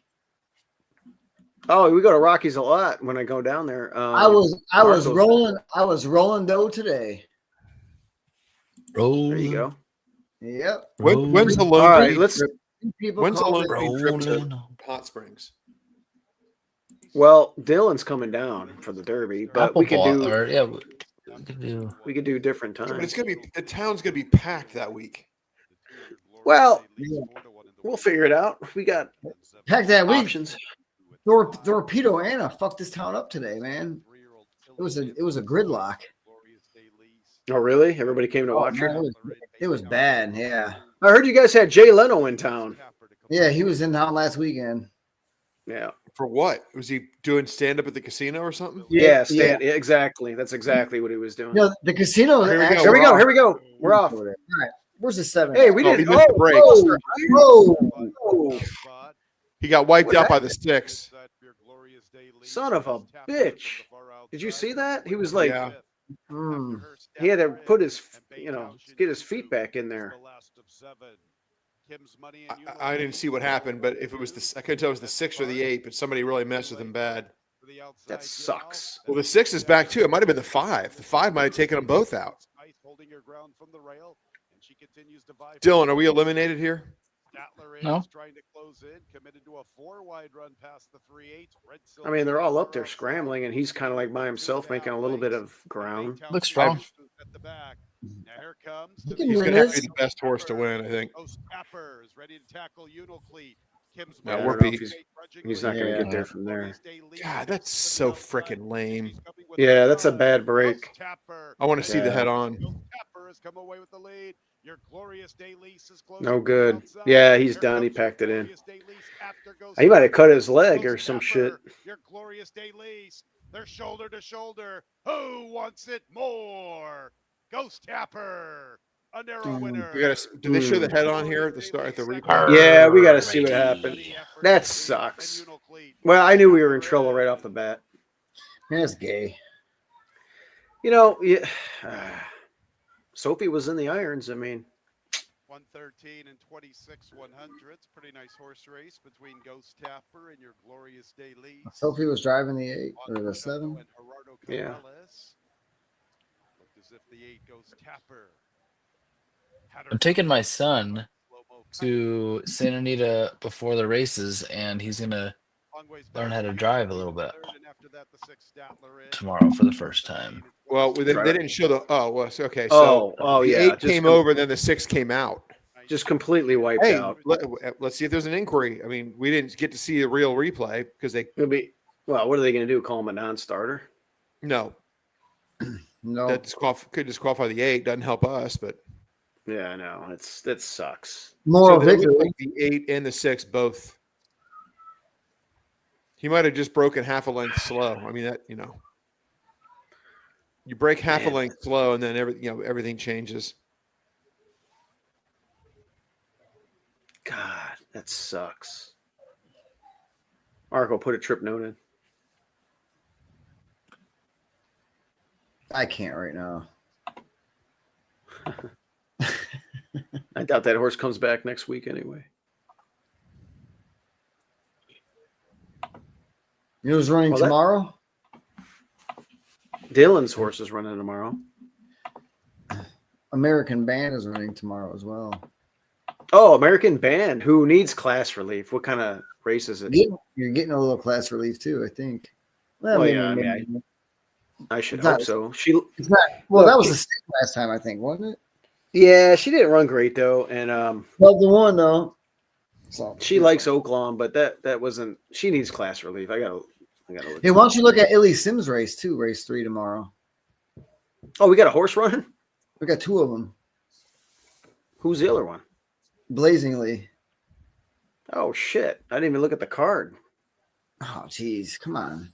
Oh, we go to Rockies a lot when I go down there. I was Marco's- rolling dough today. Rolling, There you go. Yep. When's the All Lone right, Green let's. trip? People When's the call Lone it Green trip to rolling. Hot Springs? Well, Dylan's coming down for the Derby, but Apple we could ball, do or yeah, we could do. we could do different Yeah, but times. the town's gonna be packed that week. Well, we'll figure it out. We got Heck that week. options. Torpedo Anna fucked this town up today, man. It was a gridlock. Oh, really? Everybody came to Oh, watch man, her. it was bad. Yeah. I heard you guys had Jay Leno in town. Yeah, he was in town last weekend. Yeah. For what? Was he doing stand up at the casino or something? Yeah, Stan. Yeah, exactly. That's exactly what he was doing. You know, the casino. Here we go. actually- Here we go. Here we go. We're off. All right. Where's the 7? Hey, we Oh, did. he missed the break. Whoa. He got wiped What out by happened? the sticks. Son of a bitch. Did you see that? He was like, Yeah. he had to put his, get his feet back in there. I didn't see what happened, but if it was I couldn't tell it was the 6 or the 8, but somebody really messed with him bad. That sucks. Well, the 6 is back too. It might have been the 5. The 5 might have taken them both out. Dylan, are we eliminated here? No. I mean, they're all up there scrambling, and he's kind of like by himself, making a little bit of ground. Looks strong. He can He's win going to have to this. be the best horse to win, I think. Yeah, I we're don't know if beat. he's not going to Yeah. get there from there. God, that's so freaking lame. Yeah, that's a bad break. I want to see the Yeah. head on. No good. Yeah, he's done. He packed it in. He might have cut his leg or some shit. Your glorious Daylise. They're shoulder to shoulder. Who wants it more? Ghost Tapper. A narrow winner. We gotta, do they show the head on here at the start at the replay? Yeah, we got to see what happened. That sucks. Well, I knew we were in trouble right off the bat. Man, that's gay. Yeah, Sophie was in the irons. I mean, 113 and 26 100s. Pretty nice horse race between Ghost Tapper and your glorious Daylise. Sophie was driving the 8 or the 7. Yeah. Looked as if the 8 Ghost Tapper. I'm taking my son to Santa Anita before the races, and he's gonna learn how to drive a little bit tomorrow for the first time. Well, they didn't show the. Oh, well, okay. Oh, So the yeah, 8 came over, then the 6 came out. just completely wiped Hey, out. let's see if there's an inquiry. I mean, we didn't get to see the real replay because they. It'll be well. What are they going to do? Call him a non-starter? No, No. that could disqualify the 8. Doesn't help us, but. Yeah, I know. That sucks. Moral So they look victory. like the 8 and the 6 both. He might have just broken half a length slow. I mean that you break half a length slow, and then everything changes. God, that sucks. Marco, put a trip note in. I can't right now. I doubt that horse comes back next week anyway. You know who's running tomorrow? Dylan's horse is running tomorrow. American Band is running tomorrow as well. Oh, American Band. Who needs class relief? What kind of race is it? You're getting a little class relief too, I think. Well, maybe, yeah, maybe. I should It's hope not- so. It's not. Well, that was the same last time, I think, wasn't it? Yeah, she didn't run great though, and Well, the one though. So she likes Oaklawn, but that wasn't. She needs class relief. I gotta look. Hey, why don't you look at Illy Sims' race too? Race 3 tomorrow. Oh, we got a horse running. We got 2 of them. Who's the other one? Blazingly. Oh shit! I didn't even look at the card. Oh, geez, come on.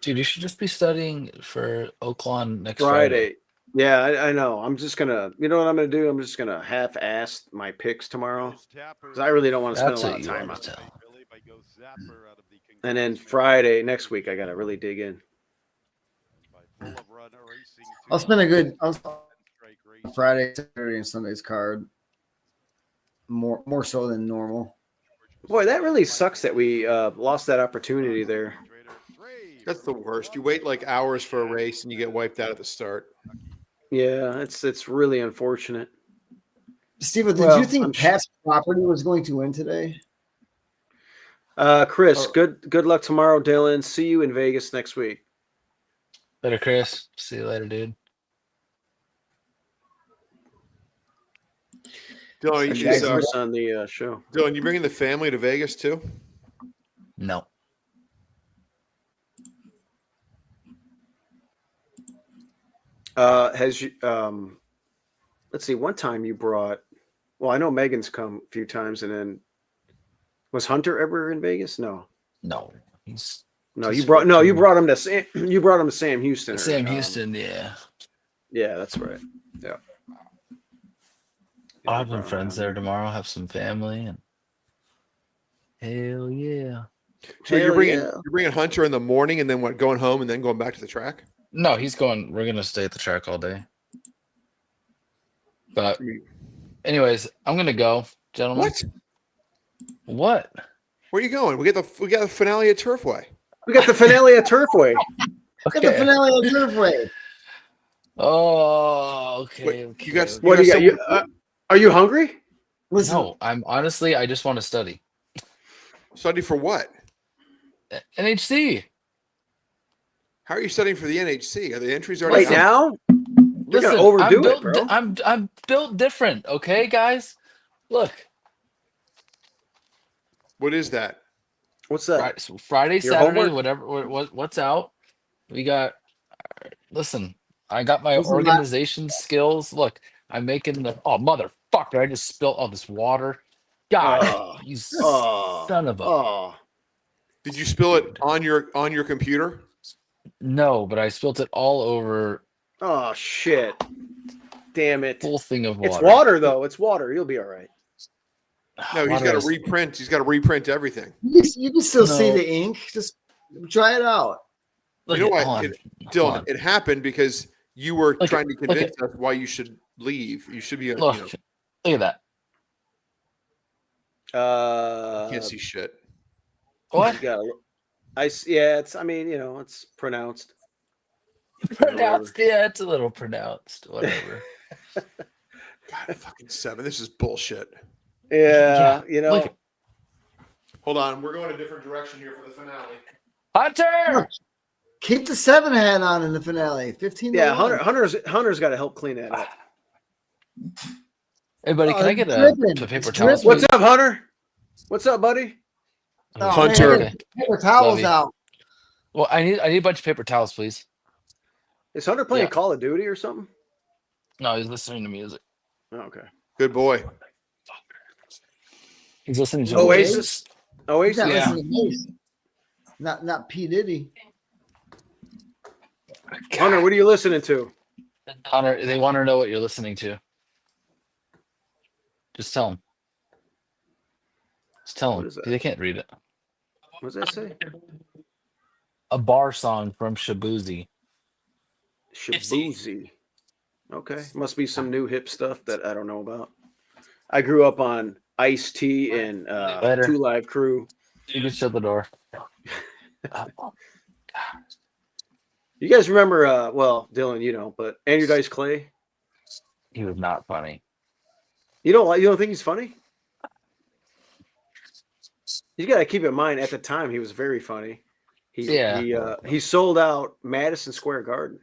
Dude, you should just be studying for Oaklawn next Friday. Yeah, I know. I'm just gonna. You know what I'm gonna do? I'm just gonna half-ass my picks tomorrow because I really don't want to spend That's a what lot of you time want on to it. tell. And then Friday next week, I gotta really dig in. I'll spend a good Friday, Saturday, and Sunday's card. More so than normal. Boy, that really sucks that we lost that opportunity there. That's the worst. You wait like hours for a race and you get wiped out at the start. Yeah, it's really unfortunate. Steve, did Well, you think I'm sure- Pat's property was going to win today? Chris, good luck tomorrow, Dylan. See you in Vegas next week. Later, Chris. See you later, dude. Dylan, I should get Chris on the show. Dylan, you bringing the family to Vegas too? No. Has you let's see, one time you brought I know Megan's come a few times, and then was Hunter ever in Vegas? No. He's You brought him to Sam Houston. Sam Houston, yeah. Yeah, that's right. Yeah. I'll have some friends there tomorrow, have some family, and hell yeah. So you're bringing Hunter in the morning and then what? Going home and then going back to the track? No, he's going. We're gonna stay at the track all day. But, anyways, I'm gonna go, gentlemen. What? Where are you going? We got the finale at Turfway. We got the finale at Turfway. Okay. Get the finale at Turfway. Oh, okay. Wait, okay. You got. okay. What do you got? Are you hungry? Listen, No, I'm honestly. I just want to study. Study for what? NHC. How are you studying for the NHC? Are the entries already Right out? now? You're Listen, gonna overdo I'm built, it, bro. I'm built different. Okay, guys. Look. What is that? What's that? Friday, Your Saturday, homework? whatever. What's out? We got. Listen, I got my Listen, organization skills. Look, I'm making the. Oh, motherfucker! I just spilled all this water. God, you son of a. Did you spill it on your computer? No, but I spilled it all over. Oh shit! Damn it! Full thing of water. It's water though. It's water. You'll be all right. No, he's got to reprint. He's got to reprint everything. You can still see the ink. Just try it out. You know what, Dylan? It happened because you were trying to convince us why you should leave. You should be. Look at that. Can't see shit. What? Yeah, it's. I mean, it's pronounced. Pronounced. Yeah, it's a little pronounced. Whatever. God, fucking 7. This is bullshit. Yeah, Hold on, we're going a different direction here for the finale. Hunter, keep the 7 hat on in the finale. 15. Yeah, Hunter's got to help clean that up. Hey, buddy, can I get a paper towel? What's up, Hunter? What's up, buddy? Oh, Hunter, man, paper towels out. Well, I need a bunch of paper towels, please. Is Hunter playing Call of Duty or something? No, he's listening to music. Oh, okay. Good boy. He's listening to Oasis. He's not listening to Mace. Not P. Diddy. Hunter, what are you listening to? Hunter, they want to know what you're listening to. Just tell them. Just tell them. They can't read it. What does that say? A bar song from Shabuzi. Shabuzi. Okay. Must be some new hip stuff that I don't know about. I grew up on Ice-T and 2 Live Crew. You can shut the door. You guys remember, Dylan, you don't, but Andrew Dice Clay? He was not funny. You don't think he's funny? You got to keep in mind, at the time, he was very funny. He sold out Madison Square Garden.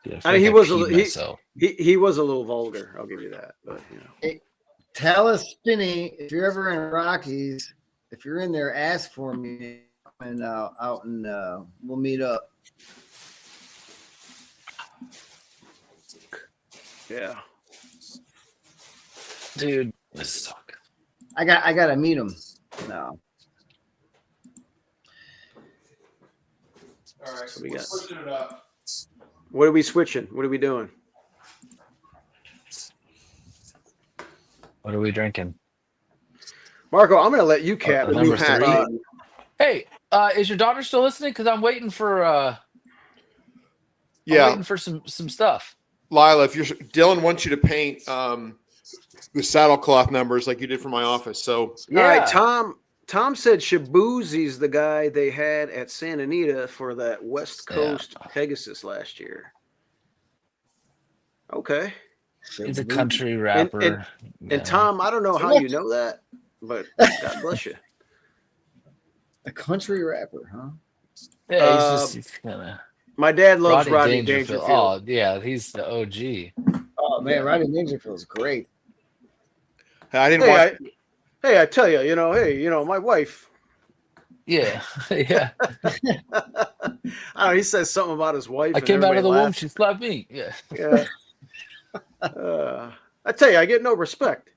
Yeah, I mean, he was a little vulgar. I'll give you that. But Hey, tell us, Spinny, if you're ever in Rockies, if you're in there, ask for me, and out and we'll meet up. Yeah, dude, this sucks. I gotta meet him now. All right, so we got. Switching it up. What are we switching? What are we doing? What are we drinking? Marco, I'm going to let you cap it. Number 3. Hey, is your daughter still listening? Because I'm waiting for I'm waiting for some stuff. Lila, Dylan wants you to paint the saddlecloth numbers like you did for my office. So all right, Tom said Shabuzi's the guy they had at Santa Anita for that West Coast Pegasus last year. Okay. He's a country rapper. And Tom, I don't know how you know that, but God bless you. A country rapper, huh? Yeah, he's kind of. My dad loves Rodney Dangerfield. Oh, yeah, he's the OG. Oh, man, Rodney Dangerfield's great. I didn't watch. I tell you, my wife. Yeah, yeah. I don't know, he says something about his wife. I came out of the womb, she slapped me. Yeah. Yeah. I tell you, I get no respect.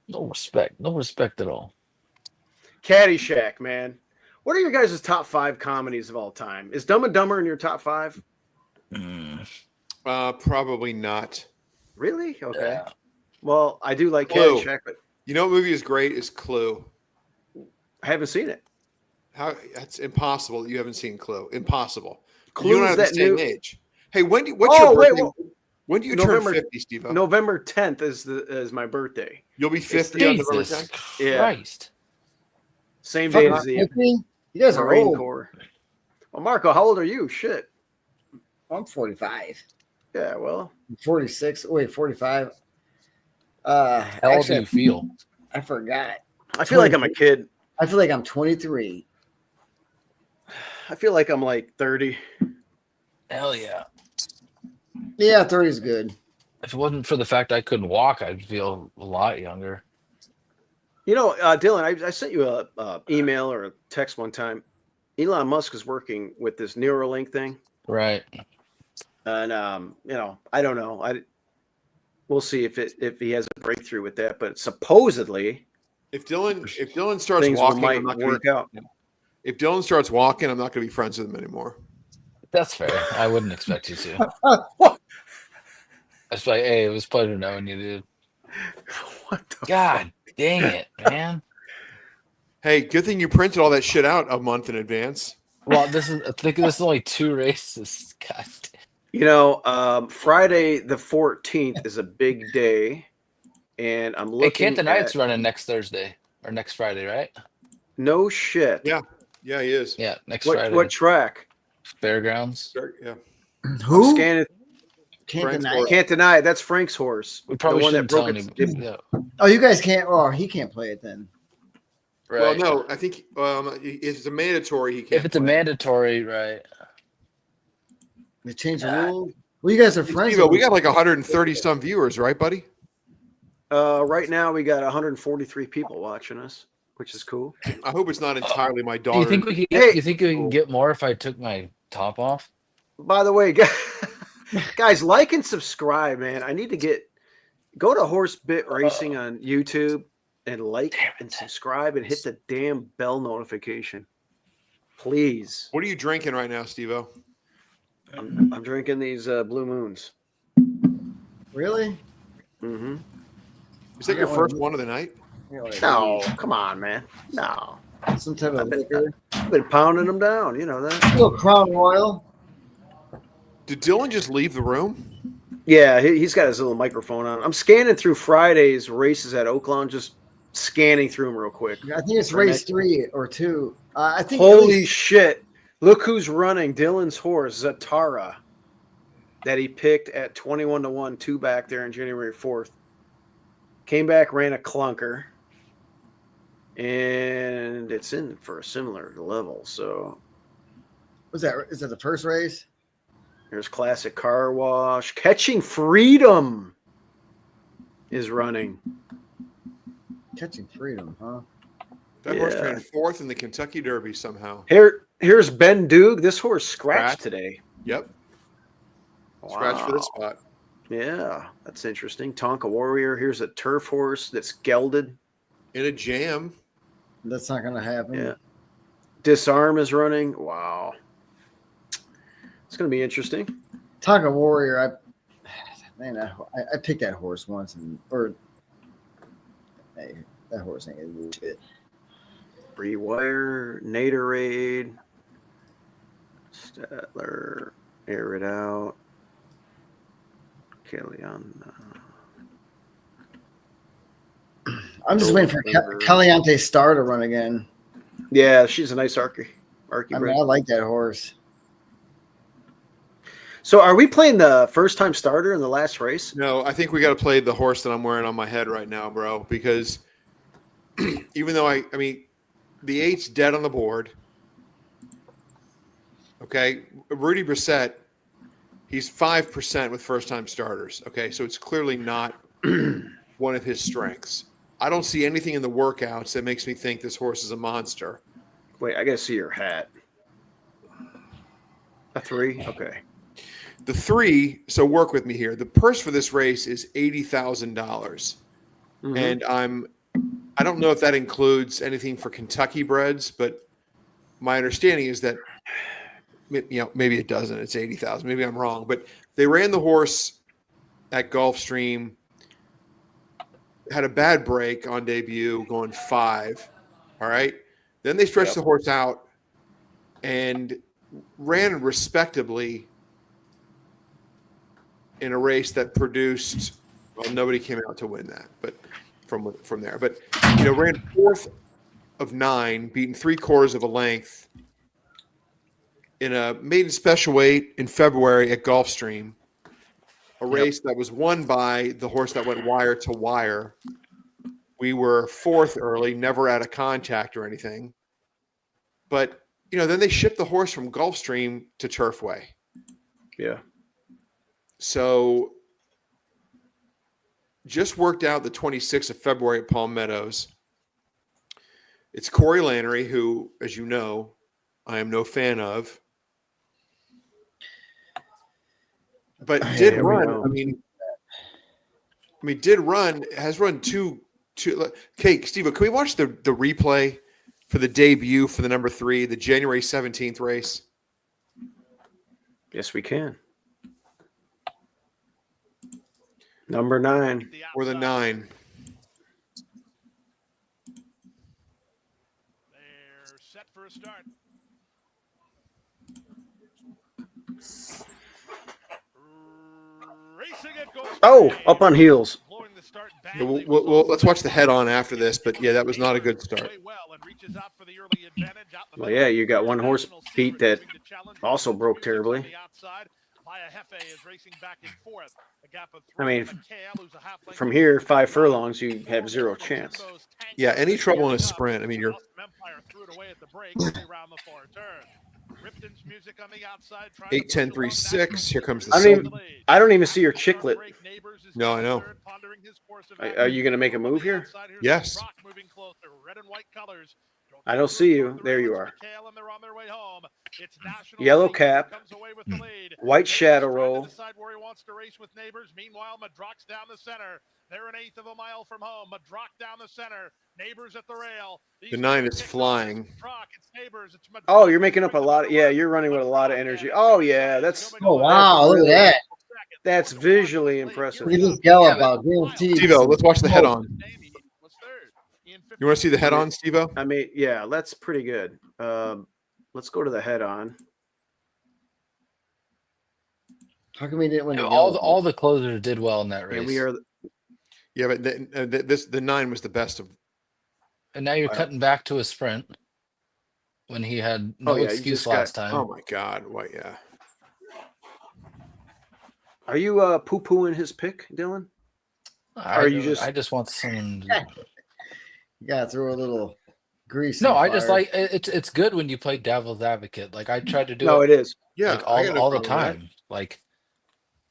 No respect at all. Caddyshack, man. What are your guys' top 5 comedies of all time? Is Dumb and Dumber in your top 5? Probably not. Really? Okay. Yeah. Well, I do like Caddyshack, but You know what movie is great is Clue. I haven't seen it. How that's impossible that you haven't seen Clue. Impossible. Clue You and I is are the that same new? age. Hey, what's your birthday? Wait, when do you November- turn 50, Steve? November 10th is my birthday. You'll be 50 on November Jesus 10th? Yeah. Christ. Same day Fucking as the 50? You guys are Marine old. Corps. Well, Marco, how old are you? Shit. I'm 45. Yeah, well, 46. Wait, 45. How old do Actually, you feel? I forgot. I feel like I'm a kid. I feel like I'm 23. I feel like I'm like 30. Hell yeah. Yeah, 30 is good. If it wasn't for the fact I couldn't walk, I'd feel a lot younger. You know, Dylan, I sent you a email or a text one time. Elon Musk is working with this Neuralink thing, Right. and you know, I don't know. We'll see if he has a breakthrough with that. But supposedly, If Dylan starts things walking, might I'm not work gonna out. If Dylan starts walking, I'm not going to be friends with him anymore. That's fair. I wouldn't expect you to. That's like, hey, it was a pleasure knowing you, dude. What the God dang it, man. Hey, good thing you printed all that shit out a month in advance. Well, I think this is only 2 races. God damn. You know, Friday the 14th is a big day, and I'm Hey, looking Canton Knight's at running next Thursday or next Friday, right? no shit. Yeah, yeah, he is. Yeah, next What Friday. track? Fairgrounds. Yeah. I'm Who? scanning. Can't Frank's deny horse. it. Can't deny it. That's Frank's horse. We probably the one that shouldn't tell broke anybody. its. Yeah, Oh, you guys can't. Oh, he can't play it then. right. Well, no, I think it's a mandatory. He can't. If it's a play. mandatory, right? They changed the rule. Well, you guys are Hey, friends. Steve-O, with we got like 130 some viewers, right, buddy? Right now we got 143 people watching us, which is cool. I hope it's not entirely my Do daughter. you think we could Hey. you think we can get more if I took my top off? By the way, guys, like and subscribe, man. I need to go to Horse Bit Racing on YouTube and like and subscribe and hit the damn bell notification, please. What are you drinking right now, Steve-O? I'm drinking these Blue Moons. Really? Mm-hmm. Is that your first one of the night? No, come on, man. No, Some type of liquor. I've been pounding them down. You know that. A little Crown Royal. Did Dylan just leave the room? Yeah, he's got his little microphone on. I'm scanning through Friday's races at Oaklawn, just scanning through them real quick. I think it's race 3 or 2. I think. Holy shit! Look who's running Dylan's horse, Zatara, that he picked at 21-1, 2 back there on January 4th. Came back, ran a clunker, and it's in for a similar level. So, Was that? Is that the first race? there's Classic Car Wash. Catching Freedom is running. Catching Freedom, huh? That horse Yeah. ran fourth in the Kentucky Derby somehow. Here's Ben Doog. This horse scratched today. Yep. Scratch for this Wow. spot. Yeah, that's interesting. Tonka Warrior. Here's a turf horse that's gelded. In a jam. That's not going to happen. Yeah. Disarm is running. Wow. It's going to be interesting. Tonka Warrior. I picked that horse once, hey, that horse ain't gonna do shit. Rewire, Naderade, Statler, Air It Out, Kellyanne. I'm just waiting for Caliente Star to run again. Yeah, she's a nice Archie I bred. like that horse. So are we playing the first time starter in the last race? No, I think we got to play the horse that I'm wearing on my head right now, bro, because even though I mean, the 8's dead on the board. Okay. Rudy Brissett, he's 5% with first time starters. Okay. So it's clearly not one of his strengths. I don't see anything in the workouts that makes me think this horse is a monster. Wait, I got to see your hat. A 3? Okay. The 3, so work with me here. The purse for this race is $80,000. Mm-hmm. And I don't know if that includes anything for Kentucky breds, but my understanding is that, you know, maybe it doesn't. It's 80,000. Maybe I'm wrong, but they ran the horse at Gulfstream had a bad break on debut, going 5. All right. Then they stretched the horse out and ran respectably in a race that produced. Well, nobody came out to win that, but from there, but ran 4th of 9, beaten 3/4 of a length in a maiden special weight in February at Gulfstream, a race that was won by the horse that went wire to wire. We were 4th early, never out of contact or anything. But, then they shipped the horse from Gulfstream to Turfway. Yeah. So just worked out the 26th of February at Palm Meadows. It's Corey Lannery, who, as you know, I am no fan of. But did run. Has run two. Okay, Steve, can we watch the replay for the debut for the number 3, the January 17th race? Yes, we can. Number 9. Or the 9. They're set for a start. Up on heels. Let's watch the head on after this, but that was not a good start. Well, yeah, you got one horse beat that also broke terribly. I mean, from here, 5 furlongs, you have 0 chance. Yeah, any trouble in a sprint. I mean, you're. Ripton's music on the outside. 8, 10, 3, 6. Here comes the. I don't even see your chicklet. No, I know. Are you going to make a move here? Yes. I don't see you. There you are. Yellow cap. White shadow roll. Meanwhile, Madrock's down the center. They're an 1/8 of a mile from home. Madrock down the center. Neighbors at the rail. The 9 is flying. Oh, you're making up a lot. You're running with a lot of energy. Oh, yeah. That's. Oh, wow. Look at that. That's visually impressive. Look at this gallop out. Steve-O, let's watch the head on. You want to see the head on, Steve-O? I mean, yeah, that's pretty good. Let's go to the head on. How come we didn't win? All the closers did well in that race. And we are. Yeah, but the 9 was the best of. And now you're cutting back to a sprint when he had no excuse last time. Oh my God! What? Yeah. Are you poo-pooing his pick, Dylan? I just want someone. Yeah, throw a little grease. No, I just like it's good when you play devil's advocate. Like I tried to do. No, it is. Yeah, like all the time. Like,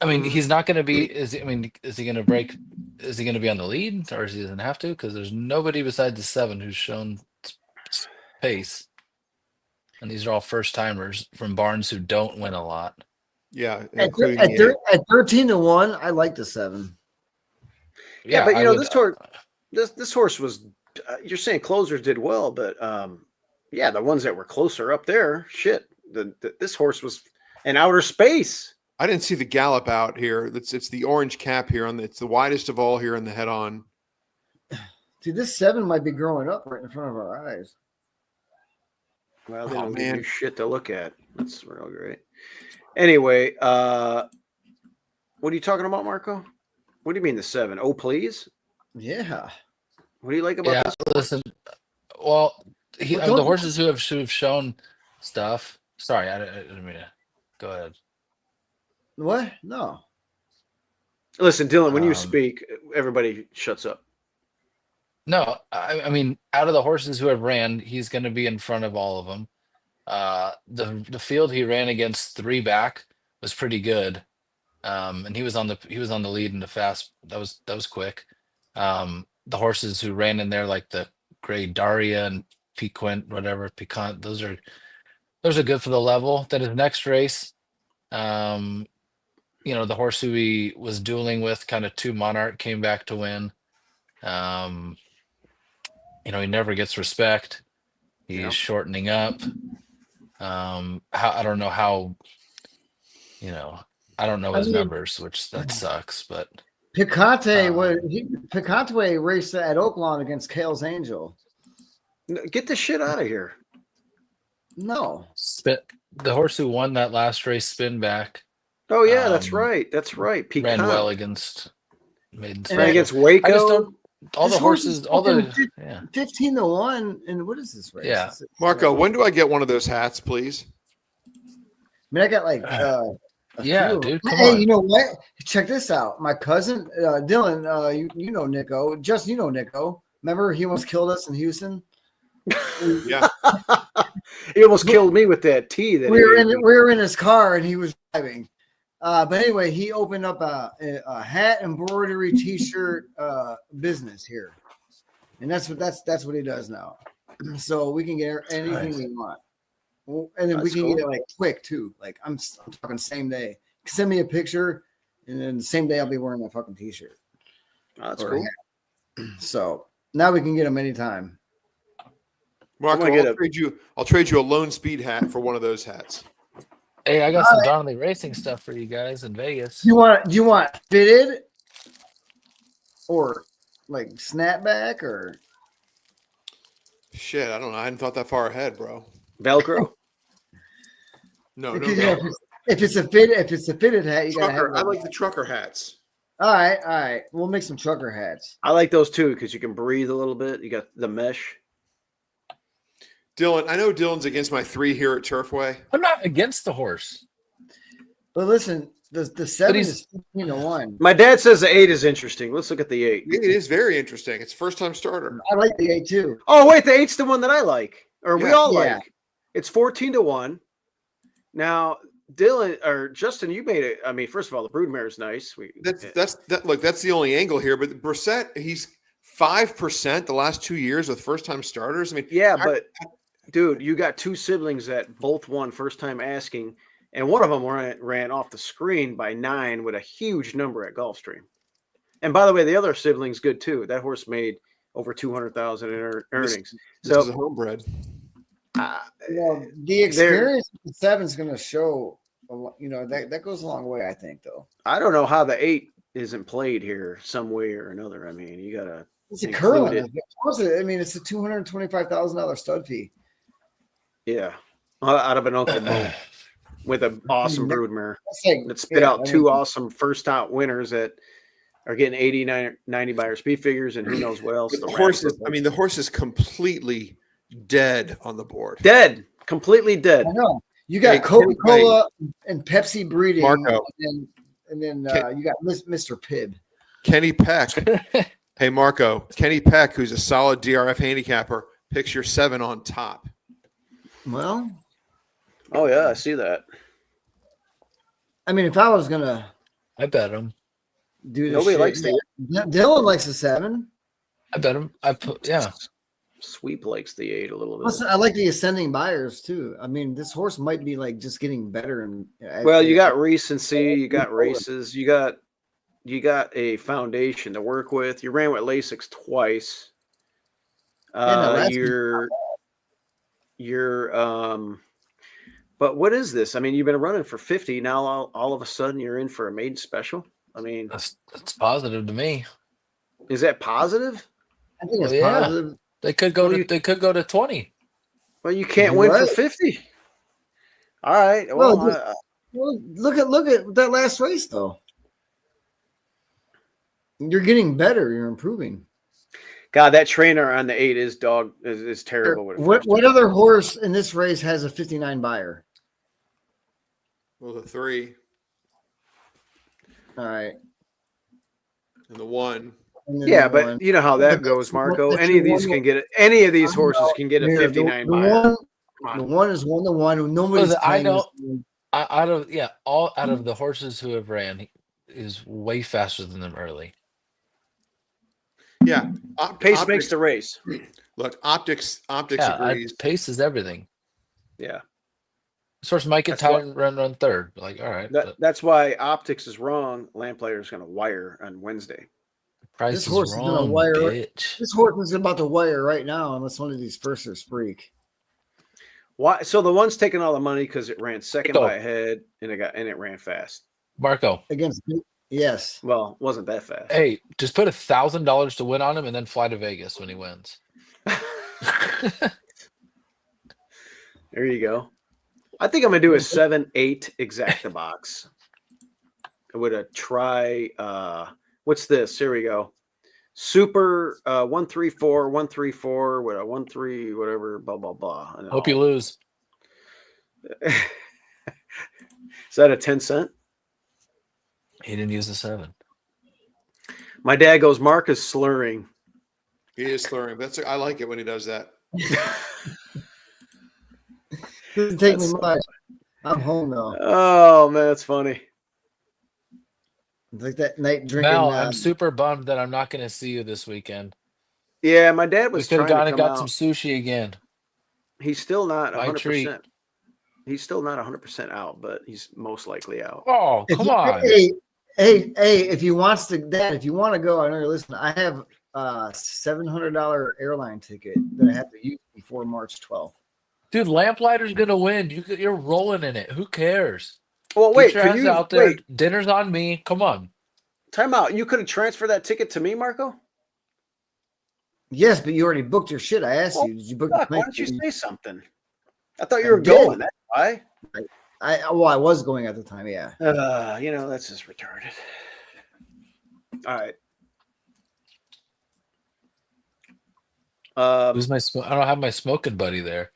I mean, he's not going to be. Is he going to break? Is he going to be on the lead, or is he doesn't have to? Because there's nobody besides the 7 who's shown pace, and these are all first timers from barns who don't win a lot. Yeah, at 13-1, I like the 7. Yeah, but this horse was. You're saying closers did well, but the ones that were closer up there, shit. This horse was in outer space. I didn't see the gallop out here. It's the orange cap here it's the widest of all here in the head on. Dude, this 7 might be growing up right in front of our eyes. Well, they don't give you shit to look at. That's real great. Anyway, what are you talking about, Marco? What do you mean the 7? Oh, please? Yeah. What do you like about this? Listen, well, the horses who have shown stuff. Sorry, I didn't mean to. Go ahead. What? No. Listen, Dylan, when you speak, everybody shuts up. No, I mean, out of the horses who have ran, he's going to be in front of all of them. The field he ran against 3 back was pretty good, and he was on the lead in the fast. That was quick. The horses who ran in there, like the Gray Daria and Piquant, whatever Piquant, those are good for the level. Then his next race, the horse who he was dueling with, kind of 2 Monarch, came back to win. He never gets respect. He's shortening up. I don't know his numbers, which that sucks, but Picante raced at Oaklawn against Kale's Angel. Get the shit out of here. No. The horse who won that last race, Spin Back. Oh yeah, that's right. That's right. Ran well against Ran against Waco. I just don't. All the horses, all the 15-1. And what is this race? Yeah. Marco, when do I get one of those hats, please? I mean, I got like yeah, dude. Come hey, on. you know what? Check this out. My cousin Dylan, you know Nico. Just you know Nico. Remember he almost killed us in Houston? Yeah. He almost killed me with that tea that we were in his car and he was driving. But anyway, he opened up a hat embroidery T-shirt business here, and that's what he does now. So we can get anything we want, and then we can get it like quick too. Like I'm talking same day. Send me a picture, and then the same day I'll be wearing a fucking T-shirt. That's cool. So now we can get them anytime. Marco, I'll trade you a Lone Speed hat for one of those hats. Hey, I got some Donnelly Racing stuff for you guys in Vegas. Do you want fitted or like snapback or shit? I don't know. I hadn't thought that far ahead, bro. Velcro? No. If it's a fitted hat, you gotta have. I like the trucker hats. All right. We'll make some trucker hats. I like those too because you can breathe a little bit. You got the mesh. Dylan, I know Dylan's against my 3 here at Turfway. I'm not against the horse. But listen, the 7 is 15-1. My dad says the 8 is interesting. Let's look at the 8. It is very interesting. It's first time starter. I like the 8 too. Oh, wait, the 8's the one that I like. Or we all Yeah. like. It's 14-1. Now, Dylan or Justin, you made it. I mean, first of all, the broodmare is nice. That's the only angle here. But Brissett, he's 5% the last 2 years with first time starters. I mean, but dude, you got 2 siblings that both won first time asking, and one of them ran off the screen by 9 with a huge number at Gulfstream. And by the way, the other sibling's good too. That horse made over 200,000 in earnings. This is a homebred. The experience of the 7 is going to show. That goes a long way, I think. Though I don't know how the 8 isn't played here some way or another. I mean, you gotta. It's a curling. I mean, it's a $225,000 stud fee. Yeah, out of an Uncle Mo with an awesome broodmare that spit out 2 awesome first out winners that are getting 80, 90 buyer speed figures, and who knows what else. The horse is completely dead on the board. Completely dead. I know. You got Coca-Cola and Pepsi breeding, Marco, and then you got Mr. Pibb. Kenny Peck. Hey, Marco. Kenny Peck, who's a solid DRF handicapper, picks your 7 on top. Well, oh yeah, I see that. I mean, if I was gonna, I bet him. Do nobody likes the. Dylan likes the 7. I bet him. Sweep likes the 8 a little bit. Listen, I like the ascending buyers too. I mean, this horse might be like just getting better. Well, you got recency, you got races, you got a foundation to work with. You ran with Lasix twice. But what is this? I mean, you've been running for 50. Now all of a sudden you're in for a maiden special. I mean, that's positive to me. Is that positive? I think it's positive. They could go to 20. Well, you can't win for 50. All right. Well, look at that last race though. You're getting better. You're improving. God, that trainer on the 8 is terrible. What other horse in this race has a 59 buyer? Well, the 3. All right. And the 1. Yeah, but you know how that goes, Marco. Any of these horses can get a 59 buyer. The 1 is 1-1. Nobody's out of the horses who have ran is way faster than them early. Yeah, pace makes the race. Look, optics agrees. Pace is everything. Yeah. This horse might get tired and run third. Like, all right. That's why optics is wrong. Lamplighter is going to wire on Wednesday. Price is wrong, going to wire. Bitch. This horse is about to wire right now, unless one of these firsters freak. Why? So the one's taking all the money because it ran second by a head and it ran fast. Marco against Yes. Well, wasn't that fast. Hey, just put $1,000 to win on him and then fly to Vegas when he wins. There you go. I think I'm gonna do a 7-8 exacta box with a try. What's this? Here we go. Super 134 134 with a 13 whatever blah blah blah. Hope you lose. Is that a 10-cent? He didn't use the 7. My dad goes, Mark is slurring. He is slurring. I like it when he does that. Doesn't take me much. I'm home though. Oh man, that's funny. It's like that night drinking. Mel, I'm super bummed that I'm not going to see you this weekend. Yeah, my dad We was could have trying gone to and come got out. some sushi again. He's still not My treat. 100%. He's still not 100% out, but he's most likely out. Oh, come on. Hey, if you want to go, I know you're listening. I have a $700 airline ticket that I have to use before March 12th. Dude, Lamplighter's going to win. You're rolling in it. Who cares? Well, wait, Get your could ass you out there. wait? Dinner's on me. Come on. Time out. You could have transferred that ticket to me, Marco? Yes, but you already booked your shit. I asked you. Did you book? Fuck, why don't you say something? I thought you I were did. going. That's why. I was going at the time. Yeah. That's just retarded. All right. Who's my I don't have my smoking buddy there.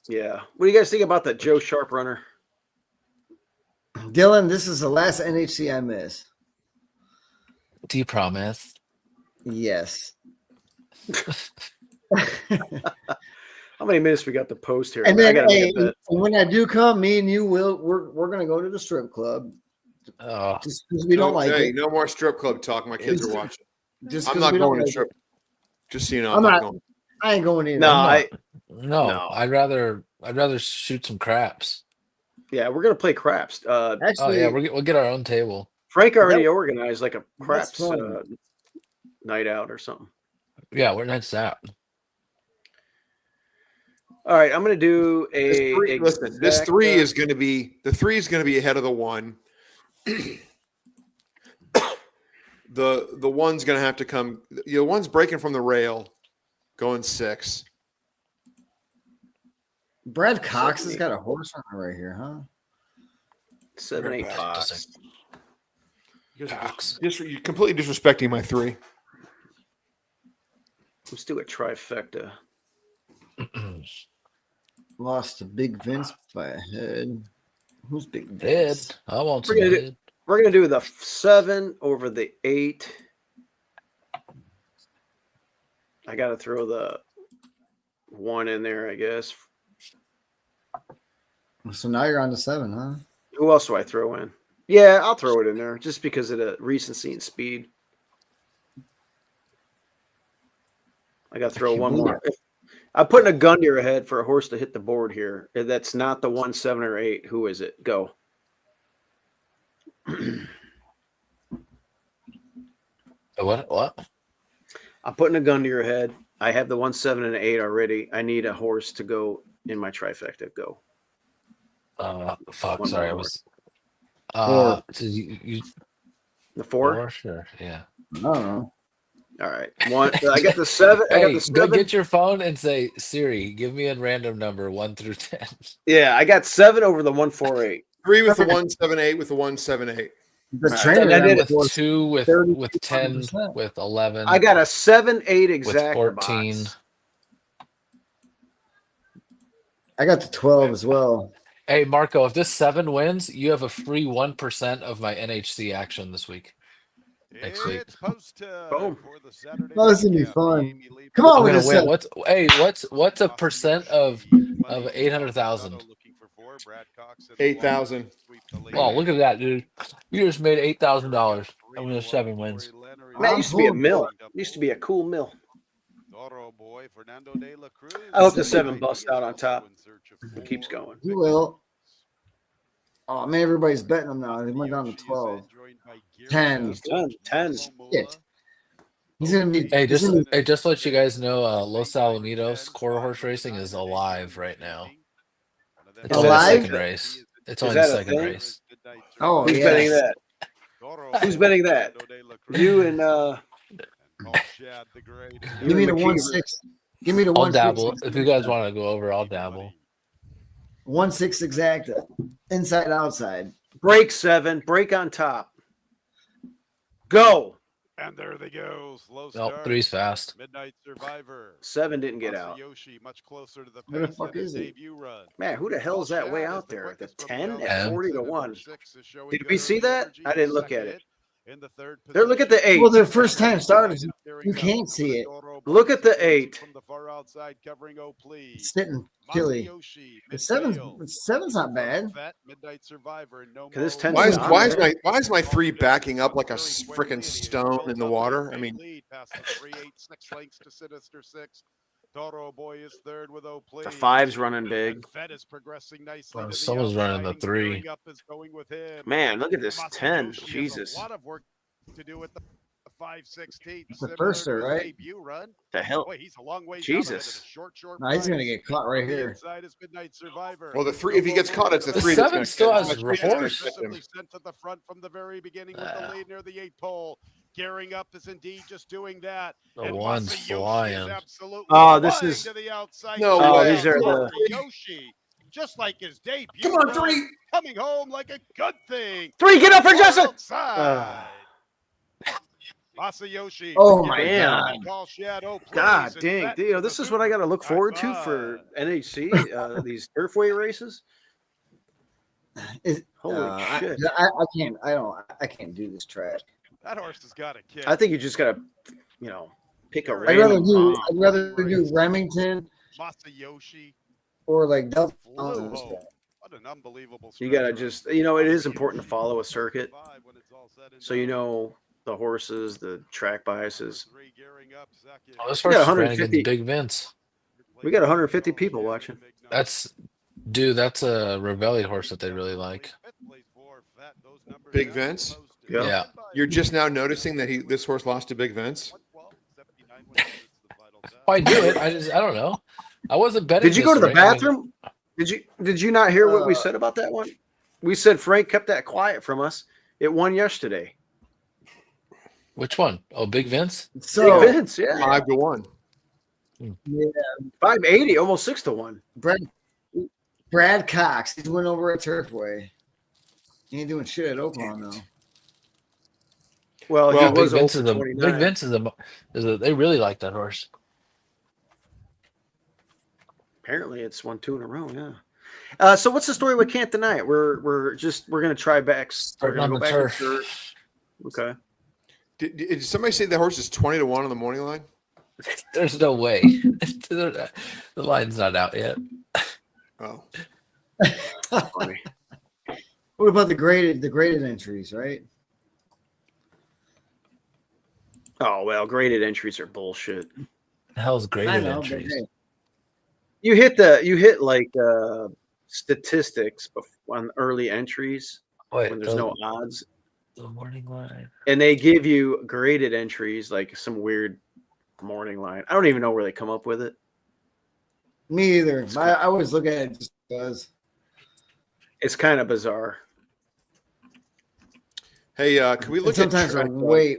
Yeah. What do you guys think about that Joe Sharp runner? Dylan, this is the last NHC I miss. Do you promise? Yes. How many minutes we got to post here? And then, I gotta make a bet. when I do come, me and you we're gonna go to the strip club. Oh, Just because we don't like it. No more strip club talk. My kids are watching. Just I'm not going to strip. Just so you know, I'm not going. I ain't going either. No. I'd rather shoot some craps. Yeah, we're gonna play craps. Actually, we'll get our own table. Frank already organized like a craps fun. night out or something. Yeah, where night's that? All right, I'm gonna do a. Listen, this 3 is gonna be ahead of the 1. The 1's gonna have to come. The 1's breaking from the rail, going 6. Brad Cox has got a horse runner right here, huh? 7-8 box. You're completely disrespecting my 3. Let's do a trifecta. Lost to Big Vince by a head. Who's Big Head. Vince? I want some head. We're gonna do the 7 over the 8. I gotta throw the 1 in there, I guess. So now you're on to 7, huh? Who else do I throw in? Yeah, I'll throw it in there just because of the recency and speed. I got to throw one more. I'm putting a gun to your head for a horse to hit the board here. If that's not the 1, 7, or 8. Who is it? Go. What? I'm putting a gun to your head. I have the 1, 7, and 8 already. I need a horse to go in my trifecta. Go. Fuck. One Sorry, I more. was. Four. So you The 4? 4? Sure. Yeah. I don't know. All right. I got the 7. I got Hey, the 7. go get your phone and say, Siri, give me a random number 1 through 10. Yeah, I got 7 over the 1, 4, 8. 3 with the 1, 7, 8 with the 1, 7, 8. The Right. trainer I did got it. With 2, with 10, 30%. with 11. I got a 7, 8 with exact 14. box. I got the 12 as well. Hey, Marco, if this 7 wins, you have a free 1% of my NHC action this week. Next week. It's post time Boom. for the Saturday Oh, this is gonna be Nightcap. fun. Amy Lee- Come on I'm with gonna this win. 7. What's a percent of 800,000? 8,000. Oh, look at that, dude! You just made $8,000. I'm gonna 7 wins. Man, it used to be a mill. It used to be a cool mill. I hope the 7 busts out on top. It keeps going. You will. Oh man, everybody's betting them now. They went down to 12. 10. 10. Shit. He's gonna be. Hey, he's gonna be- just to let you guys know, Los Alamitos quarter horse racing is alive right now. It's only the Alive? second race. It's Is only the that a second thing? race. Oh Who's yeah. betting that? Who's betting that? You and Give me the McKeever. 1-6. Give me the I'll 1-6. dabble. If you guys want to go over, I'll dabble. 1-6 exacta. Inside, outside. Break 7. Break on top. Go. And there they go. Slow start. Oh, 3's fast. Midnight Survivor. 7 didn't get out. Masayoshi much closer to the Where the pace fuck than his is he? debut run. Man, who the hell is that way out there? The 10 at 40 to 1. Did we Did see that? I didn't look at it. In the third There, look at the 8. Well, their first time starters. You can't see it. Look at the 8. From the far outside covering Oakley. It's sitting chilly. The 7's not bad. Midnight Survivor. No This more 10's Why is my 3 backing up like a freaking stone in the water? I mean, lead past the 3-8-6 lengths to Sinister 6. Toro Boy is third with Oakley. The 5's running big. Vet is progressing nicely. Oh, to the someone's running the outside. 3. Gearing up is going with him. Man, look at this 10. Masayoshi has Jesus. A lot of work to do with the 5-16. It's the firster, right? Debut run. The hell? Boy, he's a long way. Jesus. Short No, he's gonna get caught right here. Inside is Midnight Survivor. well, the 3. If he gets caught, it's the The 3. 7 still has that's horse. gonna get him. Aggressively sent to the front from the very beginning with the lead near the 8 pole. Gearing up is indeed just doing that. The And 1's Masayoshi is flying. absolutely Oh, this flying is- to the outside. No Oh, way. these are the- Masayoshi, just like his debut. Come on, run, 3. coming home like a good thing. 3, get up for Justin. Outside. Masayoshi. Oh, my God. God. God dang. You know, this is what I got to look forward to for NHC, these turfway races. Holy shit. I can't do this track. That horse has got a kick. I think you just got to, pick a I'd rather random. do Remington Masayoshi or like Delta. flew home. What an unbelievable You got to stretch. just, it is important to follow a circuit. When it's all said and So you done. know the horses, the track biases. 3 gearing up, Zeki. Oh, this We got horse is running 150 against Big Vince. We got 150 people watching. That's a Revelli horse that they really like. Big Vince? Yeah. Yeah. You're just now noticing that this horse lost to Big Vince. Why do it? I don't know. I wasn't betting. Did you go to this the ring. I mean, bathroom? Did you not hear what we said about that one? We said Frank kept that quiet from us. It won yesterday. which one? Oh, Big Vince? So Big Vince, yeah. 5-1. yeah, 580, almost 6 to 1. Brad Cox, he's went over at Turfway. He ain't doing shit at Oakland though. Well, Well, he was Big Vince over is a 29. Big Vince is a they really like that horse. Apparently, it's won 2 in a row. Yeah. So what's the story with Can't Deny It? We're gonna try back. We're Starting gonna on go the back turf. to turf. Okay. Did somebody say the horse is 20-1 on the morning line? There's no way. The line's not out yet. Oh, Funny. What about the graded entries, right? Oh well, graded entries are bullshit. The hell's I graded know, but entries? hey, You hit like statistics on early entries Wait, when there's no odds, the morning line. and they give you graded entries like some weird morning line. I don't even know where they come up with it. me either. I always look at it just because. It's kind of bizarre. hey, can we look at Sometimes they're way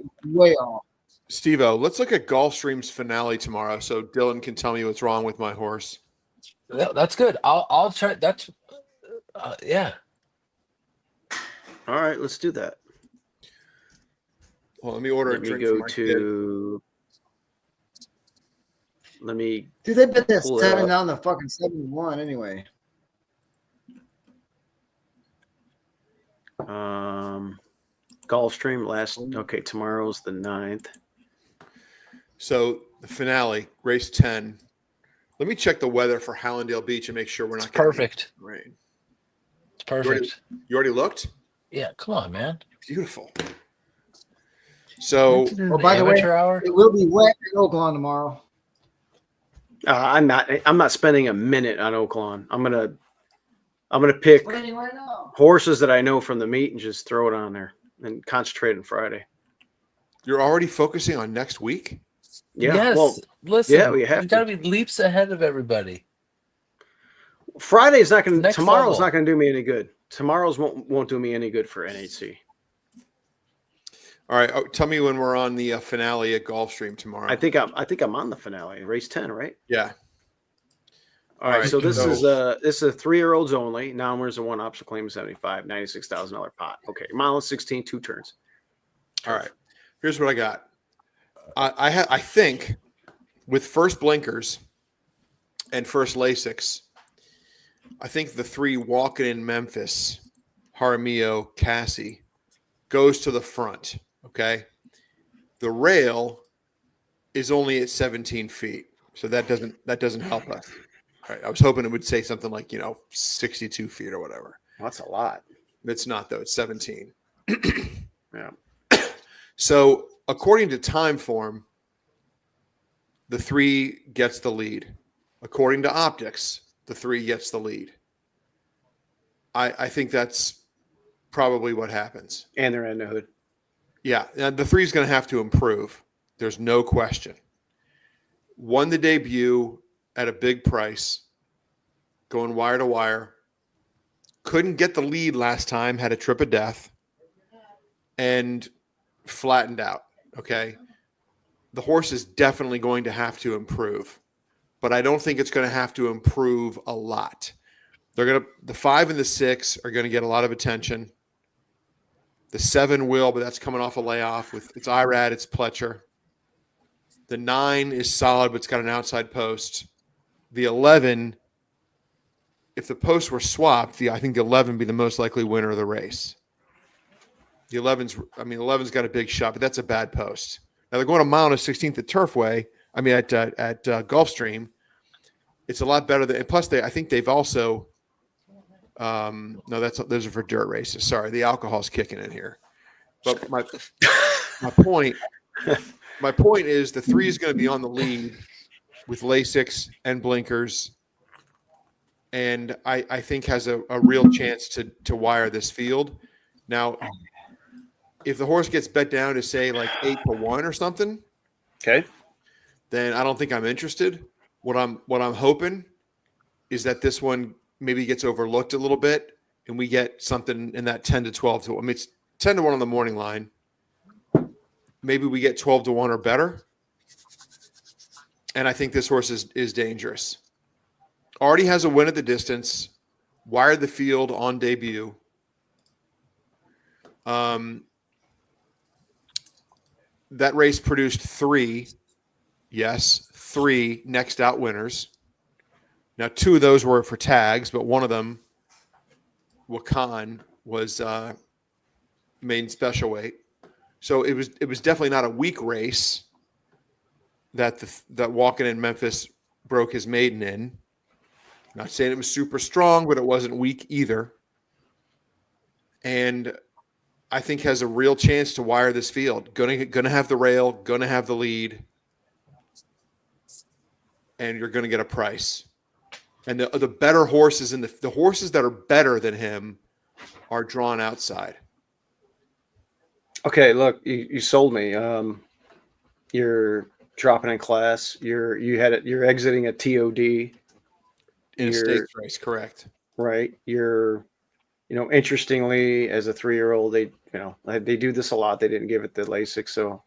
off. Stivo? Let's look at Gulfstream's finale tomorrow, so Dylan can tell me what's wrong with my horse. That's good. I'll try. That's yeah. All right, let's do that. Well, let me order a Let me drink. go for my kid. to. Let me. Dude, they've been at Pull it 7 up. down to fucking 7-1 anyway. Gulfstream last. Okay, tomorrow's the 9th. So the finale, race 10. Let me check the weather for Hallandale Beach and make sure we're It's not getting perfect. rain. It's perfect. You already looked? Yeah, come on, man. Beautiful. So Oh, by the way, Amateur hour. it will be wet in Oakland tomorrow. I'm not spending a minute on Oaklawn. I'm gonna pick Raining right now. horses that I know from the meet and just throw it on there and concentrate on Friday. you're already focusing on next week? Yeah. Yes. Well, Listen. yeah, we have you got to be leaps ahead of everybody. Friday's not going to. Next Tomorrow's level. not going to do me any good. Tomorrow's won't do me any good for NHC. All right. Oh, tell me when we're on the finale at Gulfstream tomorrow. I think I'm on the finale, race 10, right? Yeah. All right. So this is a 3-year-olds only. Now-winners and one option claim 75, $96,000 pot. Okay, mile 16, 2 turns. All right. Here's what I got. I think with first blinkers and first Lasix, I think the 3 walking in Memphis, Jaramillo, Cassie, goes to the front. Okay. The rail is only at 17 feet. So that doesn't help us. All right. I was hoping it would say something like, 62 feet or whatever. That's a lot. It's not, though. It's 17. Yeah. So according to time form, the 3 gets the lead. According to optics, the 3 gets the lead. I think that's probably what happens. And they're in the hood. Yeah. And the 3 is going to have to improve. There's no question. Won the debut at a big price, going wire to wire. Couldn't get the lead last time, had a trip of death, and flattened out. Okay. The horse is definitely going to have to improve, but I don't think it's going to have to improve a lot. The 5 and the 6 are going to get a lot of attention. The 7 will, but that's coming off a layoff with it's Irad, it's Pletcher. The 9 is solid, but it's got an outside post. The 11, if the posts were swapped, I think the 11 would be the most likely winner of the race. The 11's got a big shot, but that's a bad post. Now they're going a mile and a 16th at Turfway. At Gulfstream. It's a lot better than. And plus, I think they've also. No, those are for dirt races. Sorry, the alcohol's kicking in here. But my point is the 3 is going to be on the lead with Lasix and blinkers, and I think has a real chance to wire this field. Now, if the horse gets bet down to say like 8-1 or something, okay, then I don't think I'm interested. What I'm hoping is that this one maybe gets overlooked a little bit, and we get something in that 10 to 12 to. I mean, it's 10 to 1 on the morning line. Maybe we get 12 to 1 or better. And I think this horse is dangerous. Already has a win at the distance. Wired the field on debut. That race produced 3 next out winners. Now, 2 of those were for tags, but one of them, Wakan, was main special weight. So it was definitely not a weak race that walking in Memphis broke his maiden in. Not saying it was super strong, but it wasn't weak either. And I think has a real chance to wire this field. Gonna have the rail, gonna have the lead, and you're gonna get a price. And the better horses and the horses that are better than him are drawn outside. Okay, look, you sold me. You're dropping in class. You're exiting a TOD in a stakes race, correct? Right. You're, interestingly, as a 3-year-old, they do this a lot. They didn't give it the Lasix, so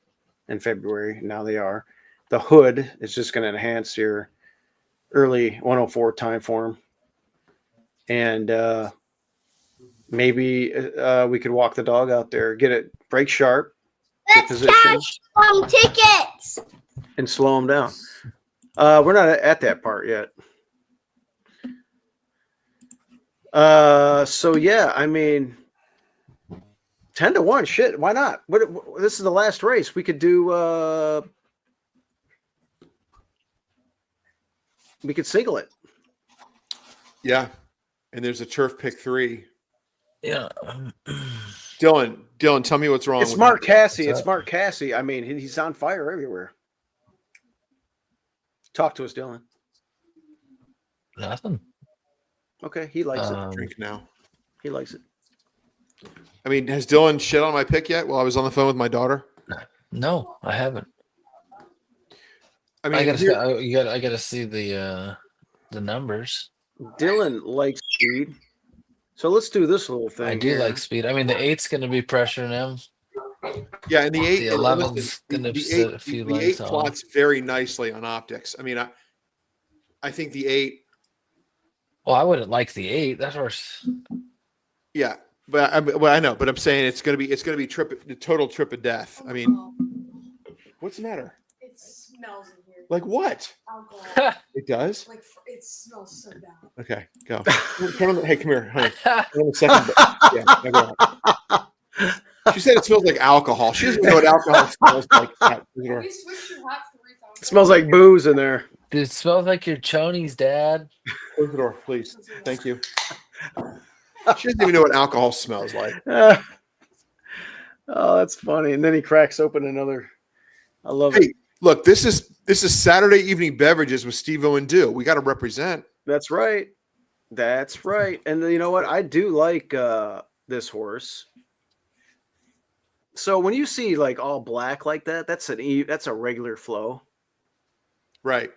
in February now they are. The hood is just going to enhance your early 104 time form, and maybe we could walk the dog out there, get it break sharp, let's cash some tickets and slow them down. We're not at that part yet. So yeah, 10 to 1, shit, why not? This is the last race. We could do we could single it. Yeah. And there's a turf pick 3. Yeah. Dylan, tell me what's wrong. It's Mark Cassie. It's Mark Cassie. He's on fire everywhere. Talk to us, Dylan. Nothing. Okay, he likes it. Drink now. He likes it. Has Dylan shit on my pick yet while I was on the phone with my daughter? No, I haven't. I gotta see the numbers. Dylan likes speed, so let's do this little thing. I do like speed. The 8's gonna be pressuring him. Yeah, and the 8, The and 11's listen, gonna the sit 8, a few the lengths 8 on. plots very nicely on optics. I mean, I think the 8. Well, I wouldn't like the 8. That horse. Yeah, but I know, but I'm saying it's gonna be the total trip of death. I mean, what's the matter? It smells in here. Like what? Alcohol. It does. Like it smells so bad. Okay, go. Hey, come here, honey. Come on a second. Yeah, now go on. She said it smells like alcohol. She doesn't know what alcohol smells like. We switched your hats 3 times. It smells like booze in there. Dude, it smells like your chonies, Dad. Close the door, please. Thank you. She doesn't even know what alcohol smells like. Oh, that's funny. And then he cracks open another. I love it. Hey, look, this is Saturday evening beverages with Stivo and Do. We got to represent. That's right. That's right. And you know what? I do like this horse. So when you see like all black like that, that's a regular flow. Right.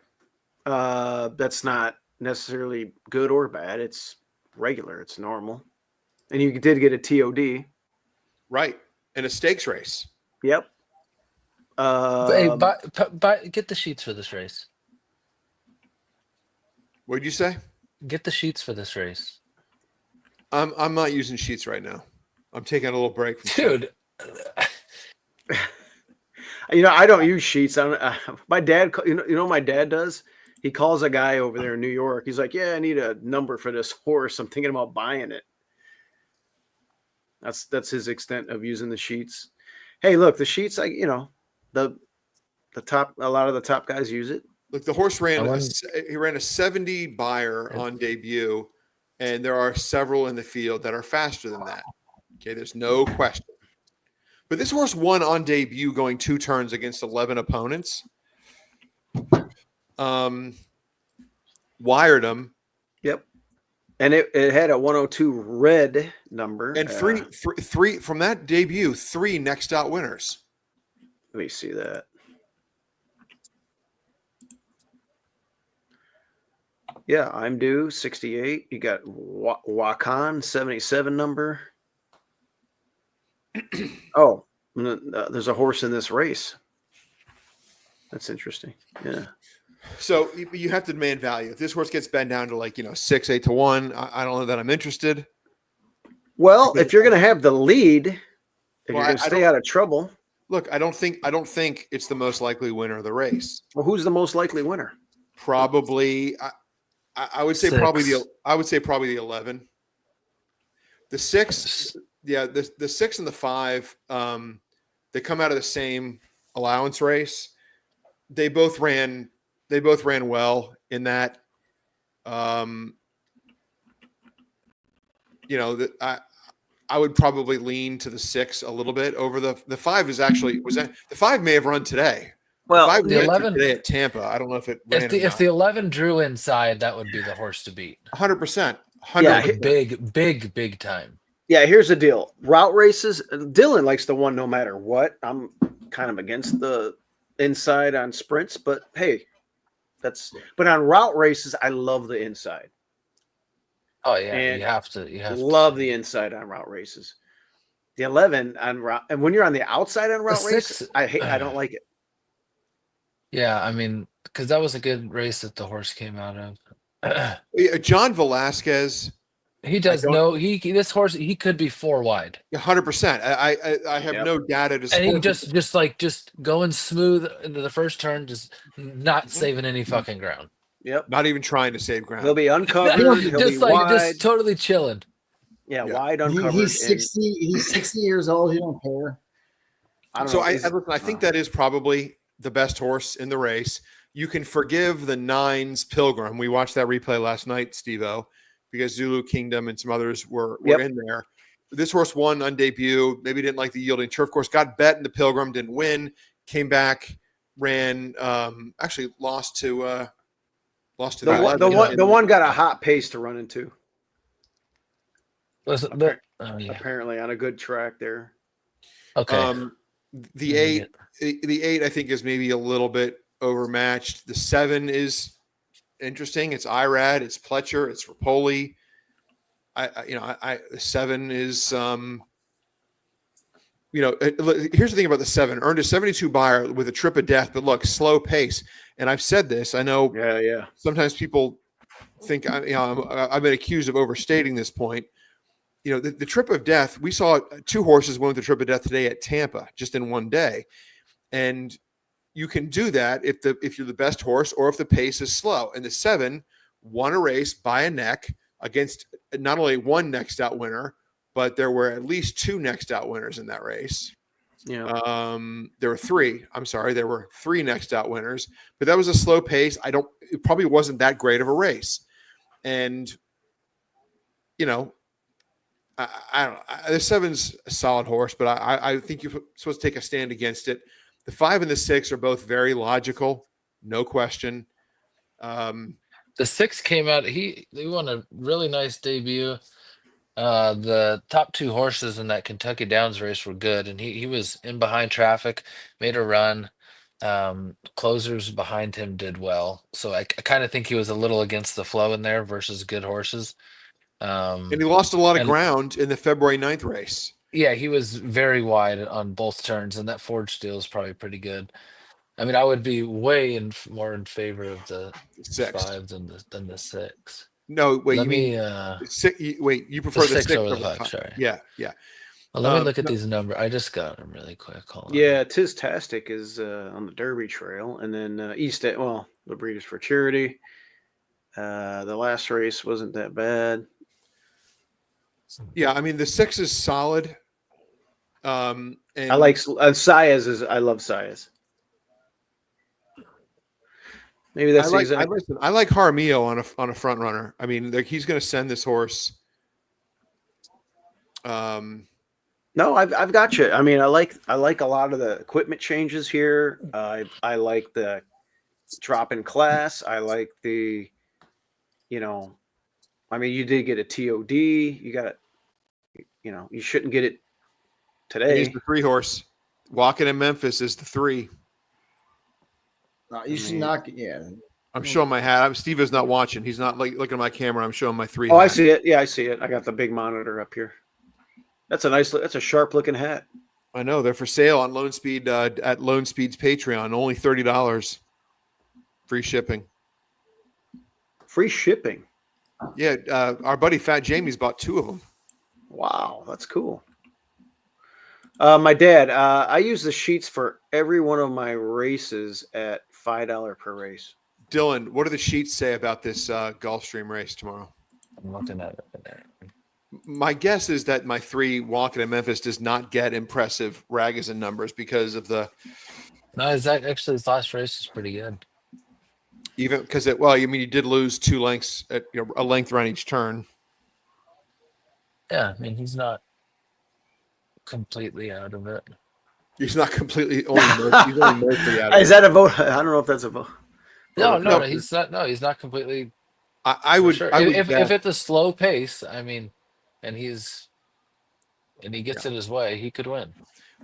That's not necessarily good or bad. It's regular. It's normal. And you did get a TOD. Right. In a stakes race. Yep. Hey, get the sheets for this race. What did you say? Get the sheets for this race. I'm not using sheets right now. I'm taking a little break. Dude. I don't use sheets. My dad, you know, my dad does. He calls a guy over there in New York. He's like, "Yeah, I need a number for this horse. I'm thinking about buying it." That's his extent of using the sheets. Hey, look, the sheets. The top. A lot of the top guys use it. Look, the horse ran a 70 buyer on debut, and there are several in the field that are faster than that. Okay, there's no question. But this horse won on debut going 2 turns against 11 opponents. Wired him. Yep. And it had a 102 red number. And three from that debut, 3 next out winners. Let me see that. Yeah, I'm due 68. You got Wakan 77 number. Oh, there's a horse in this race. That's interesting. Yeah. So you have to demand value. If this horse gets bent down to 6, 8 to 1, I don't know that I'm interested. Well, if you're going to have the lead, if you're going to stay out of trouble. Look, I don't think it's the most likely winner of the race. Well, who's the most likely winner? Probably, I would say 6. probably the 11. The 6, yeah, the 6 and the 5, they come out of the same allowance race. They both ran well in that. I would probably lean to the 6 a little bit over the 5 the 5 may have run today. Well, the 11 today at Tampa. I don't know if it ran if the 11 drew inside, that would be the horse to beat. 100%. Yeah, big time. Yeah, here's the deal. Route races, Dylan likes the one no matter what. I'm kind of against the inside on sprints, but hey, but on route races, I love the inside. Oh yeah, and you have to love the inside on route races. The 11 on route, and when you're on the outside on route races, I don't like it. Yeah, I mean, because that was a good race that the horse came out of. John Velasquez. He does this horse. He could be 4 wide. 100%. I have no data to support. And he just going smooth into the first turn, just not saving any fucking ground. Yep. Not even trying to save ground. He'll be uncovered. He'll be wide. Just totally chilling. Yeah, wide uncovered. He's 60. He's 60 years old. He don't care. I think that is probably the best horse in the race. You can forgive the 9's Pilgrim. We watched that replay last night, Stivo, because Zulu Kingdom and some others were in there. This horse won on debut. Maybe didn't like the yielding turf course. Got bet in the Pilgrim, didn't win. Came back, ran. Actually lost to the one got a hot pace to run into. Apparently on a good track there. Okay. The 8 I think is maybe a little bit overmatched. The 7 is interesting. It's Irad, it's Pletcher, it's Rapoli. The 7 is here's the thing about the 7. Earned a 72 buyer with a trip of death, but look, slow pace. And I've said this. I know. Yeah. Sometimes people think I've been accused of overstating this point. The trip of death. We saw 2 horses win with the trip of death today at Tampa, just in one day, and you can do that if you're the best horse or if the pace is slow. And the 7 won a race by a neck against not only one next out winner, but there were at least 2 next out winners in that race. Yeah. There were 3. I'm sorry, there were 3 next out winners, but that was a slow pace. It probably wasn't that great of a race. And I don't know. The 7's a solid horse, but I think you're supposed to take a stand against it. The 5 and the 6 are both very logical, no question. The 6 came out. He won a really nice debut. The top 2 horses in that Kentucky Downs race were good, and he was in behind traffic, made a run. Closers behind him did well, so I kind of think he was a little against the flow in there versus good horses. And he lost a lot of ground in the February 9th race. Yeah, he was very wide on both turns, and that Forge deal is probably pretty good. I mean, I would be way more in favor of the 6 5 than the 6. No, wait. Let you me. mean wait? You prefer the 6 over the 5? Sorry. Yeah. Well, let me look at these numbers. I just got them really quick. Yeah, Tistastic is on the Derby Trail, and then the Breeders' for Charity. The last race wasn't that bad. Yeah, I mean the 6 is solid. And I like Saez. I love Saez. Maybe that's I like Jaramillo on a front runner. I mean, he's going to send this horse. No, I've got you. I mean, I like a lot of the equipment changes here. I like the drop in class. I like the, I mean, you did get a TOD. You got, you shouldn't get it today. He's the 3 horse. Walking in Memphis is the 3. You should not. Yeah. I'm showing my hat. Stivo's not watching. He's not looking at my camera. I'm showing my 3. Oh, hat. I see it. Yeah, I see it. I got the big monitor up here. That's a sharp looking hat. I know they're for sale on Lone Speed at Lone Speed's Patreon. Only $30. Free shipping. Free shipping. Yeah, our buddy Fat Jamie's bought 2 of them. Wow, that's cool. My dad, I use the sheets for every one of my races at $5 per race. Dylan, what do the sheets say about this Gulfstream race tomorrow? I'm looking at it there. My guess is that my 3 walking in Memphis does not get impressive Ragozin numbers because of the. No, is that actually his last race is pretty good. Even because you did lose 2 lengths at a length around each turn. Yeah, I mean he's not completely out of it. He's not completely he's only mostly out of it. Is that a vote? I don't know if that's a vote. No, he's not. No, he's not completely. I would. Sure. I would if at the slow pace, I mean, and he gets in his way, he could win.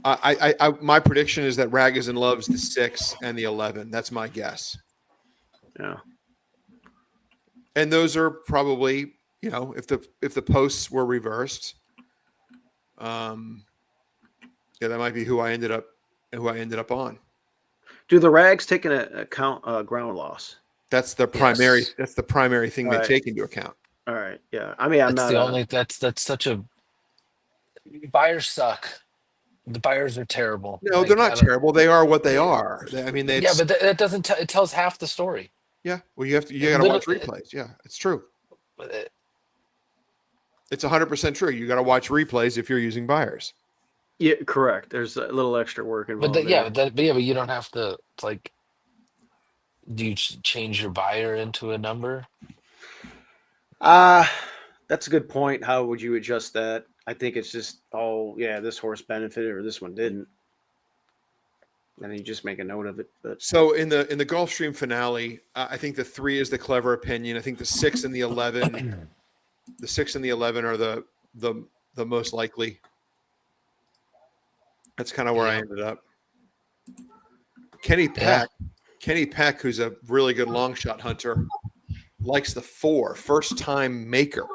My prediction is that Ragozin loves the 6 and the 11. That's my guess. Yeah. And those are probably, if the posts were reversed, that might be who I ended up on. Do the rags take into account ground loss? That's the primary. Yes. That's the primary thing they take into account. All right. Yeah. I mean, That's such a. Buyers suck. The buyers are terrible. No, they're not terrible. They are what they are. I mean, yeah, but that doesn't. It tells half the story. Yeah. Well, you got to watch replays. Yeah, it's true. It's 100% true. You got to watch replays if you're using buyers. Yeah, correct. There's a little extra work involved. But you don't have to do you change your buyer into a number? That's a good point. How would you adjust that? I think it's just, this horse benefited or this one didn't. And you just make a note of it. But so in the Gulfstream finale, I think the 3 is the clever opinion. I think the 6 and the 11, are the most likely. That's kind of where I ended up. Kenny Peck, who's a really good long shot hunter, likes the 4, first time maker.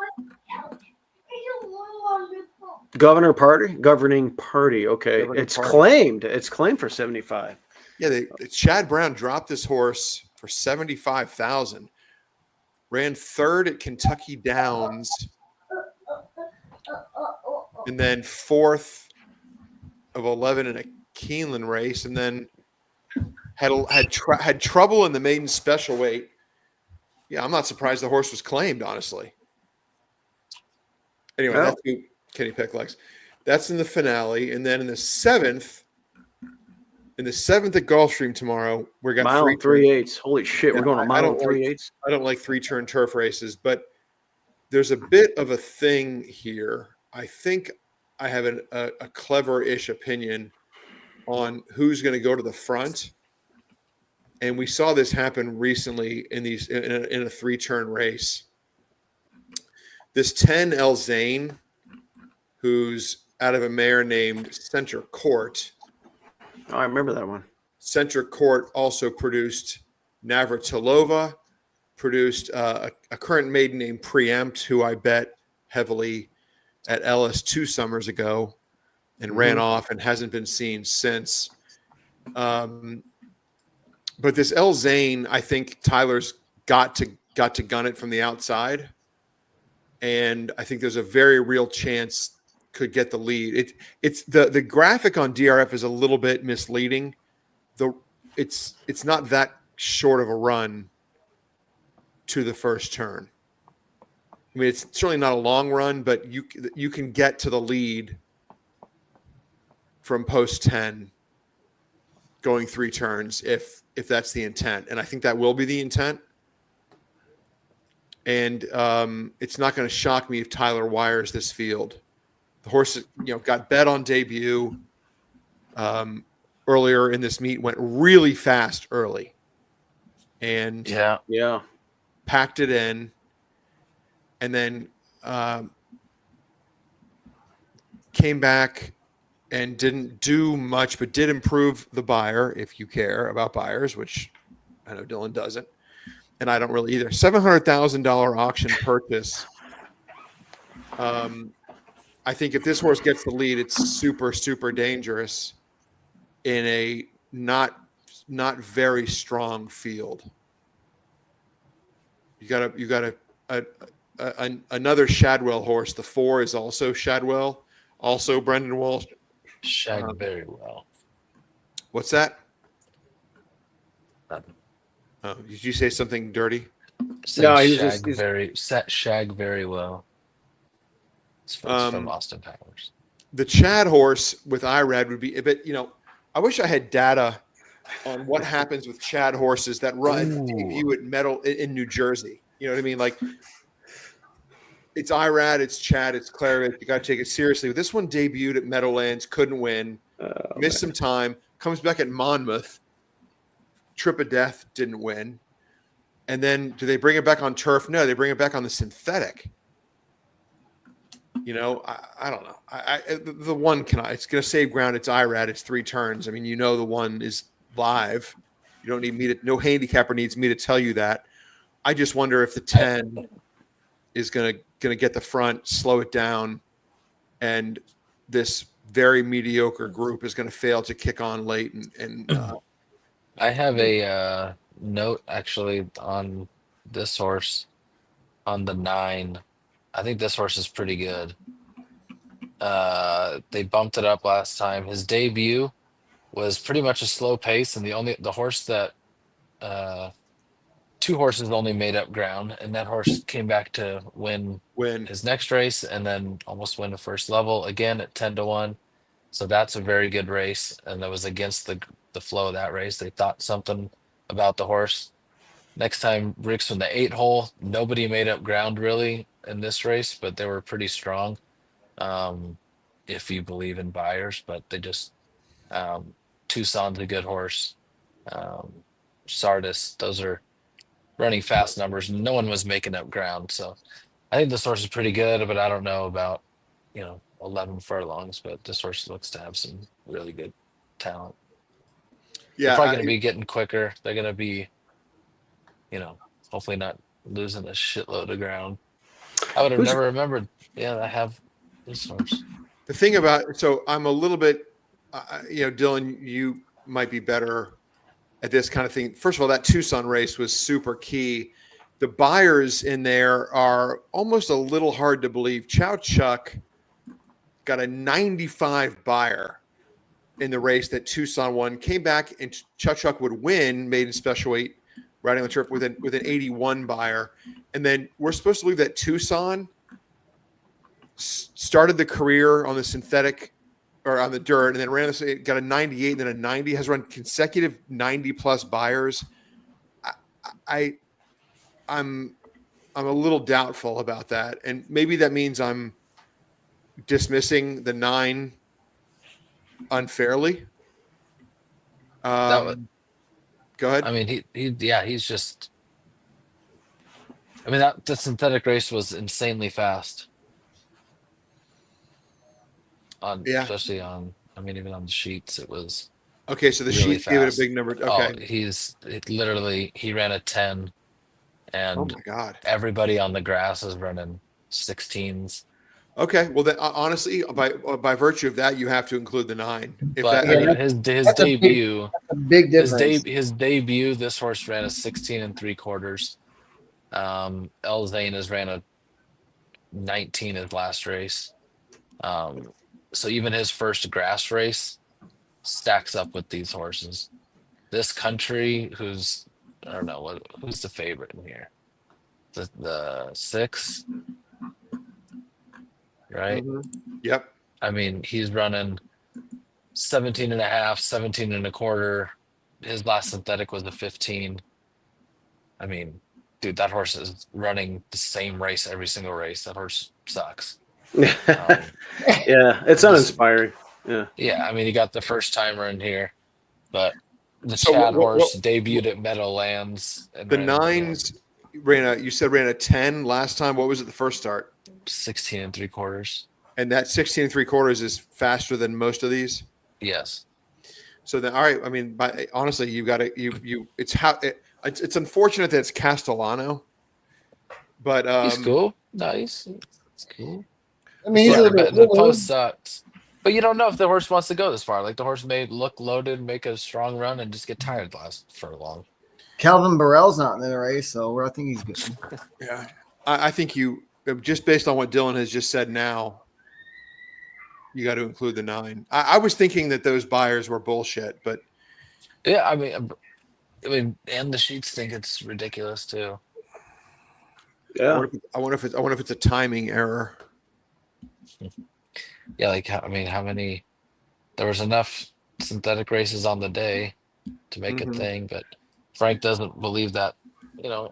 Governing party. Okay, Governing it's party. claimed. It's claimed for 75. Yeah, Chad Brown dropped this horse for 75,000. Ran third at Kentucky Downs, and then fourth of 11 in a Keeneland race, and then had trouble in the maiden special weight. Yeah, I'm not surprised the horse was claimed, honestly. Anyway, that's who Kenny Peck likes. That's in the finale, and then in the seventh at Gulfstream tomorrow, we got mile and 3/8. Holy shit, we're going a mile and 3/8. I don't like 3-turn turf races, but there's a bit of a thing here. I think I have a clever-ish opinion on who's going to go to the front. And we saw this happen recently in a 3-turn race. This 10 El Zane, who's out of a mare named Center Court. Oh, I remember that one. Center Court also produced Navratilova, produced a current maiden named Preempt, who I bet heavily at Ellis 2 summers ago and ran off and hasn't been seen since. But this El Zane, I think Tyler's got to gun it from the outside, and I think there's a very real chance could get the lead. It's the graphic on DRF is a little bit misleading. It's not that short of a run to the first turn. I mean, it's certainly not a long run, but you can get to the lead from post 10 going 3 turns if that's the intent. And I think that will be the intent. And it's not going to shock me if Tyler wires this field. The horse, got bet on debut earlier in this meet, went really fast early, and packed it in, and then came back and didn't do much, but did improve the buyer, if you care about buyers, which I know Dylan doesn't, and I don't really either. $700,000 auction purchase. I think if this horse gets the lead, it's super, super dangerous in a not very strong field. You got another Shadwell horse. The 4 is also Shadwell, also Brendan Walsh. Shagged very well. What's that? Oh, did you say something dirty? No, he was shag very well. It's from Austin Powers. The Chad horse with IRAD would be a bit, I wish I had data on what happens with Chad horses that run debut at Metal in New Jersey. You know what I mean? Like, it's IRAD, it's Chad, it's Claret. You got to take it seriously. This one debuted at Meadowlands, couldn't win, missed some time, comes back at Monmouth, Trip of Death, didn't win. And then do they bring it back on turf? No, they bring it back on the synthetic. I don't know. The one it's going to save ground. It's IRAD. It's 3 turns. I mean, the one is live. You don't need no handicapper needs me to tell you that. I just wonder if the 10 is going to get the front, slow it down, and this very mediocre group is going to fail to kick on late. I have a note actually on this horse on the 9. I think this horse is pretty good. They bumped it up last time. His debut was pretty much a slow pace, and the horse that 2 horses only made up ground, and that horse came back to win his next race, and then almost win the first level again at 10-1. So that's a very good race, and that was against the flow of that race. They thought something about the horse. Next time Rick's in the 8 hole, nobody made up ground really in this race, but they were pretty strong. If you believe in buyers, but they just Tucson's a good horse. Sardis, those are running fast numbers. No one was making up ground, so I think this horse is pretty good, but I don't know about 11 furlongs. But this horse looks to have some really good talent. Yeah, they're probably going to be getting quicker. They're going to be, hopefully not losing a shitload of ground. I would have never remembered. Yeah, I have this horse. The thing about so I'm a little bit, Dylan, you might be better at this kind of thing. First of all, that Tucson race was super key. The buyers in there are almost a little hard to believe. Chow Chuck got a 95 buyer in the race that Tucson won. Came back and Chow Chuck would win, made in special weight, riding on the turf with an 81 buyer. And then we're supposed to believe that Tucson started the career on the synthetic or on the dirt, and then ran this, got a 98 and then a 90, has run consecutive 90 plus buyers. I'm a little doubtful about that. And maybe that means I'm dismissing the 9 unfairly. Go ahead. I mean, he's just. I mean, that the synthetic race was insanely fast. Especially on. I mean, even on the sheets, it was. Okay, so the really sheets gave it a fast. big number. Okay. He ran a 10, and oh my God, everybody on the grass is running 16s. Okay, well, then honestly, by virtue of that, you have to include the 9. But his debut, a big difference. His debut, this horse ran a 16 3/4. El Zaina's ran a 19 his last race. So even his first grass race stacks up with these horses. This Country, who's I don't know who's the favorite in here. The 6, right? Mm-hmm. Yep. I mean, he's running 17 and a half, 17 and a quarter. His last synthetic was a 15. I mean, dude, that horse is running the same race every single race. That horse sucks. Yeah, it's uninspiring. Yeah. I mean, he got the first timer in here, but the Chad horse debuted at Meadowlands. And the 9s you said ran a 10 last time. What was it the first start? 16 3/4. And that 16 3/4 is faster than most of these? Yes. So then, all right. I mean, honestly, you got to it's unfortunate that it's Castellano, but he's cool. Nice. It's cool. I mean, the post sucks, but you don't know if the horse wants to go this far. Like the horse may look loaded, make a strong run, and just get tired for long. Calvin Burrell's not in the race, so I think he's good. Yeah, I think you just based on what Dylan has just said now, you got to include the 9. I was thinking that those buyers were bullshit, but yeah, I mean, and the sheets think it's ridiculous too. Yeah, I wonder if it's a timing error. Yeah, like how many? There was enough synthetic races on the day to make a thing, but Frank doesn't believe that.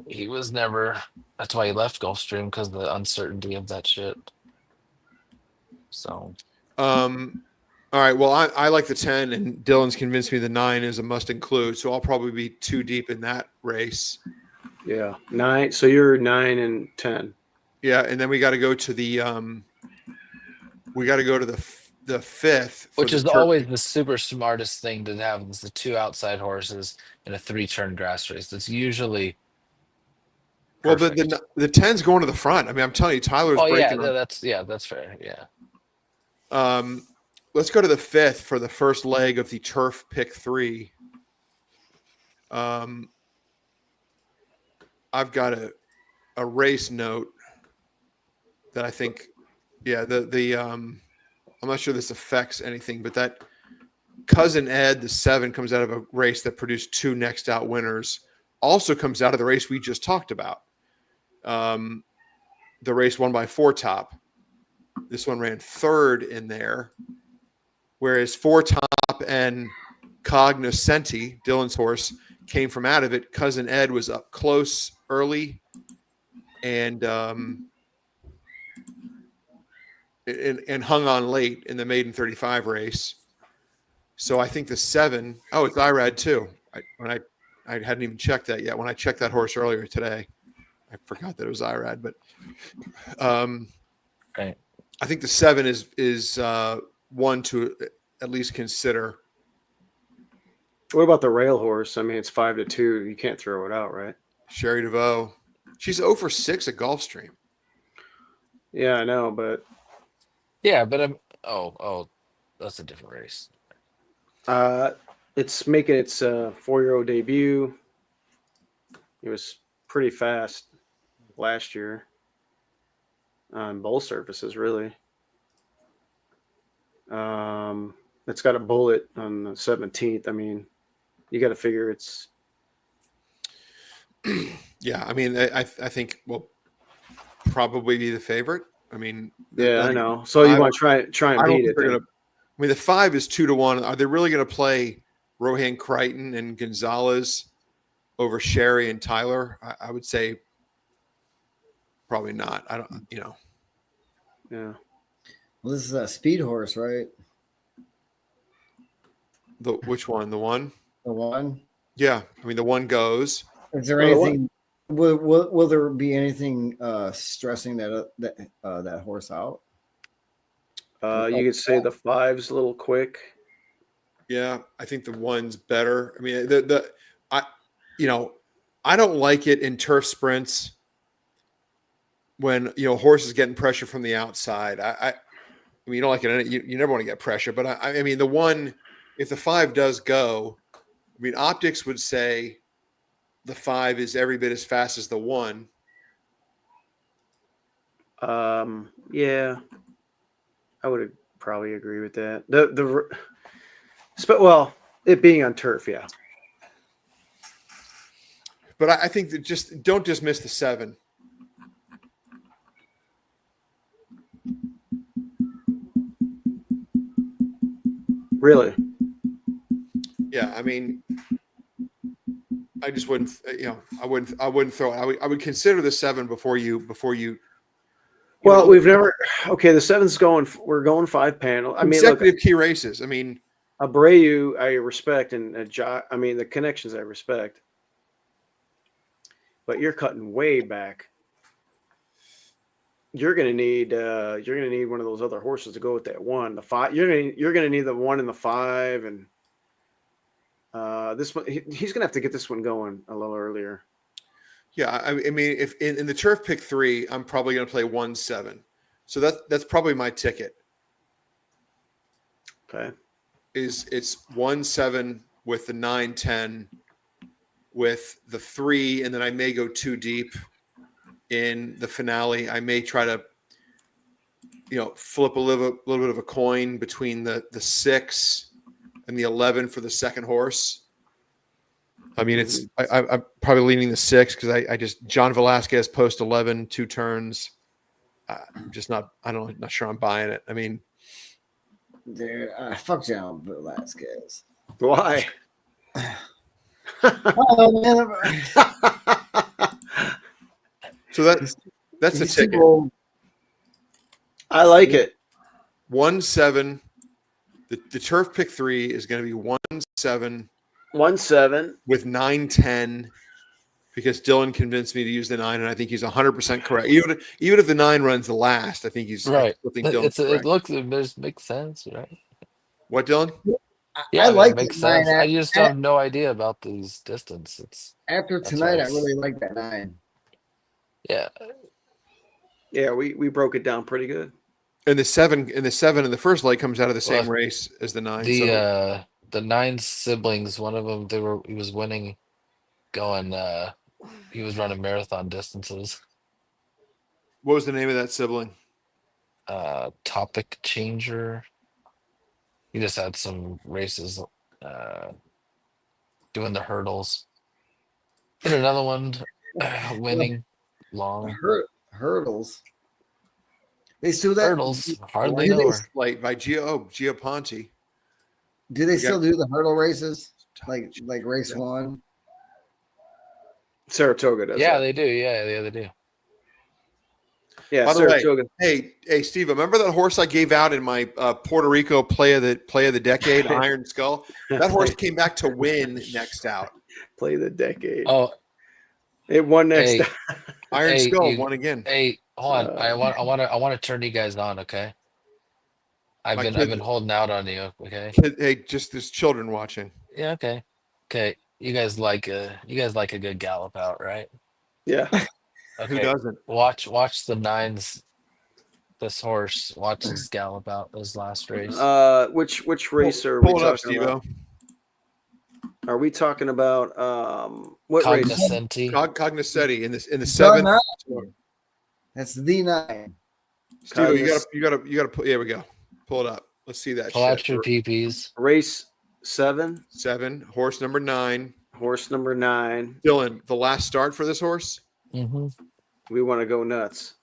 He was never. That's why he left Gulfstream, because of the uncertainty of that shit. So. All right. Well, I like the 10, and Dylan's convinced me the 9 is a must include. So I'll probably be too deep in that race. Yeah, 9. So you're 9 and 10. Yeah, and then we got to go to the the 5th, which is always the super smartest thing to have. Is the 2 outside horses in a 3-turn grass race. That's usually perfect. Well, the 10's going to the front. I mean, I'm telling you, Tyler's breaking. That's fair. Yeah. Let's go to the 5th for the first leg of the turf pick 3. I've got a race note that I think, I'm not sure this affects anything, but that Cousin Ed, the 7, comes out of a race that produced 2 next out winners. Also comes out of the race we just talked about. The race won by 4 Top. This one ran 3rd in there, whereas 4 Top and Cognoscenti, Dylan's horse, came from out of it. Cousin Ed was up close early and hung on late in the maiden 35 race. So I think the 7, it's IRAD too. I hadn't even checked that yet. When I checked that horse earlier today, I forgot that it was IRAD, but right. I think the 7 is one to at least consider. What about the rail horse? I mean, it's 5-2. You can't throw it out, right? Sherry DeVoe. She's 0 for 6 at Gulfstream. Yeah, I know, but. Yeah, but Oh, that's a different race. It's making its 4-year-old debut. It was pretty fast last year on both surfaces, really. It's got a bullet on the 17th. I mean, you got to figure it's. Yeah, I mean, I think will probably be the favorite. I mean, I know. So you want to try and beat it? I mean, the 5 is 2-1. Are they really going to play Rohan Crichton and Gonzalez over Sherry and Tyler? I would say probably not. I don't. Yeah. Well, this is a speed horse, right? Which one? The one? The one? Yeah. I mean, the one goes. Is there anything? Will there be anything stressing that horse out? You could say the 5's a little quick. Yeah, I think the one's better. I mean, I don't like it in turf sprints when horse is getting pressure from the outside. I mean, you don't like it. You never want to get pressure, but I mean, the one, if the 5 does go, I mean, optics would say the 5 is every bit as fast as the 1. Yeah, I would probably agree with that. It being on turf, yeah. But I think that don't dismiss the 7. Really? Yeah, I mean, I just wouldn't. I wouldn't throw it. I would consider the 7 before you. Well, we've never. Okay, the 7's going. We're going 5 panel. I mean, consecutive key races. I mean, Abreu, I respect, and I mean, the connections I respect, but you're cutting way back. You're gonna need one of those other horses to go with that 1. The 5. You're gonna need the 1 and the 5, and this one he's gonna have to get this one going a little earlier. Yeah, I mean, if in the turf pick 3, I'm probably going to play 1-7. So that's probably my ticket. Okay. It's 1-7 with the 9-10 with the 3, and then I may go too deep in the finale. I may try to, flip a little bit of a coin between the 6 and the 11 for the second horse. I mean, I'm probably leaning the 6 because I just John Velasquez post 11 2 turns. I'm just not sure I'm buying it. I mean, dude, fuck John Velasquez. Why? Oh, man. So that's the ticket. I like it. 1-7. The turf pick 3 is going to be 1-7. 1-7 with 9-10 because Dylan convinced me to use the 9, and I think he's 100% correct. Even if the 9 runs the last, I think he's right. It makes sense, right? What, Dylan? Yeah, I like it makes sense. I just have no idea about these distance. After tonight, I really like that 9. Yeah. Yeah, we broke it down pretty good. And the 7 in the first leg comes out of the same race as the 9. The 9 siblings, one of them he was winning, going he was running marathon distances. What was the name of that sibling? Topic Changer. He just had some races doing the hurdles. And another one winning long hurdles. They still that hurdles. Hardly know her. Like by Gio Ponte. Do they still do the hurdle races? Like race 1? Saratoga does. Yeah, that. they do. Yeah, they do. Yeah, by Saratoga. The way, hey, Steve, remember that horse I gave out in my Puerto Rico play of the decade, Iron Skull? That horse came back to win next out. Play of the decade. Oh, it won next out. Iron Skull won again. Hey, hold on. I want to turn you guys on, okay? I've been holding out on you, okay? Hey, just there's children watching. Yeah, okay. Okay. You guys like a good gallop out, right? Yeah. Okay. Who doesn't? Watch the 9's this horse. Watch his gallop out this last race. Which race are we Pull it up, talking about? Stivo. Are we talking about what race? Cognoscenti. Cognoscenti in the seventh. That's the 9. Stivo, you gotta pull. There we go. Pull it up. Let's see that. Pull out your peepees. Race 7. 7. Horse number 9. Horse number 9. Dylan, the last start for this horse. Mm-hmm. We want to go nuts.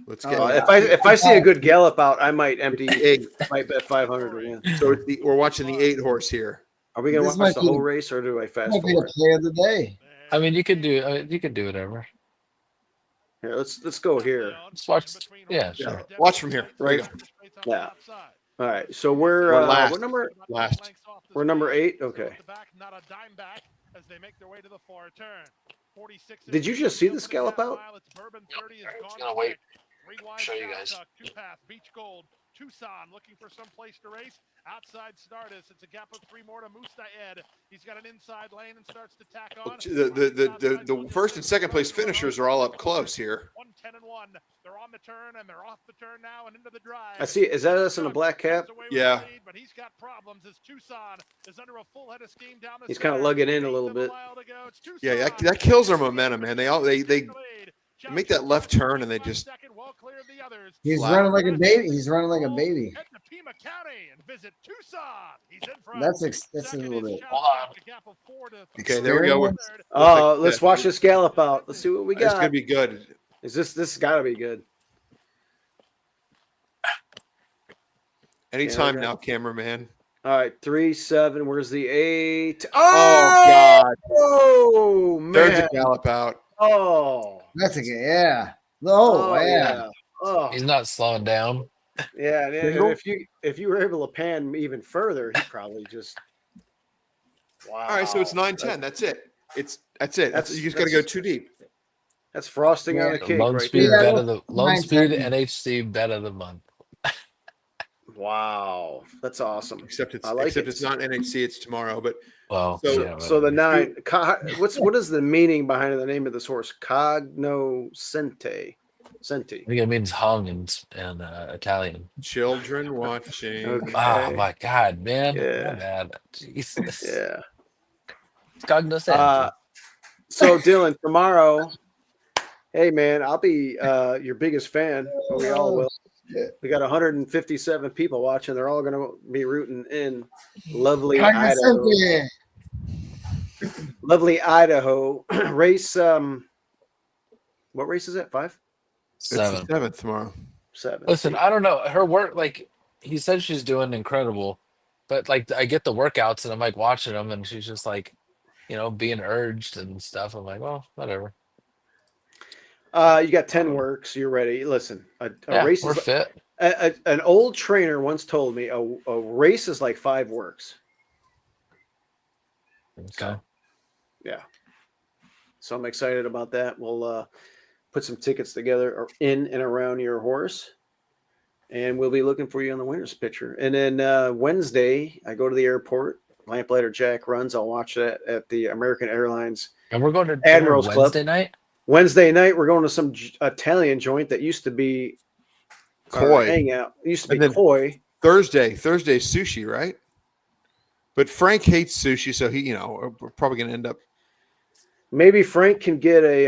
Let's get. If I see a good gallop out, I might empty 8. Might bet 500 again. So we're watching the 8 horse here. Are we gonna watch the whole race, or do I fast Might be the forward? play of the day. I mean, you could do whatever. Here, let's go here. Let's watch. Yeah, sure. Watch from here. Right. Yeah. All right. So we're last. what number? Last. We're number 8. Okay. Did you just see this gallop out? I'm gonna wait. Show you guys. Tucson looking for some place to race. Outside Stardust. It's a gap of 3 more to Mustaed. He's got an inside lane and starts to tack on. The first and second place finishers are all up close here. 110 and 1. They're on the turn and they're off the turn now and into the drive. I see. Is that us in a black cap? Yeah. But he's got problems as Tucson is under a full head of steam down the He's kind of lugging in a little bit. Yeah, that kills their momentum, man. They make that left turn and they just. He's running like a baby. He's running like a baby. That's a little bit. Hold on. Okay, there we go. Oh, let's watch this gallop out. Let's see what we got. It's gonna be good. Is this got to be good? Anytime now, cameraman. All right, 3, 7. Where's the 8? Oh God! Oh man! There's a gallop out. Oh, That's a good. Yeah. Oh, yeah. Oh, He's not slowing down. yeah. And if you were able to pan even further, he probably just. Wow. All right, so it's 9-10. That's it. You just got to go too deep. That's frosting on the cake, Lone right Speed there. bet of the Lone Speed 9-10. NHC bet of the month. Wow, that's awesome. Except it's it's not NHC. It's tomorrow. But Well, So- yeah, So the whatever. 9. What is the meaning behind the name of this horse? Cognoscenti. I think it means hung in Italian. children watching. Okay. Oh my God, man! Yeah. My bad. Jesus. Yeah. It's cognoscenti. So Dylan, tomorrow, hey man, I'll be your biggest fan. We all will. We got 157 people watching. They're all going to be rooting in lovely Idaho. Lovely Idaho race. What race is it? 5? It's the 7th tomorrow. 7. Listen, I don't know her work. Like he said, she's doing incredible, but like I get the workouts and I'm like watching them, and she's just like, being urged and stuff. I'm like, well, whatever. You got 10 works. You're ready. Listen, a race we're is fit. an old trainer once told me a race is like 5 works. Okay. Yeah. So I'm excited about that. We'll put some tickets together or in and around your horse, and we'll be looking for you on the winner's picture. And then Wednesday, I go to the airport. Lamplighter Jack runs. I'll watch that at the American Airlines. And we're going to Admirals Club. Wednesday night. Wednesday night, we're going to some Italian joint that used to be Koi. hangout. It used to be And then- Koi. Thursday sushi, right? But Frank hates sushi, so he, we're probably going to end up. Maybe Frank can get a.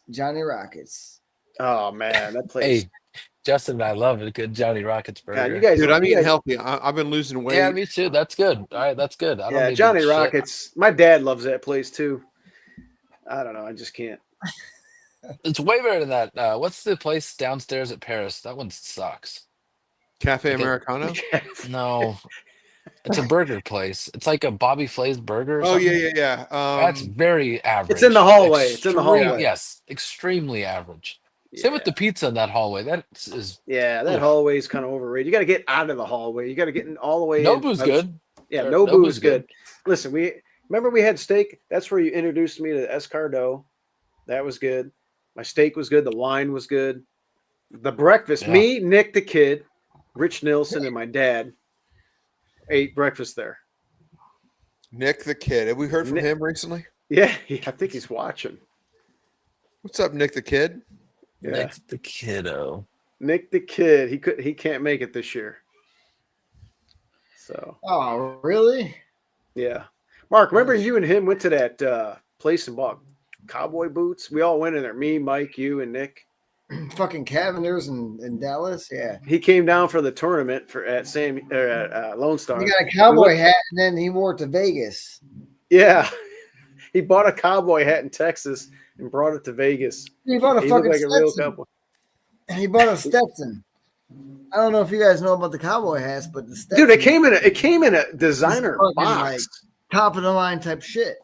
Johnny Rockets. Oh man, that place. Hey, Justin and I love a good Johnny Rockets burger. God, you guys, Dude, I'm you eating guys- healthy. I've been losing weight. Yeah, me too. That's good. All right, that's good. I don't Yeah, need to Johnny shit. Rockets. My dad loves that place too. I don't know. I just can't. It's way better than that. What's the place downstairs at Paris? That one sucks. Cafe Okay. Americano. No, it's a burger place. It's like a Bobby Flay's burger. Or Oh something. yeah. That's very average. It's in the hallway. It's in the Extreme- hallway. Yes, extremely average. Same with the pizza in that hallway. That is Yeah, that Oof. hallway is kind of overrated. You got to get out of the hallway. You got to get in all the way. Nobu's in. good. Yeah, Or Nobu's good. Listen, we had steak. That's where you introduced me to escargot. That was good. My steak was good. The wine was good. The breakfast. Yeah. Me, Nick the kid, Rich Nilsson, and my dad ate breakfast there. Nick the kid. Have we heard from Nick- him recently? Yeah, I think he's watching. What's up, Nick the kid? Yeah. Next the kiddo. Nick the Kid. He can't make it this year. So. Oh, really? Yeah. Mark, remember you and him went to that place and bought cowboy boots? We all went in there. Me, Mike, you, and Nick. Fucking Cavenders in Dallas. Yeah. He came down for the tournament at Lone Star. He got a cowboy hat, and then he wore it to Vegas. Yeah. He bought a cowboy hat in Texas and brought it to Vegas. He bought a he fucking looked like Stetson. a real cowboy. And he bought a Stetson. I don't know if you guys know about the cowboy hats, but the Stetson, dude, it came in a designer box, like, top of the line type shit.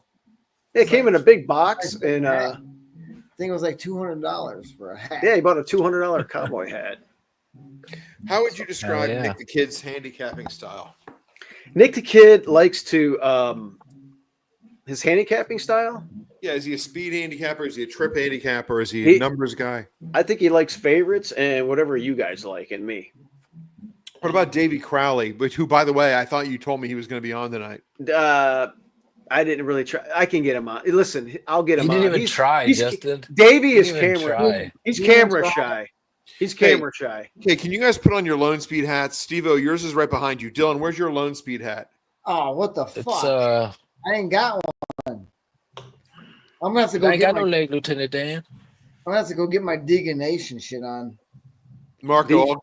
It came in a big box, and I think it was like $200 for a hat. Yeah, he bought a $200 cowboy hat. How would you describe Nick the Kid's handicapping style? Nick the Kid likes to his handicapping style. Yeah, is he a speed handicapper? Is he a trip handicapper? Is he a numbers guy? I think he likes favorites and whatever you guys like, and me. What about Davey Crowley? Who, by the way, I thought you told me he was going to be on tonight. I didn't really try. I can get him on. Listen, I'll get him on. You didn't even try, Justin. Davey is camera. He's camera shy. He's camera shy. Okay, can you guys put on your Lone Speed hats? Stevo, yours is right behind you. Dylan, where's your Lone Speed hat? Oh, what the fuck? I ain't got one. I'm gonna have to go. I ain't got no leg, Lieutenant Dan. I'm gonna have to go get my Diga Nation shit on. Marco,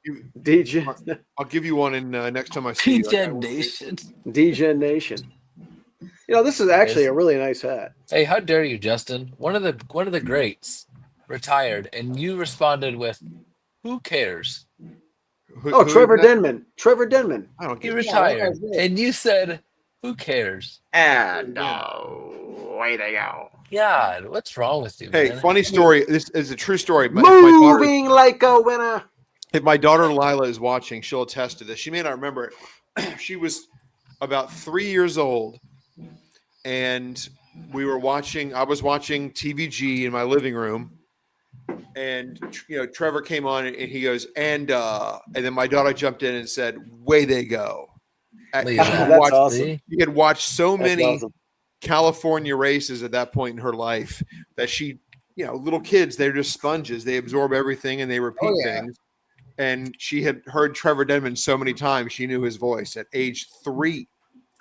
I'll give you one in next time I see you. DJ Nation. DJ Nation. You know, this is actually a really nice hat. Hey, how dare you, Justin? One of the greats retired, and you responded with, "Who cares?" Trevor Denman. Trevor Denman. I don't He retired, and you said, "Who cares?" No, way to go. God, what's wrong with you? Hey, man? funny story. This is a true story. Moving like a winner. If my daughter Lila is watching, she'll attest to this. She may not remember it. She was about 3 years old, and I was watching TVG in my living room, and Trevor came on and he goes, and then my daughter jumped in and said, "Way they go." That's awesome. You had watched so many California races at that point in her life that she, little kids, they're just sponges. They absorb everything and they repeat things. And she had heard Trevor Denman so many times, she knew his voice at age 3.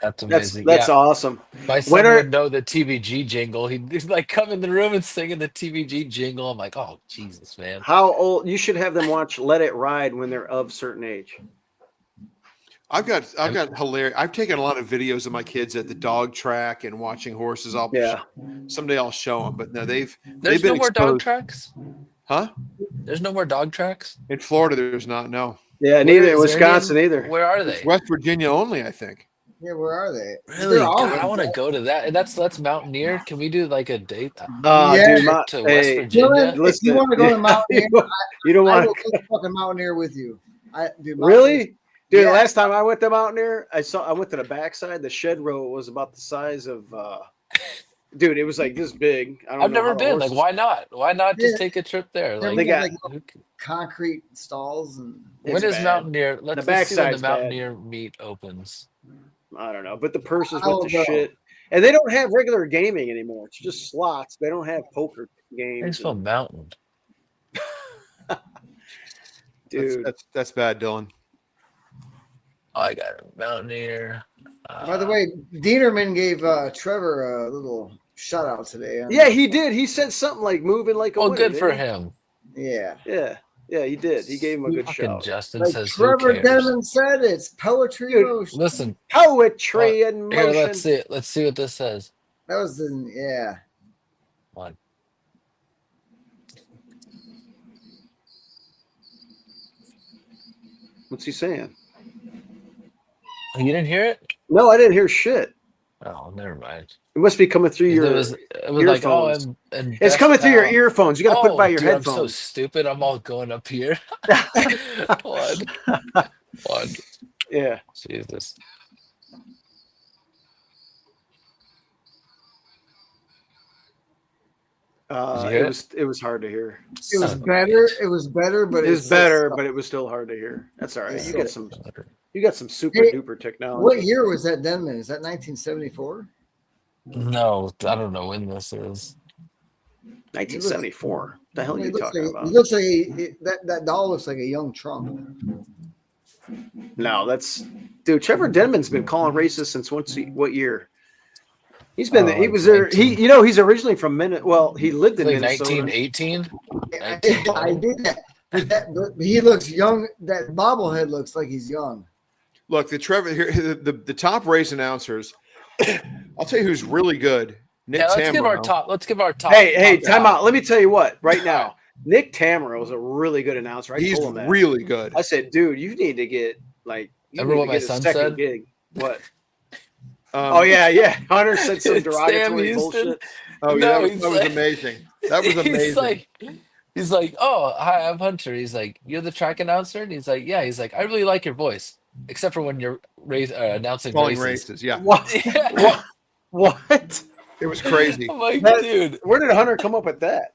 That's amazing. That's awesome. My son would know the TVG jingle. He'd like come in the room and singing the TVG jingle. I'm like, oh, Jesus, man. How old? You should have them watch Let It Ride when they're of certain age. I've got hilarious. I've taken a lot of videos of my kids at the dog track and watching horses. Someday I'll show them, but no, they've been no more exposed. dog tracks? Huh? There's no more dog tracks? In Florida, there's not. No. Yeah, neither in Wisconsin either. Where are they? It's West Virginia only, I think. Yeah, where are they? Really? God, I want to go to that. And that's Mountaineer. Can we do like a date? Dude, to West Virginia. If you want to go to Mountaineer, you don't want to fucking Mountaineer with you. Really? Dude, last time I went to Mountaineer, I went to the backside. The shed row was about the size of dude, it was like this big. I've never been. Like, why not? Why not just take a trip there? Like, they got concrete stalls and. When is Mountaineer? Let's see when the Mountaineer meet opens. I don't know, but the purses went to shit, and they don't have regular gaming anymore. It's just slots. They don't have poker games. It's called Mountain. Dude, that's bad, Dylan. Oh, I got it. Mountaineer. By the way, Dienerman gave Trevor a little shout out today. Yeah, he did. He said something like moving like a winner. Good for him. Yeah. Yeah, he did. He gave him a good shout. Justin like says, Trevor Denman said, it's poetry in motion. Listen. Poetry in motion. Here, let's see it. Let's see what this says. That was yeah. One. What's he saying? Oh, you didn't hear it? No, I didn't hear shit. Oh, never mind. It must be coming through your earphones. Like, it's coming through your earphones. You got to put it by your headphones. I'm so stupid. I'm all going up here. One. Yeah. Jesus. It was hard to hear. It was better. It was better, but it was better, but it was still hard to hear. That's all right. You got some super duper technology. What year was that Denman? Is that 1974? No, I don't know when this is. 1974. The hell are you talking about? He looks like that doll looks like a young Trump. No, dude. Trevor Denman's been calling races since what year? He's been he was there. 19. He's originally from Minnesota. Well, he lived in Like Minnesota. 1918. I did that. But he looks young. That bobblehead looks like he's young. Look, the top race announcers. I'll tell you who's really good. Nick Tamaro. Let's give our top. Hey, time out. Let me tell you what. Right now, Nick Tamaro is a really good announcer. He's really good. I said, dude, you need to get Remember what my son said? Gig. What? Oh yeah. Hunter said some derogatory bullshit. Oh yeah, that was amazing. That was amazing. He's like, oh, hi, I'm Hunter. He's like, you're the track announcer, and he's like, yeah. He's like, I really like your voice, except for when you're announcing races. Yeah. What? It was crazy. I'm like, dude, where did Hunter come up with that?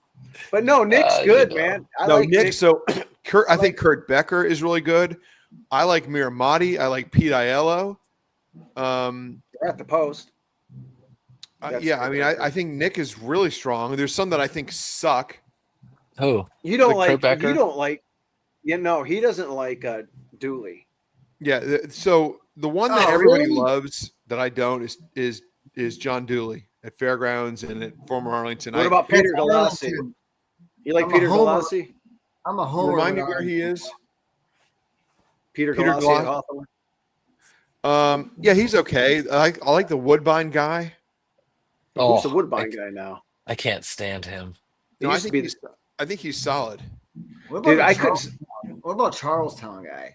But no, Nick's good, man. I like Nick. So I think Kurt Becker is really good. I like Miramati. I like Pete Aiello. They're at the post. I think Nick is really strong. There's some that I think suck. Who? You don't like? Kurt Becker? You don't like? No, he doesn't like Dooley. Yeah. So the one that everybody loves that I don't is John Dooley at Fairgrounds and at former Arlington. What about Peter Galassi? You like Peter Galassi? I'm a homer. Remind me where he is. Peter Galassi at Hawthorne. Yeah, he's okay. I like the Woodbine guy. Who's the Woodbine guy now? I can't stand him. No, I think he's solid. What about Charlestown guy?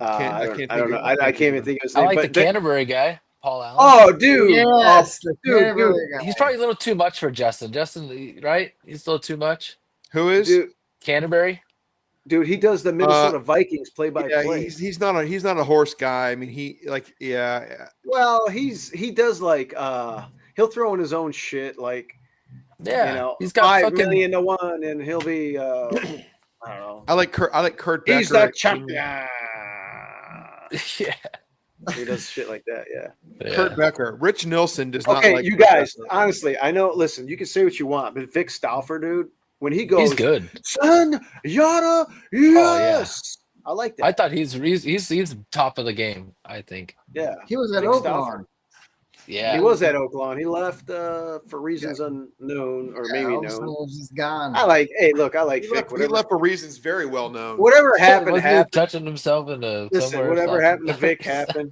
I don't know. I can't even think of his I name. like the Canterbury guy, Paul Allen. Oh, dude. Yes, dude. He's probably a little too much for Justin. Justin, right? He's a little too much. Who is? Dude, Canterbury. Dude, he does the Minnesota Vikings play-by-play. He's not a horse guy. I mean, Well, he does he'll throw in his own shit he's got 5 million to 1, and he'll be I don't know. I like Kurt Becker. He's the champion. Yeah. He does shit like that. Yeah. Kurt Becker. Rich Nilsson does not. Okay, you guys. Honestly, I know. Listen, you can say what you want, but Vic Stauffer, dude. When he goes, he's good. Son, yada, yes. I like that. I thought he's top of the game. I think. Yeah, he was at Oakland. Yeah, he was at Oakland. He left for reasons unknown or maybe known. He's gone. I like Vic. He left for reasons very well known. Whatever happened, happened. Touching himself into somewhere. Whatever happened to Vic happened.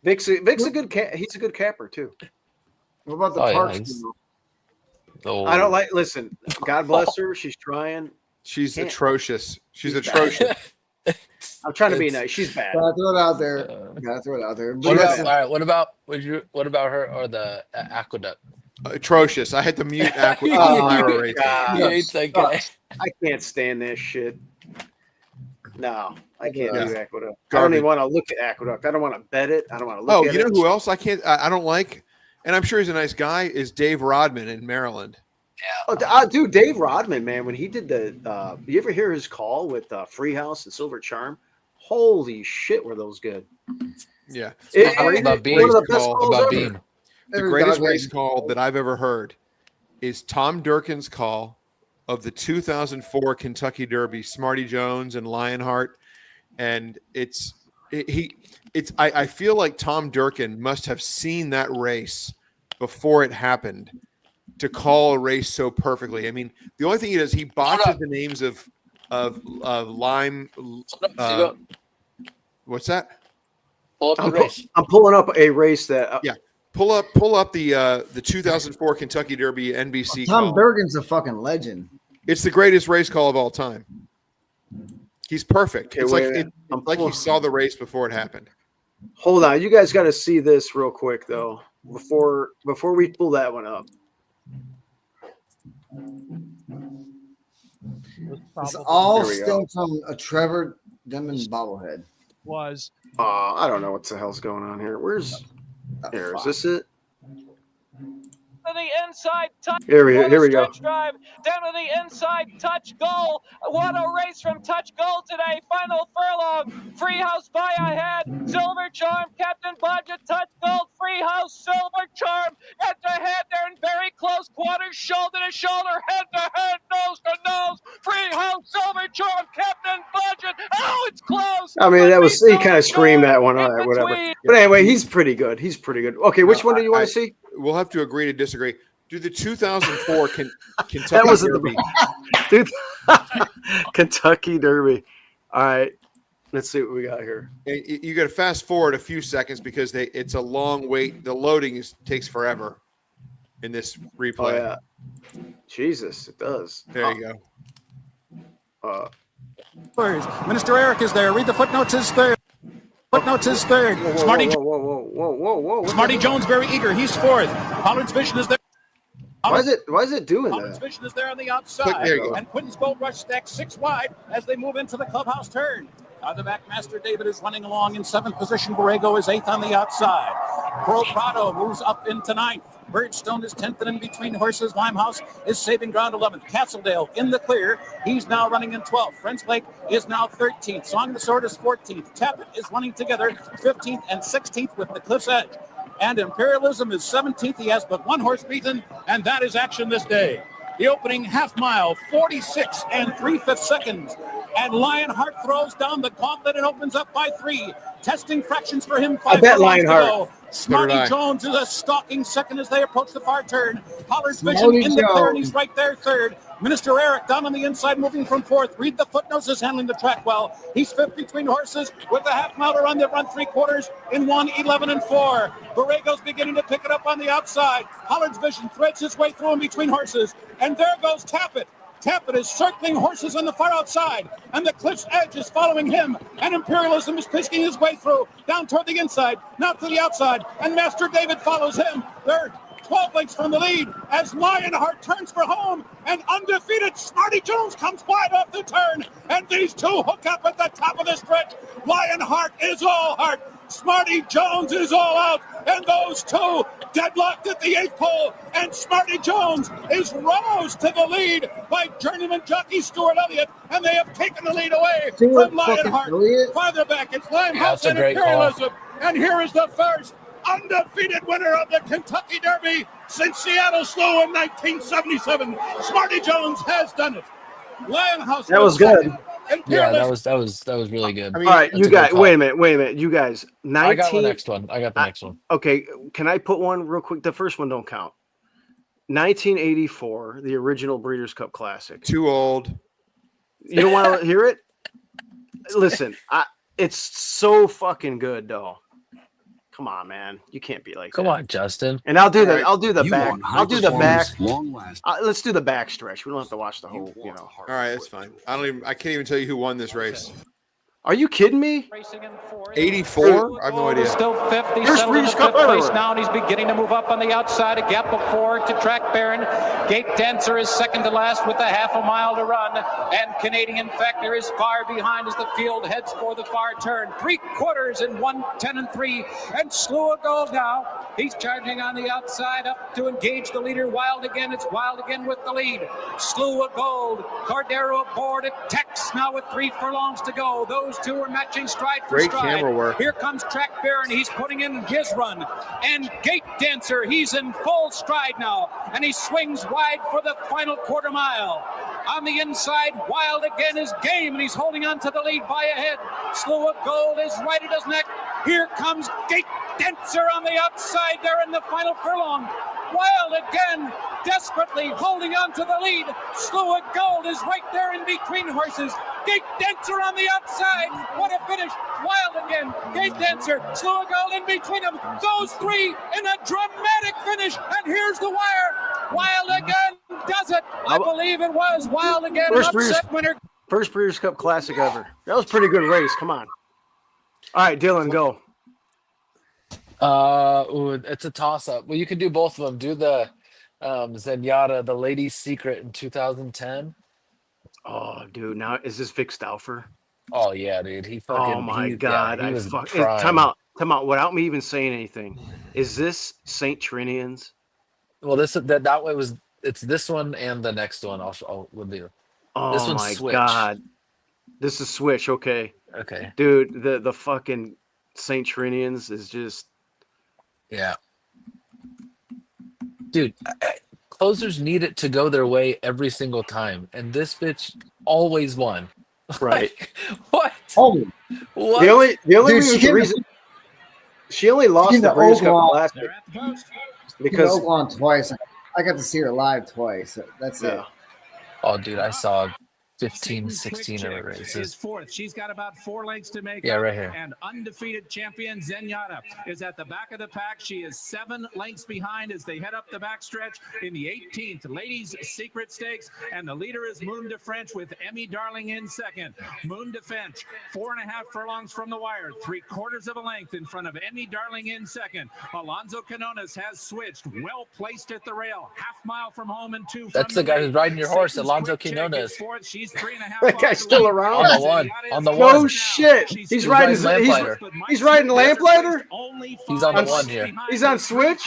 Vic's a good he's a good capper too. What about the Parks? I don't like. Listen, God bless her. She's trying. She's atrocious. She's atrocious. I'm trying to be nice. She's bad. Gotta throw it out there. What about her or the Aqueduct? Atrocious. I had to mute Aqueduct. He hates that guy. I can't stand this shit. No, I can't do Aqueduct. I don't even want to look at Aqueduct. I don't want to bet it. I don't want to look at it. You know who else I can't? I don't like, and I'm sure he's a nice guy. Is Dave Rodman in Maryland? Yeah. Dude, Dave Rodman, man, when he did you ever hear his call with Freehouse and Silver Charm? Holy shit, were those good? Yeah. About Beam. The greatest race call that I've ever heard is Tom Durkin's call of the 2004 Kentucky Derby, Smarty Jones and Lionheart. And I feel like Tom Durkin must have seen that race before it happened to call a race so perfectly. I mean, the only thing he does, he botches the names of Lime. What's that? Pull up the race. I'm pulling up a race that. Pull up the 2004 Kentucky Derby NBC. Tom Durkin's a fucking legend. It's the greatest race call of all time. He's perfect. It's like he saw the race before it happened. Hold on, you guys got to see this real quick though before we pull that one up. It's all still from a Trevor Denman bobblehead. I don't know what the hell's going on here. Is this it? To the inside touch. Here we go. Drive down to the inside touch goal. What a race from touch goal today. Final furlong. Freehouse by ahead. Silver Charm, Captain Budget, touch goal. Freehouse, Silver Charm. Head to head. They're in very close quarters. Shoulder to shoulder. Head to head. Nose to I mean, that was he kind of screamed that one. All right, whatever. But anyway, he's pretty good. He's pretty good. Okay, which one do you want to see? We'll have to agree to disagree. Do the 2004 Kentucky That wasn't Derby. Dude, Kentucky Derby. All right, let's see what we got here. You got to fast forward a few seconds because it's a long wait. The loading takes forever in this replay. Oh, yeah. Jesus, it does. There you go. Minister Eric is there. Read the footnotes. Is third. Footnotes is third. Whoa. Smarty Jones very eager. He's fourth. Holland's Vision is there. Why is it doing Holland's that? Vision is there on the outside. There you go. And Quinton's Gold Rush stacks 6 wide as they move into the clubhouse turn. On the back, Master David is running along in 7th position. Borrego is 8th on the outside. Pro Prado moves up into 9th. Birdstone is 10th, and in between horses, Limehouse is saving ground 11th. Castledale in the clear. He's now running in 12th. Friends Lake is now 13th. Song of the Sword is 14th. Tappet is running together 15th and 16th with the Cliff's Edge. And Imperialism is 17th. He has but one horse beaten, and that is Action This Day. The opening half mile, 46 3/5 seconds. And Lionheart throws down the gauntlet and opens up by 3. Testing fractions for him. 5 I bet Lionheart. Smarty Jones is a stalking second as they approach the far turn. Holler's Vision in the clear, and he's right there third. Minister Eric down on the inside, moving from 4th. Read the footnotes is handling the track well. He's 5th between horses with a half mile to run. They run 3/4 in 1:11 and 4. Borrego's beginning to pick it up on the outside. Holler's Vision threads his way through in between horses. And there goes Tappet. Tappet is circling horses on the far outside, and the Cliff's Edge is following him, and Imperialism is pisking his way through, down toward the inside, now to the outside, and Master David follows him. They're 12 lengths from the lead as Lionheart turns for home, and undefeated Smarty Jones comes wide off the turn, and these two hook up at the top of the stretch. Lionheart is all heart. Smarty Jones is all out, and those two deadlocked at the 8th pole, and Smarty Jones is rose to the lead by journeyman jockey Stuart Elliott, and they have taken the lead away from Lionheart. Farther back, it's Limehouse and Imperialism, and here is the first undefeated winner of the Kentucky Derby since Seattle Slough in 1977. Smarty Jones has done it. Lionhouse. That was good. Yeah, that was really good. I mean, all right, you guys. Wait a minute. You guys. I got the next one. Next one. Okay, can I put one real quick? The first one don't count. 1984, the original Breeders' Cup Classic. Too old. You don't want to hear it? Listen, it's so fucking good, though. Come on, man. You can't be like Come on, Justin. And I'll do the back. I'll do the back. Long let's do the back stretch. We don't have to watch the whole, All right, that's fine. I can't even tell you who won this race. Are you kidding me? 84? I have no idea. Still 50, settled in the 5th place now, and he's beginning to move up on the outside. A gap of 4 to Track Baron. Gate Dancer is second to last with a half a mile to run. And Canadian Factor is far behind as the field heads for the far turn. 3/4 in 1:10 and 3. And Slew of Gold now. He's charging on the outside up to engage the leader. Wild again. It's Wild again with the lead. Slew of Gold. Cordero aboard it. Tex now with 3 furlongs to go. Those two are matching stride for Great stride. camera work. Here comes Track Baron. He's putting in his run. And Gate Dancer, he's in full stride now. And he swings wide for the final quarter mile. On the inside, Wild again is game, and he's holding on to the lead by a head. Slew of Gold is right at his neck. Here comes Gate Dancer on the outside there in the final furlong. Wild again, desperately holding on to the lead. Slew of Gold is right there in between horses. Gate Dancer on the outside. What a finish. Wild again. Gate Dancer, Slew of Gold in between them. Those three in a dramatic finish. And here's the wire. Wild again does it. I believe it was Wild again. Upset winner. First Breeders' Cup Classic ever. That was a pretty good race. Come on. All right, Dylan, go. It's a toss-up. Well, you can do both of them. Do the Zenyatta, the Lady's Secret in 2010. Oh, dude. Now, is this Vic Stauffer? Oh, yeah, dude. He fucking... Oh, my God. Yeah, Time out. Without me even saying anything. Is this St. Trinian's? Well, that way was... It's this one and the next one we'll do. Oh, this one's my Switch. God. This is Switch, okay. Okay. Dude, the fucking St. Trinian's is just... Yeah. Dude, closers need it to go their way every single time. And this bitch always won. Right. What? What? The only Dude, reason she only lost the Breeders' Cup Classic because Oaklawn twice. I got to see her live twice. That's it. Oh, dude, I saw 15, 16 of the races. Fourth. She's got about 4 lengths to make Yeah, up, right here. And undefeated champion Zenyatta is at the back of the pack. She is 7 lengths behind as they head up the backstretch in the 18th Ladies Secret Stakes. And the leader is Moon de French with Emmy Darling in second. Moon de French, 4.5 furlongs from the wire, 3/4 of a length in front of Emmy Darling in second. Alonzo Canones has switched, well placed at the rail, half-mile from home and 2 from That's the guy who's riding your horse, Alonzo Quinones. She's 3.5 that guy's still around. On the one. On the No one. shit. He's riding Lamplighter. He's riding Lamplighter. He's on the one here. He's on Switch.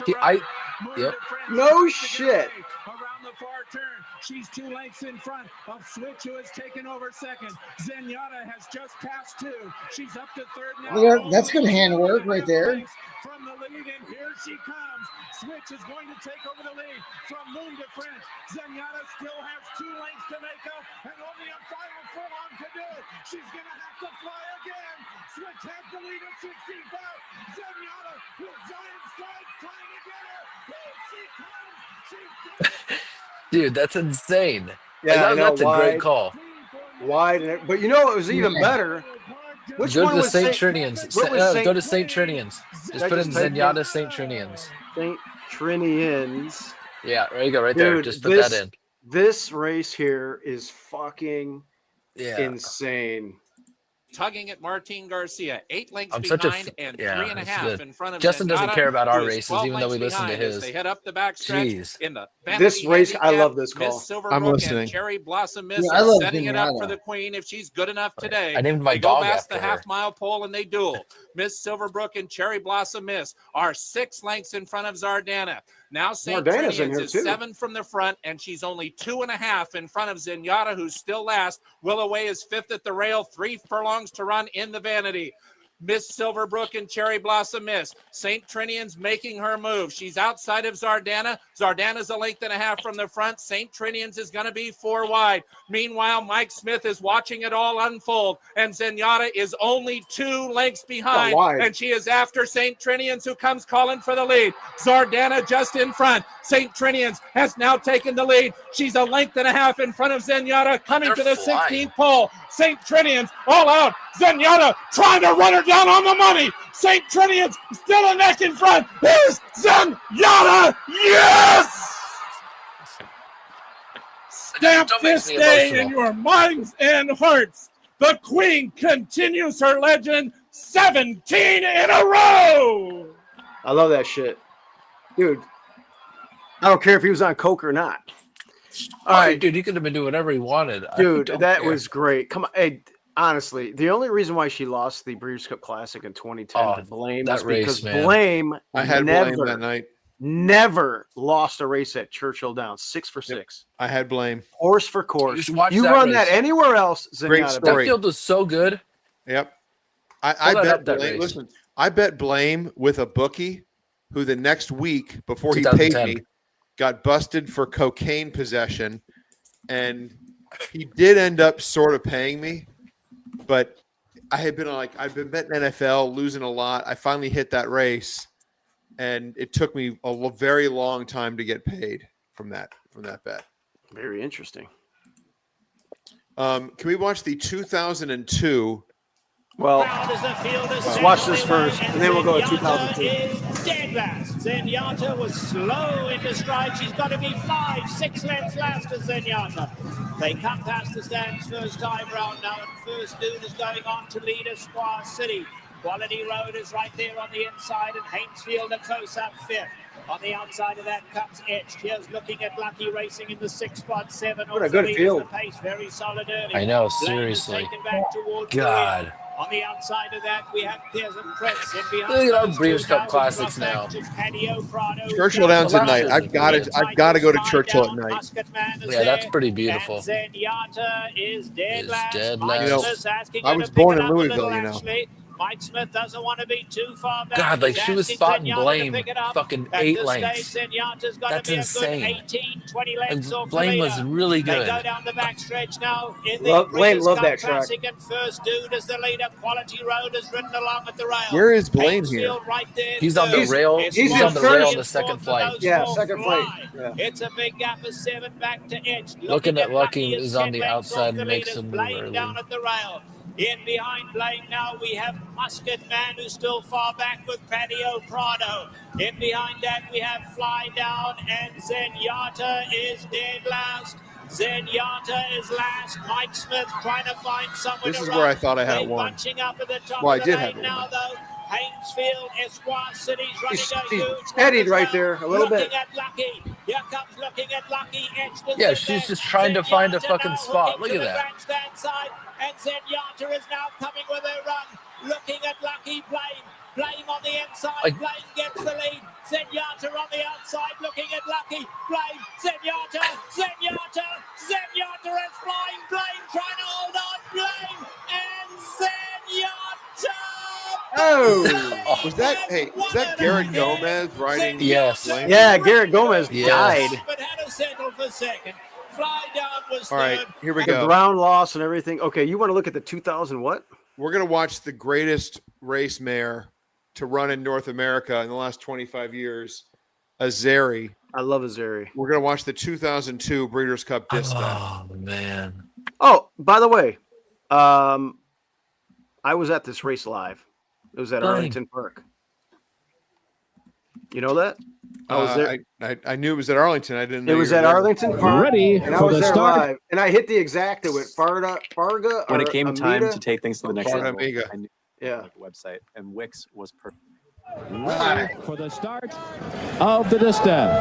Yep. No shit. Around the far turn, she's 2 lengths in front of Switch, who has taken over second. Zenyatta has just passed 2. She's up to third now. Well, that's good hand work right there. From the lead, and here she comes. Switch is going to take over the lead from Moon de French. Zenyatta still has 2 lengths to make up, and only a final furlong to do. She's going to have to fly again. Switch has the lead at 65. Zenyatta with giant strides trying to get her. Here she comes. Dude, that's insane. Yeah, that's a great call. Wide, but you know it was even better. Which go one to was St. Trinian's. Go to St. Trinian's. Just put in Zenyatta St. Trinian's. St. Trinian's. Yeah, there you go, right there. Just put that in. This race here is fucking insane. Tugging at Martin Garcia, 8 lengths behind and 3.5 in front of Justin doesn't care about our who is races, 12 even though we lengths listen to behind as his. They head up the backstretch in the This race, I love this Miss call. Silverbrook I'm listening. And Cherry Blossom Miss I are love setting it up for Zenyatta. the queen if she's good enough today. I named my they dog go past after the her. half-mile pole and they duel. Miss Silverbrook and Cherry Blossom Miss are 6 lengths in front of Zardana. Now St. Zardana's in Trinian's here is too. 7 from the front, and she's only 2.5 in front of Zenyatta, who's still last. Willoway is 5th at the rail, 3 furlongs to run in the vanity. Miss Silverbrook and Cherry Blossom Miss. St. Trinian's making her move. She's outside of Zardana. Zardana's 1.5 lengths from the front. St. Trinian's is going to be 4 wide. Meanwhile, Mike Smith is watching it all unfold, and Zenyatta is only 2 lengths behind, and she is after St. Trinian's, who comes calling for the lead. Zardana just in front. St. Trinian's has now taken the lead. She's 1.5 lengths in front of Zenyatta, coming to the 16th pole. St. Trinian's all out. Zenyatta trying to run her down on the money. St. Trinian's still a neck in front. Here's Zenyatta. Yes! Stamp this day in your minds and hearts. The queen continues her legend 17 in a row. I love that shit. Dude, I don't care if he was on coke or not. All right, dude, he could have been doing whatever he wanted. Dude, that was great. Come on. Hey, honestly, the only reason why she lost the Breeders' Cup Classic in 2010 to Blame is because Blame I had Blame that night. Never lost a race at Churchill Downs. 6 for 6. I had Blame. Horse for course. You should watch you that run race. that anywhere else. Great Zenyatta. story. That field was so good. Yep. I bet that Blame. race. Listen, I bet Blame with a bookie who the next week before he 2010. paid me got busted for cocaine possession, and he did end up sort of paying me, but I've been betting NFL, losing a lot. I finally hit that race, and it took me a very long time to get paid from that bet. Very interesting. Can we watch the 2002? Well, let's watch this first, and then we'll go to 2002. Dead last. Zenyatta was slow into stride. She's got to be 5-6 lengths last to Zenyatta. They come past the stands first time round now, and First Noon is going on to lead Esquire City. Quality Road is right there on the inside, and Hainesfield a close-up 5th. On the outside of that comes Etched. Here's looking at Lucky Racing in the 6 spot 7. What a good field. The pace very solid early. I know, Blame is seriously. taken back towards the God. rear. On the outside of that, we have Pearson Prince. In behind Look at our those Breeders' two Cup now, Classics we've got now. back to Patio Prado. Churchill Downs at night. I've got to go to Churchill at night. Musket Man is Yeah, that's there, pretty beautiful. And Zenyatta is dead last. dead Mike last. Smith's asking I her was to pick born it in up a Louisville, little, you know. actually. Mike Smith doesn't want to be too far back. God, like she was spotting Blame fucking 8 At lengths. this stage, Zenyatta's got That's to be insane. a good 18, 20 lengths Like, off the Blame was leader. really They good. go down the backstretch now in the Blame Breeders' loved Cup that track. Classic, and First Dude is the leader. Quality Road is ridden along at the rail. Where is Blame here? Hainesfield right there. He's on the rail. He's on the rail on the second flight. Yeah, second flight. Yeah. It's a big gap of 7 back to Edge. Looking at Lucky is is on 10 the lengths off outside the and makes leaders. him move Blame early. down at the rail. In behind Blame now we have Musket Man, who's still far back with Patio Prado. In behind that we have Fly Down, and Zenyatta is dead last. Zenyatta is last. Mike Smith trying to find someone This to is run. where I thought I had They're one. bunching up at the top Well, I of the did have lane now, though. Hainesfield, Esquire City's running a huge Steadied right there a little bit. Looking at Lucky. Here comes looking at Lucky. Yeah, she's just trying to find a fucking spot. Look at that. Grandstand side, and Zenyatta is now coming with a run. Looking at Lucky. Blame on the inside. Like, Blame gets the lead. Zenyatta on the outside, looking at Lucky. Blame. Zenyatta is flying. Blame trying to hold on. Blame and Zenyatta. Oh, was that Garrett Gomez riding? Yes. Blame? Yeah, Garrett Gomez died. But had to settle for second. Fly Down was All right, third. here we The go. Brown loss and everything. Okay, you want to look at the 2000 what? We're going to watch the greatest race mare to run in North America in the last 25 years, Azeri. I love Azeri. We're going to watch the 2002 Breeders' Cup Dispatch. Oh, man. Oh, by the way, I was at this race live. It was at Dang. Arlington Park. You know that? I was there. I knew it was at Arlington. I didn't know It was you were at there. Arlington Park. Ready and I for was the there start. live. And I hit the exact that went Farga. When or it came Amita. time to take things to the next Farga level, Amiga. I knew Yeah. the website, and Wix was perfect. Ready for the start of the distance.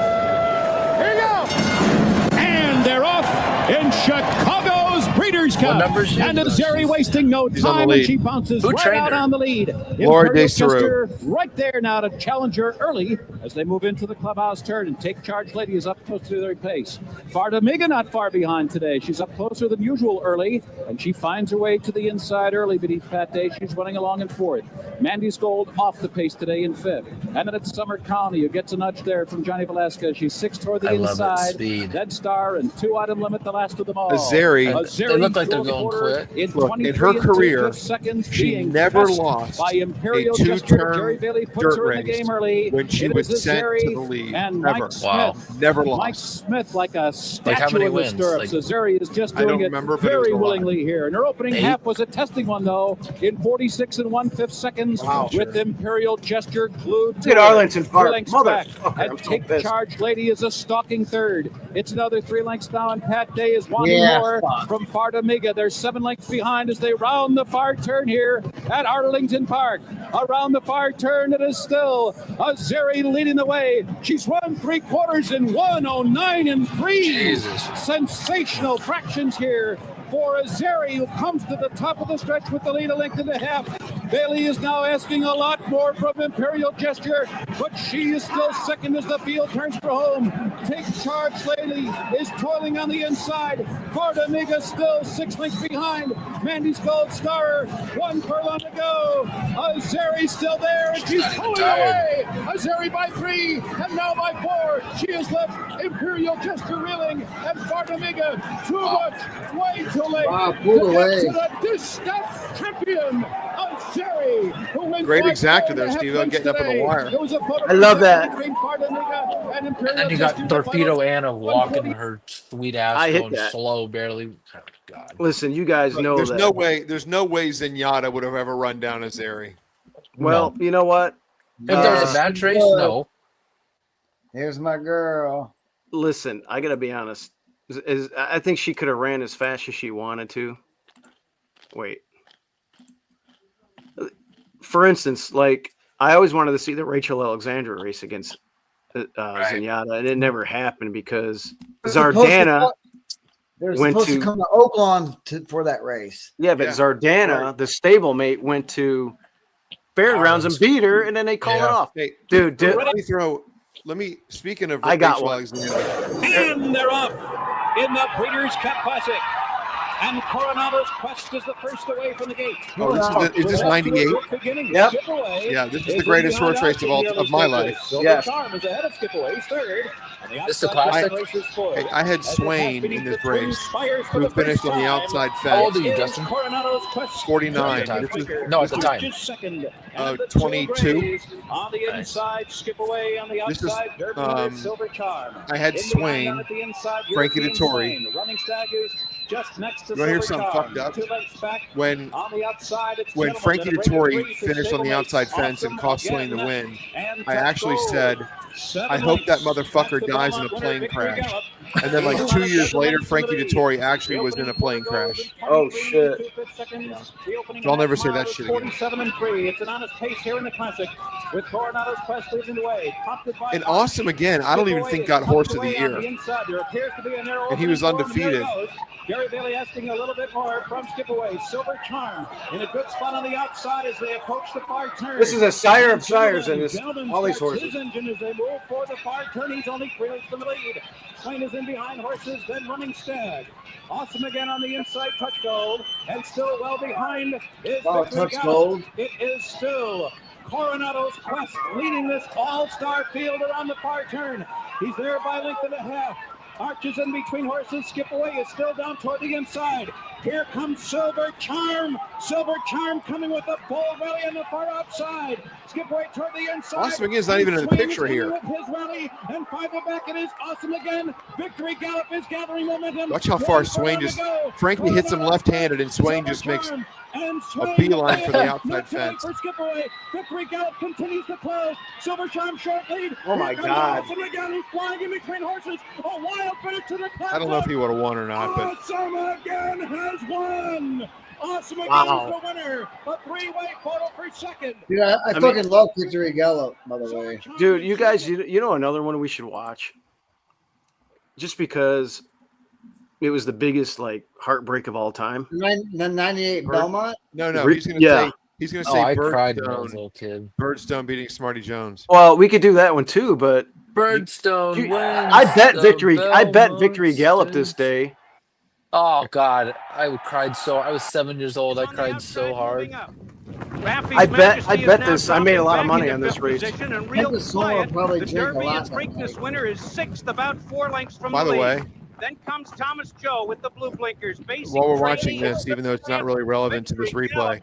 Here you go. And they're off in Chicago's Breeders' What Cup. number is she? And Azeri wasting no He's on the time, lead. and she bounces Who right trained out her? on the lead. Laura Imperial Desaru. Chester right there now to challenge her early as they move into the clubhouse turn, and Take Charge Lady is up close to their pace. Farda Miga not far behind today. She's up closer than usual early, and she finds her way to the inside early beneath Pat Day. She's running along in fourth. Mandy's Gold off the pace today in fifth. And then it's Summer Colony who gets a nudge there from Johnny Velasquez. She's six toward the I love that inside. speed. Dead Star and 2-item limit, the last of them all. Azeri. They look like they're going quick. Look, in her career, she never lost by Imperial a two-turn Jerry Bailey puts dirt her in the race game early. when she It was is sent Azeri to the lead. and Never. Mike Smith. Wow. Never Mike lost. Smith like a statue how many in the wins? stirrups. Like- Azeri is just I don't doing it remember, but it was very a lot. willingly here. And her opening 8? half was a testing one, though, in 46 1/5 seconds with Imperial Gesture glued to Look at her. Arlington Park. 3 lengths back. Motherfucker, And I'm so Take pissed. Charge Lady is a stalking third. It's another 3 lengths now, and Pat Day is wanting Yeah, more fuck. from Farda Miga. They're 7 lengths behind as they round the far turn here at Arlington Park. Around the far turn, it is still Azeri leading the way. She's run 3/4 in 1:09 and 3. Jesus. Sensational fractions here for Azeri, who comes to the top of the stretch with the lead a length and a half. Bailey is now asking a lot more from Imperial Gesture, but she is still second as the field turns for home. Take Charge Lady is toiling on the inside. Farda Miga still 6 lengths behind. Mandy's Gold Star, 1 furlong to go. Azeri still there, and she's pulling away. Azeri by 3, and now by 4. She has left Imperial Gesture reeling, and Farda Miga too much, way too late. Wow, pulled to away. get to the distance champion, Azeri, who wins Great by exacta 4.5 there, Steve, lengths getting up on the today. wire. There was a photo I love that. between Farda Miga and Imperial And then you got Gesture. Torpedo Anna walking 140. her sweet ass I hit going that. slow, barely. Oh, God. Listen, you guys know There's that. no way. There's no way Zenyatta would have ever run down Azeri. Well, you know what? If there was a match race, no. Here's my girl. Listen, I gotta be honest. I think she could have ran as fast as she wanted to. Wait. For instance, like I always wanted to see the Rachel Alexandra race against Zenyatta, and it never happened because Zardana They're went supposed to to come to Oaklawn for that race. yeah, but Yeah. Zardana, the stablemate, went to Fairgrounds and beat her, and then they called it off. Hey, Dude, let me throw. Let me. Speaking of, I got Rachel one. Alexandra, And they're up in the Breeders' Cup Classic. And Coronado's Quest is the first away from the gate. Oh, is this 98? Yep. Yeah, this is the greatest horse race of my life. Yes. Charm is ahead of Skipaway, third. This is a classic. I had Swain in this race, who finished on the outside How old are fence. you, Justin? 49. At This is No, at the time. 22. On the inside, Skipaway on the This is, outside, Derby Silver Charm. I had In the Swain, line at the inside, Frankie European Dettori. Swain. Running Staggers just next to You want to hear Silver something Charm. fucked up? 2 lengths back. When On the outside, it's when Gentleman Frankie and a rate of Dettori 3 for finished on the Stablemate. outside fence and Awesome cost Swain the again. win, And I Touch actually Gold. said, 7 I hope that lengths. motherfucker That's the dies in a Belmont winner, plane Victory crash. Gallop. And then like 2 years later, Frankie Dettori actually was in a plane crash. Oh shit! So I'll never say that shit again. 47-3. It's an honest pace here in the Classic with Coronado's Quest leading the way. And Awesome again, I don't even think got horse of the year. And he was undefeated. Gary Bailey asking a little bit more from Skipaway. Silver Charm in a good spot on the outside as they approach the far turn. This is a sire of sires in this. All these horses. His engine as they move for the far turn. He's only 3 lengths from the lead. Swain is in behind horses, then Running Stag. Awesome again on the inside, Touch Gold, and still well behind is Victory Touch Gold. It is still Coronado's Quest leading this all-star field around the far turn. He's there by a length and a half. Arches in between horses. Skipaway is still down toward the inside. Here comes Silver Charm. Silver Charm coming with a bull rally on the far outside. Skipaway toward the inside. Awesome again is not even in the Swain picture is here. coming with his rally, and farther back it is Awesome again. Victory Gallop is gathering momentum. Watch how far Swain just, Frankie hits him left-handed and Swain just makes a beeline for the outside fence. For Skipaway. Victory Gallop continues to close. Silver Charm short lead. Oh my God! Awesome again. He's flying in between horses. A wild finish to the top. I don't know if he would have won or not, but Awesome again has won. Awesome again Wow. is the winner. A 3-way photo for second. Dude, I fucking love Victory Gallop, by the way. Dude, you guys, you know another one we should watch? Just because it was the biggest like heartbreak of all time. 98 Belmont? no, he's gonna say I cried when I was a Birdstone. little kid. Birdstone beating Smarty Jones. Well, we could do that one too, but Birdstone wins. I bet the Victory. I bet Belmont Victory Gallop this Stakes. day. Oh God, I cried so. I was 7 years old. I cried so hard. I bet this. I made a lot of money on this race. And real quiet. Probably The drink a Derby lot. and Preakness winner is 6th, about 4 lengths from By the lead. way, Then comes Thomas Joe with the blue blinkers. while we're watching this, even though it's not really relevant to this replay,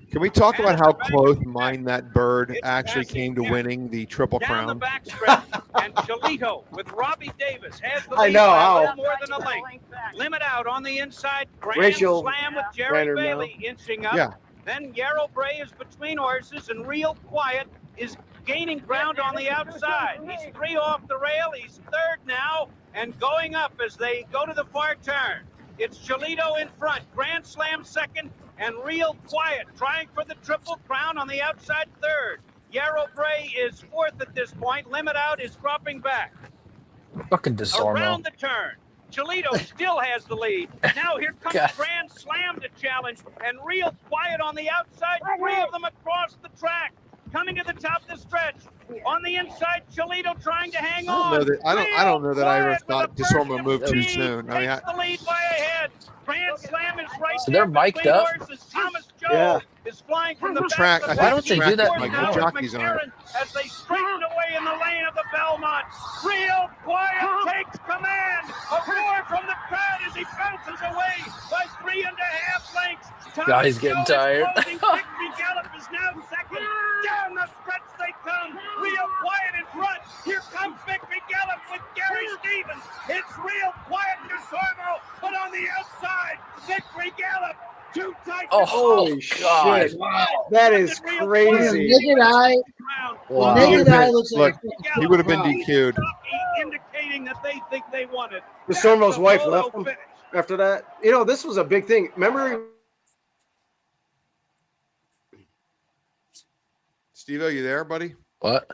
can we talk about how close Mine That Bird actually came to winning the Triple Down the Crown? backstretch, and Cholito with Robbie Davis has the I lead know by a how. little more than a length. Limit Out on the inside. Grand Rachel Slam with ran Jerry her Bailey inching up. Yeah. Then Yarrow Bray is between horses, and Real Quiet is gaining ground on the outside. He's 3 off the rail. He's 3rd now and going up as they go to the far turn. It's Cholito in front, Grand Slam 2nd, and Real Quiet trying for the Triple Crown on the outside 3rd. Yarrow Bray is 4th at this point. Limit Out is dropping back. Fucking DeSormo. Around the turn. Cholito still has the lead. Now here comes God. Grand Slam to challenge, and Real Quiet on the outside. 3 of them across the track. Coming to the top of the stretch. On the inside, Cholito trying to hang on. I don't know that I ever Real thought Quiet with a DeSormo moved too burst of soon. speed I mean, takes the lead by a head. Grand Slam is right So they're mic'd between up? horses. Thomas Joe Yeah. is flying from the Track- back I of the Why don't they do that like anymore? the jockeys on it. McCarran as they straighten away in the lane of the Belmont. Real Quiet takes command. A roar from the crowd as he bounces away by 3.5 lengths. Yeah, he's getting tired. Victory Gallop is now 2nd. Down the stretch they come. Real Quiet in front. Here comes Victory Gallop with Gary Stevens. It's Real Quiet to Sorbo, but on the outside, Victory Gallop. Too tight. Oh, Holy God. shit! That is crazy. Naked eye. Wow. Naked eye looks Look, like he would have been DQ'd. Indicating that they think they won it. The Sormo's That's wife the left photo him finish. after that. You know, this was a big thing. Remember? Stivo, you there, buddy? What?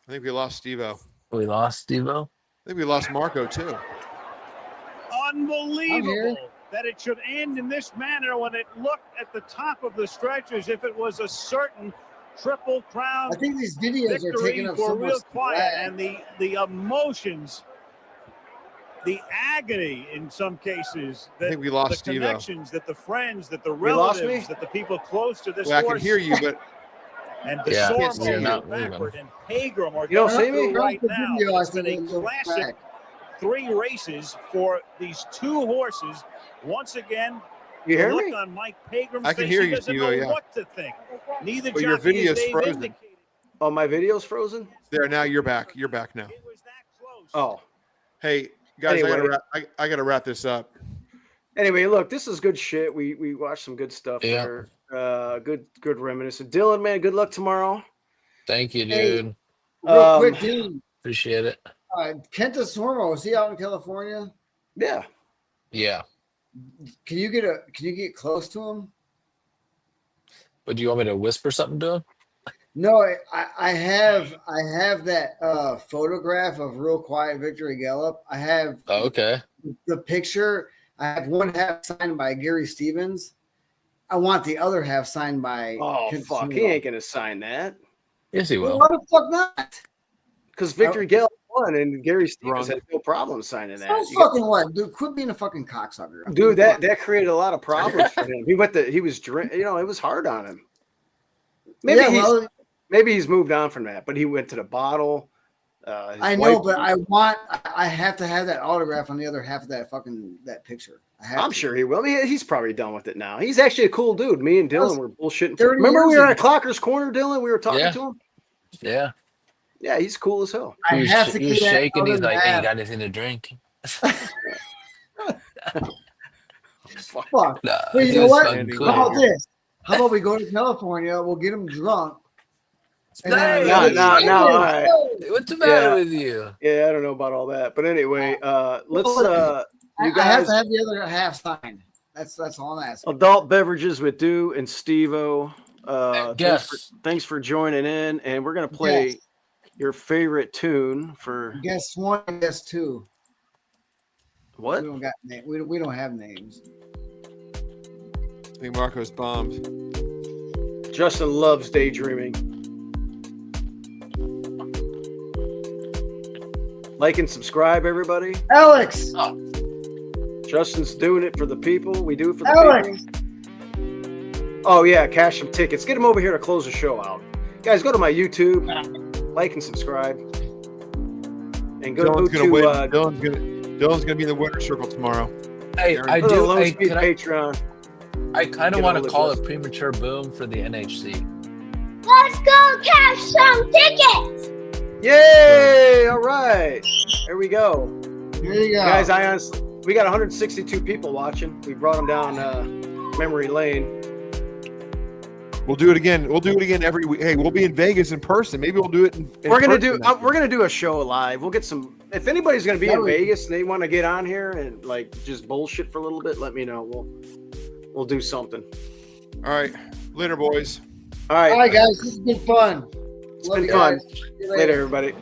I think we lost Stivo. We lost Stivo? I think we lost Marco, too. Unbelievable that it should end in this manner when it looked at the top of the stretch as if it was a certain Triple Crown I think these videos are victory taking up for so Real much Quiet, lag. and the emotions the agony in some cases, that I think we lost the Stivo. connections, that the friends, that the We lost me? relatives, that the people close to this Well, I horse. can hear you, but And the Yeah, storm we are moving not moving. backward, and Pegram are You don't going see me? through right now. Video, It's I been a think, classic 3 races for these 2 horses. Once again, You the hear look me? on Mike Pegram's I can face, hear he you, doesn't Stivo, know yeah. what to think. Neither But your jockey, as video's they've frozen. indicated, Oh, my video's frozen? There, now you're back. You're back now. it was that close. Oh. Hey, guys, Anyway. I gotta wrap this up. Anyway, look, this is good shit. We watched some good stuff Yeah. there. Good reminiscence. Dylan, man, good luck tomorrow. Thank you, Hey, dude. real quick, dude. Appreciate it. Kenta Sormo, is he out in California? Yeah. Yeah. Can you get close to him? But do you want me to whisper something to him? No, I have that photograph of Real Quiet Victory Gallup. I have Okay. the picture. I have one half signed by Gary Stevens. I want the other half signed by. Oh, Kenta fuck. Sormo. He ain't going to sign that. Yes, he will. Why the fuck not? Because Victory Gallup won and Gary Stevens had no problem signing that. So fucking what, dude? Quit being a fucking cocksucker, Dude, that created a lot of problems for him. It was hard on him. Maybe he's moved on from that, but he went to the bottle. I know, but I have to have that autograph on the other half of that picture. I'm sure he will. I mean, he's probably done with it now. He's actually a cool dude. Me and Dylan were bullshitting. Remember we were at Clocker's Corner, Dylan? We were talking to him. Yeah. Yeah, he's cool as hell. He was shaking. He's like, "Hey, you got anything to drink?" Fuck. Nah, Well, you he know was what? fucking cool. How about this? How about we go to California? We'll get him drunk. No, all right. What's the matter with you? Yeah, I don't know about all that, but anyway, let's. I have to have the other half signed. That's all I'm asking. Adult Beverages with Do and Stivo. Yes. Thanks for joining in, and we're gonna play your favorite tune for. Guess 1, guess 2. What? We don't got we don't have names. I think Marco's bombed. Justin loves daydreaming. Like and subscribe, everybody. Alex. Justin's doing it for the people. We do it for the Alex. people. Oh yeah, cash some tickets. Get him over here to close the show out. Guys, go to my YouTube, like and subscribe, and go Dylan's to gonna win. Dylan's gonna be in the winner's circle tomorrow. Hey, Aaron, I go to do. Lone Hey, Speed can Patreon. I kind of Get want all to the call best. it premature boom for the NHC. Let's go cash some tickets. Yay! All right, there we go. There you go, guys. We got 162 people watching. We brought them down memory lane. We'll do it again. We'll do it again every week. Hey, we'll be in Vegas in person. Maybe we'll do it. We're gonna do a show live. We'll get some. If anybody's gonna be in Vegas and they want to get on here and like just bullshit for a little bit, let me know. We'll do something. All right, later, boys. All right, guys. This has been fun. It's been fun. Later, everybody.